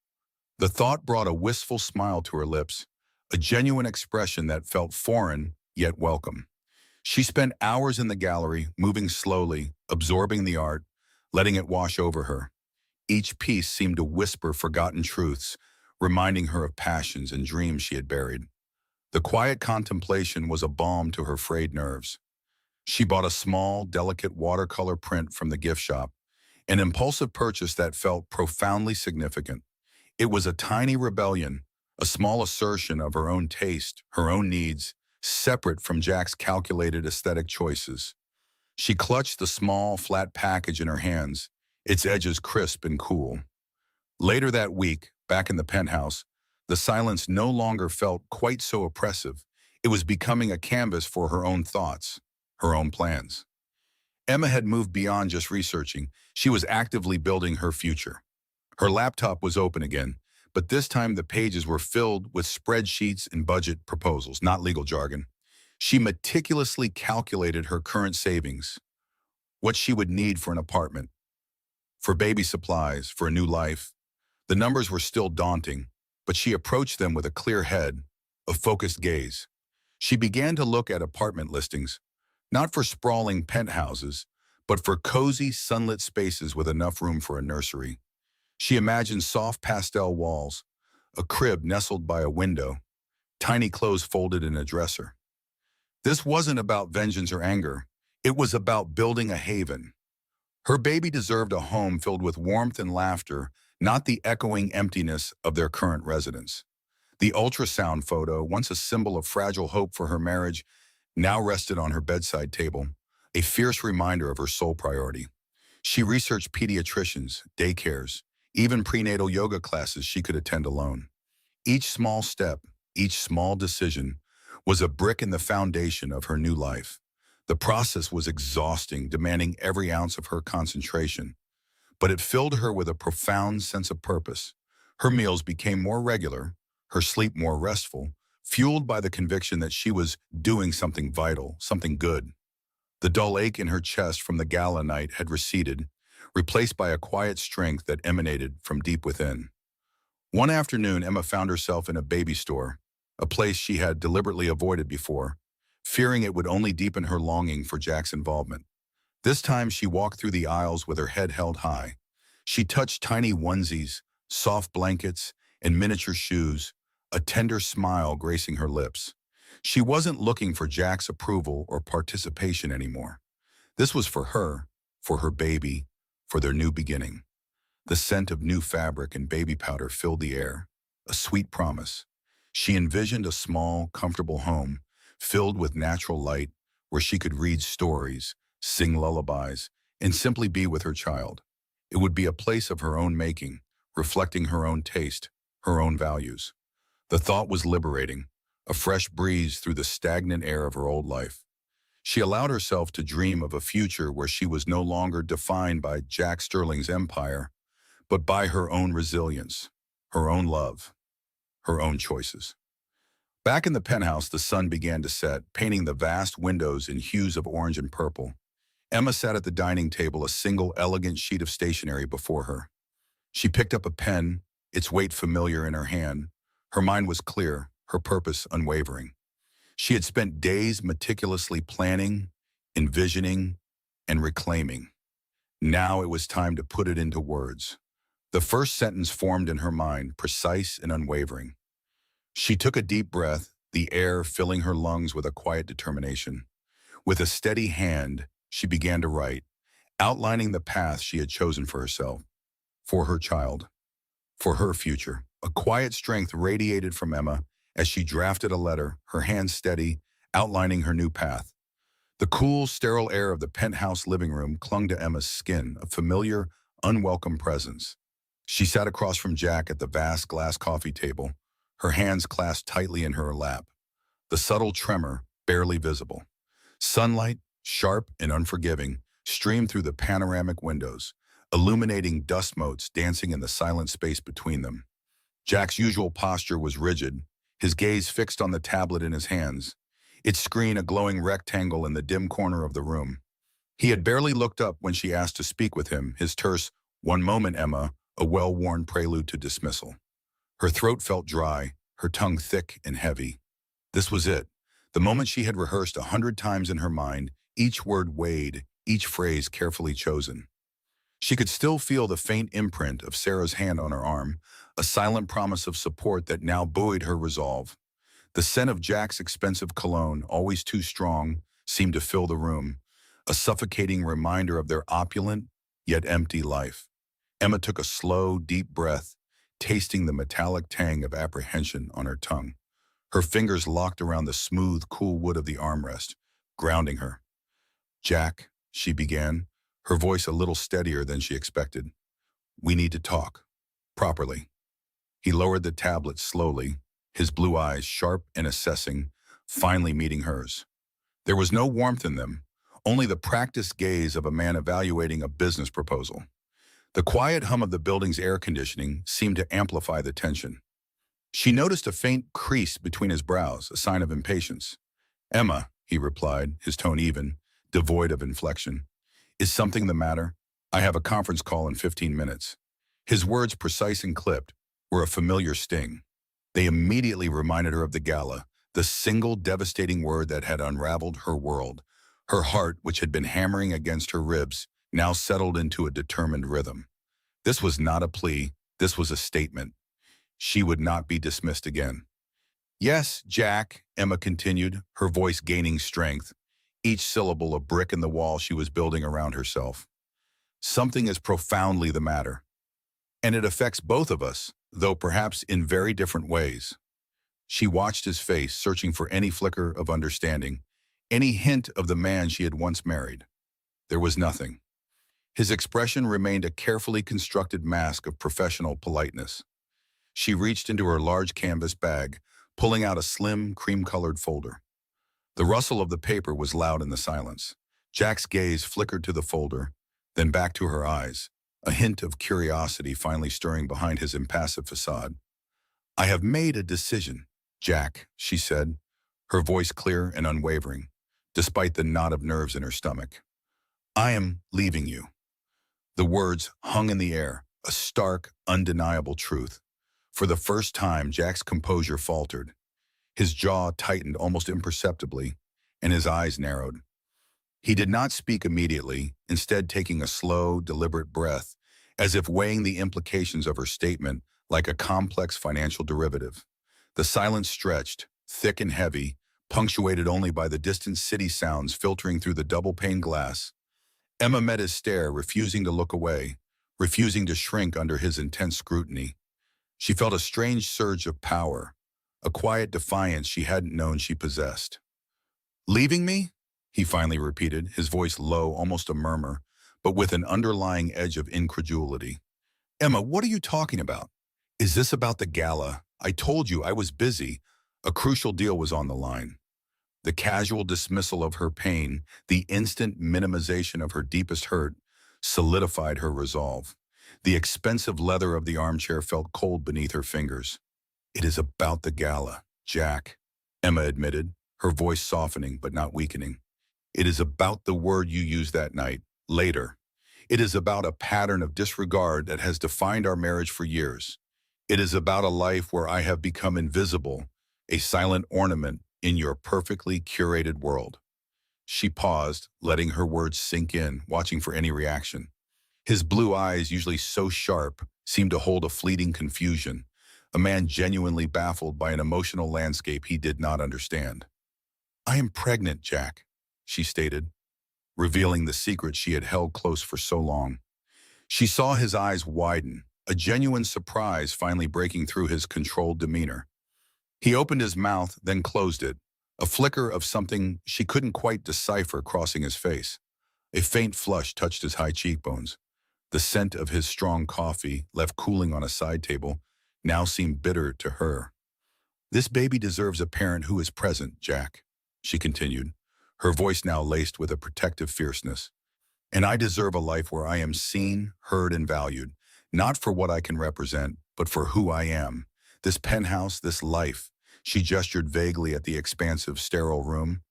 The thought brought a wistful smile to her lips, a genuine expression that felt foreign yet welcome. She spent hours in the gallery, moving slowly, absorbing the art, letting it wash over her. Each piece seemed to whisper forgotten truths, reminding her of passions and dreams she had buried. The quiet contemplation was a balm to her frayed nerves. She bought a small, delicate watercolor print from the gift shop, An impulsive purchase that felt profoundly significant. It was a tiny rebellion, a small assertion of her own taste, her own needs, separate from Jack's calculated aesthetic choices. She clutched the small, flat package in her hands, its edges crisp and cool. Later that week, back in the penthouse, the silence no longer felt quite so oppressive. It was becoming a canvas for her own thoughts, her own plans. Emma had moved beyond just researching. She was actively building her future. Her laptop was open again, but this time the pages were filled with spreadsheets and budget proposals, not legal jargon. She meticulously calculated her current savings, what she would need for an apartment, for baby supplies, for a new life. The numbers were still daunting, but she approached them with a clear head, a focused gaze. She began to look at apartment listings, not for sprawling penthouses, but for cozy, sunlit spaces with enough room for a nursery. She imagined soft pastel walls, a crib nestled by a window, tiny clothes folded in a dresser. This wasn't about vengeance or anger. It was about building a haven. Her baby deserved a home filled with warmth and laughter, not the echoing emptiness of their current residence. The ultrasound photo, once a symbol of fragile hope for her marriage, now rested on her bedside table, a fierce reminder of her sole priority. She researched pediatricians, daycares, even prenatal yoga classes she could attend alone. Each small step, each small decision, was a brick in the foundation of her new life. The process was exhausting, demanding every ounce of her concentration, but it filled her with a profound sense of purpose. Her meals became more regular, her sleep more restful, fueled by the conviction that she was doing something vital, something good. The dull ache in her chest from the gala night had receded, replaced by a quiet strength that emanated from deep within. One afternoon, Emma found herself in a baby store, a place she had deliberately avoided before, fearing it would only deepen her longing for Jack's involvement. This time she walked through the aisles with her head held high. She touched tiny onesies, soft blankets, and miniature shoes, a tender smile gracing her lips. She wasn't looking for Jack's approval or participation anymore. This was for her baby, for their new beginning. The scent of new fabric and baby powder filled the air, a sweet promise. She envisioned a small, comfortable home, filled with natural light, where she could read stories, sing lullabies, and simply be with her child. It would be a place of her own making, reflecting her own taste, her own values. The thought was liberating, a fresh breeze through the stagnant air of her old life. She allowed herself to dream of a future where she was no longer defined by Jack Sterling's empire, but by her own resilience, her own love, her own choices. Back in the penthouse, the sun began to set, painting the vast windows in hues of orange and purple. Emma sat at the dining table, a single elegant sheet of stationery before her. She picked up a pen, its weight familiar in her hand. Her mind was clear, her purpose unwavering. She had spent days meticulously planning, envisioning, and reclaiming. Now it was time to put it into words. The first sentence formed in her mind, precise and unwavering. She took a deep breath, the air filling her lungs with a quiet determination. With a steady hand, she began to write, outlining the path she had chosen for herself, for her child, for her future. A quiet strength radiated from Emma as she drafted a letter, her hands steady, outlining her new path. The cool, sterile air of the penthouse living room clung to Emma's skin, a familiar, unwelcome presence. She sat across from Jack at the vast glass coffee table, her hands clasped tightly in her lap, the subtle tremor barely visible. Sunlight, sharp and unforgiving, streamed through the panoramic windows, illuminating dust motes dancing in the silent space between them. Jack's usual posture was rigid, his gaze fixed on the tablet in his hands, its screen a glowing rectangle in the dim corner of the room. He had barely looked up when she asked to speak with him, his terse, "One moment, Emma," a well-worn prelude to dismissal. Her throat felt dry, her tongue thick and heavy. This was it, the moment she had rehearsed 100 times in her mind, each word weighed, each phrase carefully chosen. She could still feel the faint imprint of Sarah's hand on her arm, a silent promise of support that now buoyed her resolve. The scent of Jack's expensive cologne, always too strong, seemed to fill the room, a suffocating reminder of their opulent, yet empty life. Emma took a slow, deep breath, tasting the metallic tang of apprehension on her tongue. Her fingers locked around the smooth, cool wood of the armrest, grounding her. "Jack," she began, her voice a little steadier than she expected. "We need to talk. Properly." He lowered the tablet slowly, his blue eyes sharp and assessing, finally meeting hers. There was no warmth in them, only the practiced gaze of a man evaluating a business proposal. The quiet hum of the building's air conditioning seemed to amplify the tension. She noticed a faint crease between his brows, a sign of impatience. "Emma," he replied, his tone even, devoid of inflection. "Is something the matter? I have a conference call in 15 minutes." His words, precise and clipped, were a familiar sting. They immediately reminded her of the gala, the single devastating word that had unraveled her world. Her heart, which had been hammering against her ribs, now settled into a determined rhythm. This was not a plea, this was a statement. She would not be dismissed again. "Yes, Jack," Emma continued, her voice gaining strength, each syllable a brick in the wall she was building around herself. "Something is profoundly the matter. And it affects both of us, though perhaps in very different ways." She watched his face, searching for any flicker of understanding, any hint of the man she had once married. There was nothing. His expression remained a carefully constructed mask of professional politeness. She reached into her large canvas bag, pulling out a slim, cream-colored folder. The rustle of the paper was loud in the silence. Jack's gaze flickered to the folder, then back to her eyes, a hint of curiosity finally stirring behind his impassive facade. "I have made a decision, Jack," she said, her voice clear and unwavering, despite the knot of nerves in her stomach. "I am leaving you." The words hung in the air, a stark, undeniable truth. For the first time, Jack's composure faltered. His jaw tightened almost imperceptibly, and his eyes narrowed. He did not speak immediately, instead taking a slow, deliberate breath, as if weighing the implications of her statement like a complex financial derivative. The silence stretched, thick and heavy, punctuated only by the distant city sounds filtering through the double-pane glass. Emma met his stare, refusing to look away, refusing to shrink under his intense scrutiny. She felt a strange surge of power, a quiet defiance she hadn't known she possessed. "Leaving me?" he finally repeated, his voice low, almost a murmur, but with an underlying edge of incredulity. "Emma, what are you talking about? Is this about the gala? I told you I was busy. A crucial deal was on the line." The casual dismissal of her pain, the instant minimization of her deepest hurt, solidified her resolve. The expensive leather of the armchair felt cold beneath her fingers. "It is about the gala, Jack," Emma admitted, her voice softening but not weakening. "It is about the word you used that night, later. It is about a pattern of disregard that has defined our marriage for years. It is about a life where I have become invisible, a silent ornament in your perfectly curated world." She paused, letting her words sink in, watching for any reaction. His blue eyes, usually so sharp, seemed to hold a fleeting confusion, a man genuinely baffled by an emotional landscape he did not understand. "I am pregnant, Jack," she stated, revealing the secret she had held close for so long. She saw his eyes widen, a genuine surprise finally breaking through his controlled demeanor. He opened his mouth, then closed it, a flicker of something she couldn't quite decipher crossing his face. A faint flush touched his high cheekbones. The scent of his strong coffee, left cooling on a side table, now seemed bitter to her. "This baby deserves a parent who is present, Jack," she continued, her voice now laced with a protective fierceness. "And I deserve a life where I am seen, heard, and valued, not for what I can represent, but for who I am. This penthouse, this life," she gestured vaguely at the expansive, sterile room.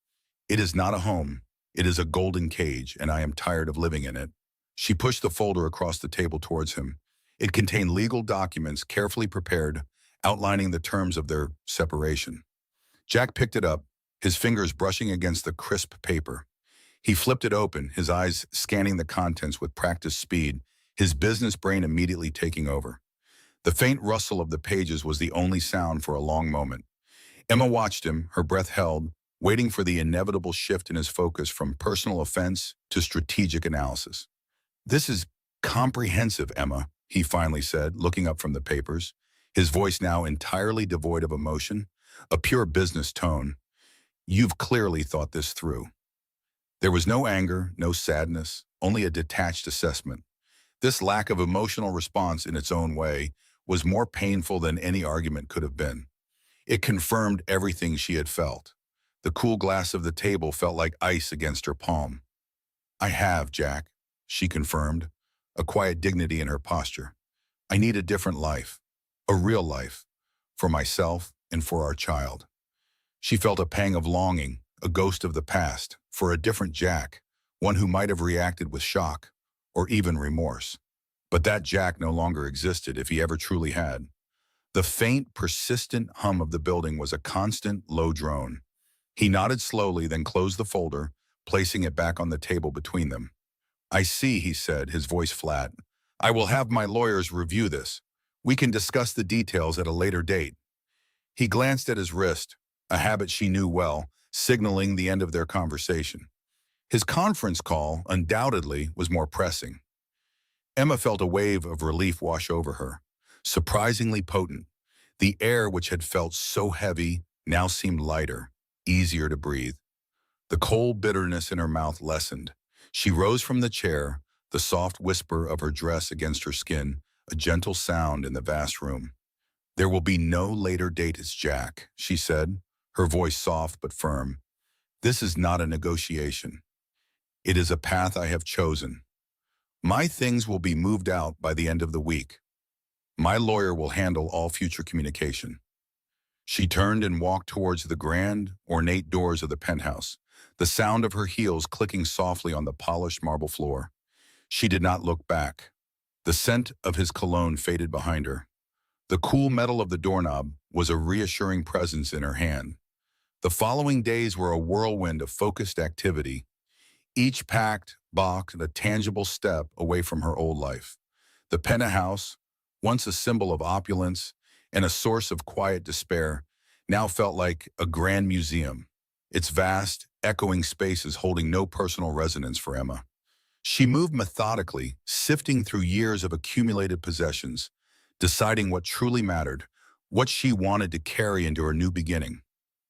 "It is not a home. It is a golden cage, and I am tired of living in it." She pushed the folder across the table towards him. It contained legal documents carefully prepared, outlining the terms of their separation. Jack picked it up, his fingers brushing against the crisp paper. He flipped it open, his eyes scanning the contents with practiced speed, his business brain immediately taking over. The faint rustle of the pages was the only sound for a long moment. Emma watched him, her breath held, waiting for the inevitable shift in his focus from personal offense to strategic analysis. "This is Comprehensive, Emma, he finally said, looking up from the papers, his voice now entirely devoid of emotion, a pure business tone. You've clearly thought this through. There was no anger, no sadness, only a detached assessment. This lack of emotional response in its own way was more painful than any argument could have been. It confirmed everything she had felt. The cool glass of the table felt like ice against her palm. I have, Jack, she confirmed, a quiet dignity in her posture. I need a different life, a real life, for myself and for our child. She felt a pang of longing, a ghost of the past, for a different Jack, one who might have reacted with shock or even remorse. But that Jack no longer existed if he ever truly had. The faint, persistent hum of the building was a constant, low drone. He nodded slowly, then closed the folder, placing it back on the table between them. I see, he said, his voice flat. I will have my lawyers review this. We can discuss the details at a later date. He glanced at his wrist, a habit she knew well, signaling the end of their conversation. His conference call, undoubtedly, was more pressing. Emma felt a wave of relief wash over her, surprisingly potent. The air, which had felt so heavy, now seemed lighter, easier to breathe. The cold bitterness in her mouth lessened. She rose from the chair, the soft whisper of her dress against her skin, a gentle sound in the vast room. There will be no later date as Jack, she said, her voice soft but firm. This is not a negotiation. It is a path I have chosen. My things will be moved out by the end of the week. My lawyer will handle all future communication. She turned and walked towards the grand, ornate doors of the penthouse, the sound of her heels clicking softly on the polished marble floor. She did not look back. The scent of his cologne faded behind her. The cool metal of the doorknob was a reassuring presence in her hand. The following days were a whirlwind of focused activity, each packed, boxed, a tangible step away from her old life. The penthouse, once a symbol of opulence and a source of quiet despair, now felt like a grand museum, its vast, echoing spaces holding no personal resonance for Emma. She moved methodically, sifting through years of accumulated possessions, deciding what truly mattered, what she wanted to carry into her new beginning.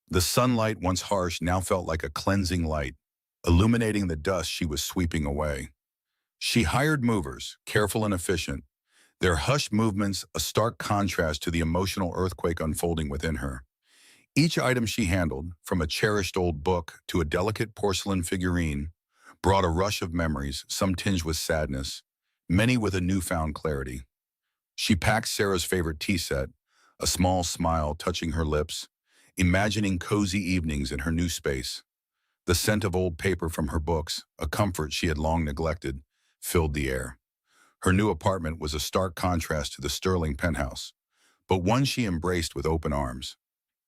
The sunlight, once harsh, now felt like a cleansing light, illuminating the dust she was sweeping away. She hired movers, careful and efficient, their hushed movements a stark contrast to the emotional earthquake unfolding within her. Each item she handled, from a cherished old book to a delicate porcelain figurine, brought a rush of memories, some tinged with sadness, many with a newfound clarity. She packed Sarah's favorite tea set, a small smile touching her lips, imagining cozy evenings in her new space. The scent of old paper from her books, a comfort she had long neglected, filled the air. Her new apartment was a stark contrast to the sterling penthouse, but one she embraced with open arms.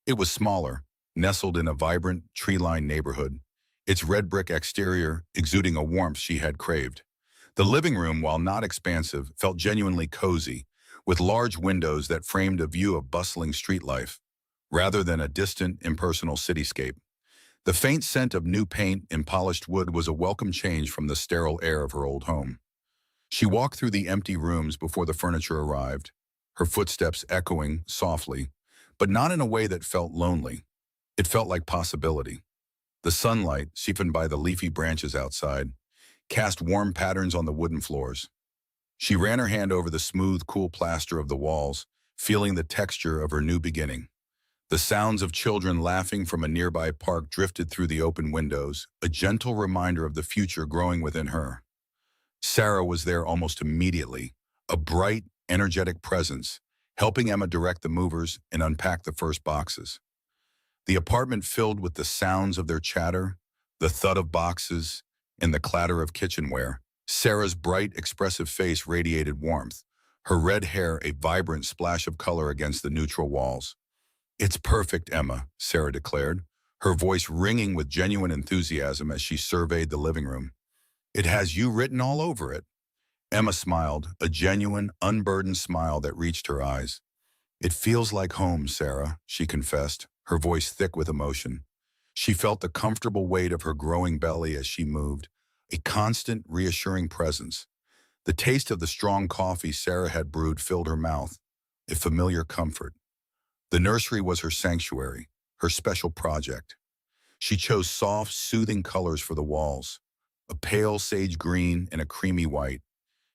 It was smaller, nestled in a vibrant, tree-lined neighborhood, its red brick exterior exuding a warmth she had craved. The living room, while not expansive, felt genuinely cozy, with large windows that framed a view of bustling street life, rather than a distant, impersonal cityscape. The faint scent of new paint and polished wood was a welcome change from the sterile air of her old home. She walked through the empty rooms before the furniture arrived, her footsteps echoing softly, but not in a way that felt lonely. It felt like possibility. The sunlight, siphoned by the leafy branches outside, cast warm patterns on the wooden floors. She ran her hand over the smooth, cool plaster of the walls, feeling the texture of her new beginning. The sounds of children laughing from a nearby park drifted through the open windows, a gentle reminder of the future growing within her. Sarah was there almost immediately, a bright, energetic presence, helping Emma direct the movers and unpack the first boxes. The apartment filled with the sounds of their chatter, the thud of boxes, and the clatter of kitchenware. Sarah's bright, expressive face radiated warmth, her red hair a vibrant splash of color against the neutral walls. "It's perfect, Emma," Sarah declared, her voice ringing with genuine enthusiasm as she surveyed the living room. "It has you written all over it." Emma smiled, a genuine, unburdened smile that reached her eyes. "It feels like home, Sarah," she confessed, her voice thick with emotion. She felt the comfortable weight of her growing belly as she moved, a constant, reassuring presence. The taste of the strong coffee Sarah had brewed filled her mouth, a familiar comfort. The nursery was her sanctuary, her special project. She chose soft, soothing colors for the walls, a pale sage green and a creamy white.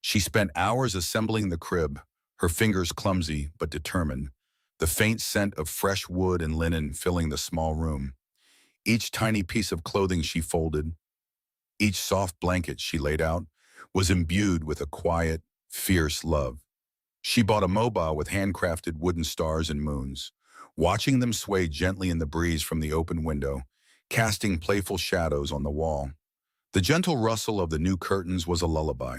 She spent hours assembling the crib, her fingers clumsy but determined, the faint scent of fresh wood and linen filling the small room. Each tiny piece of clothing she folded, each soft blanket she laid out, was imbued with a quiet, fierce love. She bought a mobile with handcrafted wooden stars and moons, watching them sway gently in the breeze from the open window, casting playful shadows on the wall. The gentle rustle of the new curtains was a lullaby.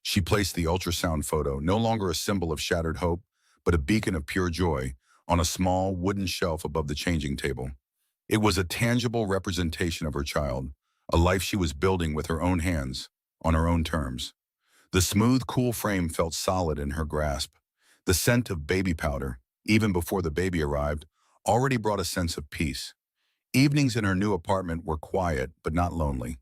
She placed the ultrasound photo, no longer a symbol of shattered hope, but a beacon of pure joy, on a small wooden shelf above the changing table. It was a tangible representation of her child, a life she was building with her own hands, on her own terms. The smooth, cool frame felt solid in her grasp. The scent of baby powder, even before the baby arrived, already brought a sense of peace. Evenings in her new apartment were quiet but not lonely.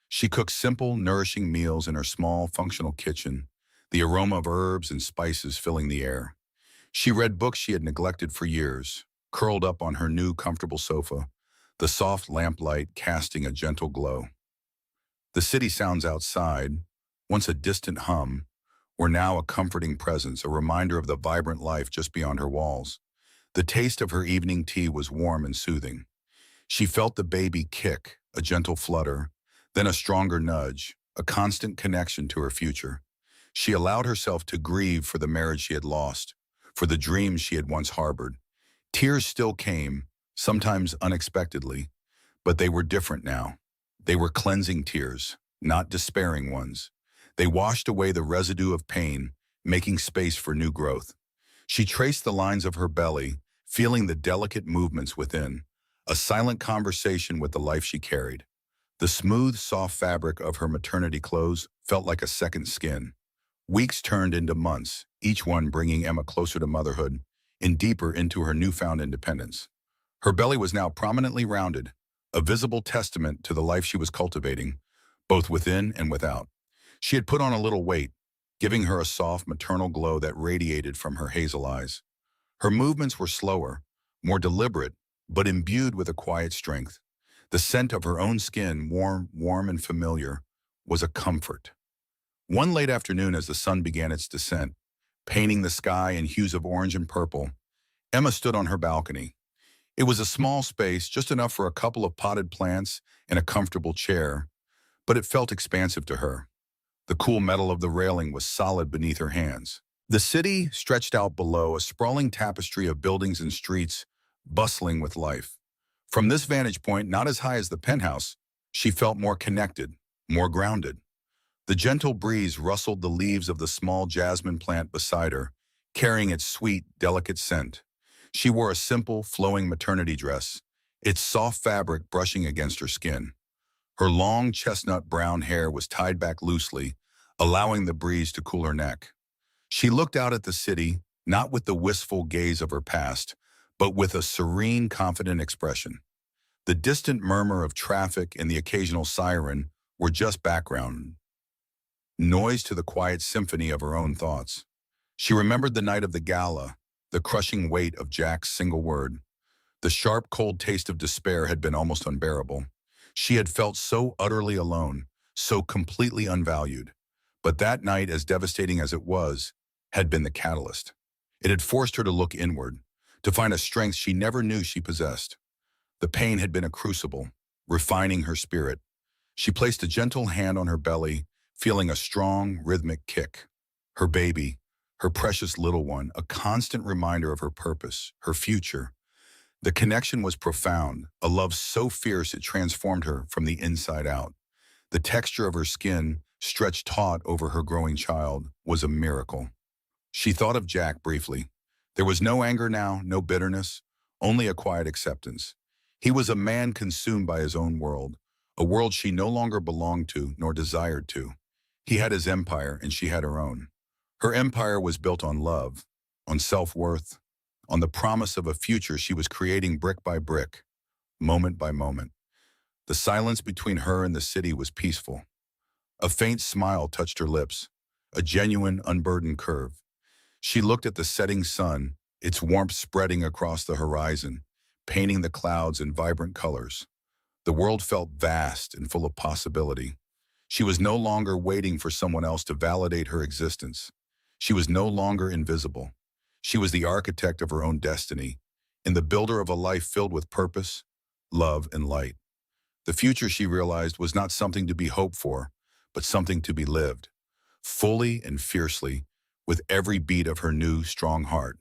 She cooked simple, nourishing meals in her small, functional kitchen, the aroma of herbs and spices filling the air. She read books she had neglected for years, curled up on her new, comfortable sofa, the soft lamplight casting a gentle glow. The city sounds outside, once a distant hum, were now a comforting presence, a reminder of the vibrant life just beyond her walls. The taste of her evening tea was warm and soothing. She felt the baby kick, a gentle flutter, then a stronger nudge, a constant connection to her future. She allowed herself to grieve for the marriage she had lost, for the dreams she had once harbored. Tears still came, sometimes unexpectedly, but they were different now. They were cleansing tears, not despairing ones. They washed away the residue of pain, making space for new growth. She traced the lines of her belly, feeling the delicate movements within, a silent conversation with the life she carried. The smooth, soft fabric of her maternity clothes felt like a second skin. Weeks turned into months, each one bringing Emma closer to motherhood and deeper into her newfound independence. Her belly was now prominently rounded, a visible testament to the life she was cultivating, both within and without. She had put on a little weight, giving her a soft maternal glow that radiated from her hazel eyes. Her movements were slower, more deliberate, but imbued with a quiet strength. The scent of her own skin, warm and familiar, was a comfort. One late afternoon as the sun began its descent, painting the sky in hues of orange and purple, Emma stood on her balcony. It was a small space, just enough for a couple of potted plants and a comfortable chair, but it felt expansive to her. The cool metal of the railing was solid beneath her hands. The city stretched out below, a sprawling tapestry of buildings and streets, bustling with life. From this vantage point, not as high as the penthouse, she felt more connected, more grounded. The gentle breeze rustled the leaves of the small jasmine plant beside her, carrying its sweet, delicate scent. She wore a simple, flowing maternity dress, its soft fabric brushing against her skin. Her long chestnut brown hair was tied back loosely, allowing the breeze to cool her neck. She looked out at the city, not with the wistful gaze of her past, but with a serene, confident expression. The distant murmur of traffic and the occasional siren were just background noise to the quiet symphony of her own thoughts. She remembered the night of the gala, the crushing weight of Jack's single word. The sharp, cold taste of despair had been almost unbearable. She had felt so utterly alone, so completely unvalued. But that night, as devastating as it was, had been the catalyst. It had forced her to look inward, to find a strength she never knew she possessed. The pain had been a crucible, refining her spirit. She placed a gentle hand on her belly, feeling a strong, rhythmic kick. Her baby, her precious little one, a constant reminder of her purpose, her future. The connection was profound, a love so fierce it transformed her from the inside out. The texture of her skin, stretched taut over her growing child, was a miracle. She thought of Jack briefly. There was no anger now, no bitterness, only a quiet acceptance. He was a man consumed by his own world, a world she no longer belonged to nor desired to. He had his empire and she had her own. Her empire was built on love, on self-worth, on the promise of a future she was creating brick by brick, moment by moment. The silence between her and the city was peaceful. A faint smile touched her lips, a genuine, unburdened curve. She looked at the setting sun, its warmth spreading across the horizon, painting the clouds in vibrant colors. The world felt vast and full of possibility. She was no longer waiting for someone else to validate her existence. She was no longer invisible. She was the architect of her own destiny, and the builder of a life filled with purpose, love, and light. The future, she realized, was not something to be hoped for, but something to be lived, fully and fiercely, with every beat of her new, strong heart.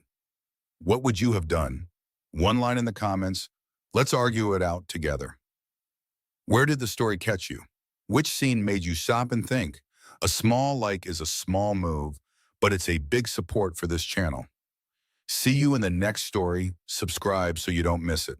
What would you have done? One line in the comments. Let's argue it out together. Where did the story catch you? Which scene made you stop and think? A small like is a small move, but it's a big support for this channel. See you in the next story. Subscribe so you don't miss it.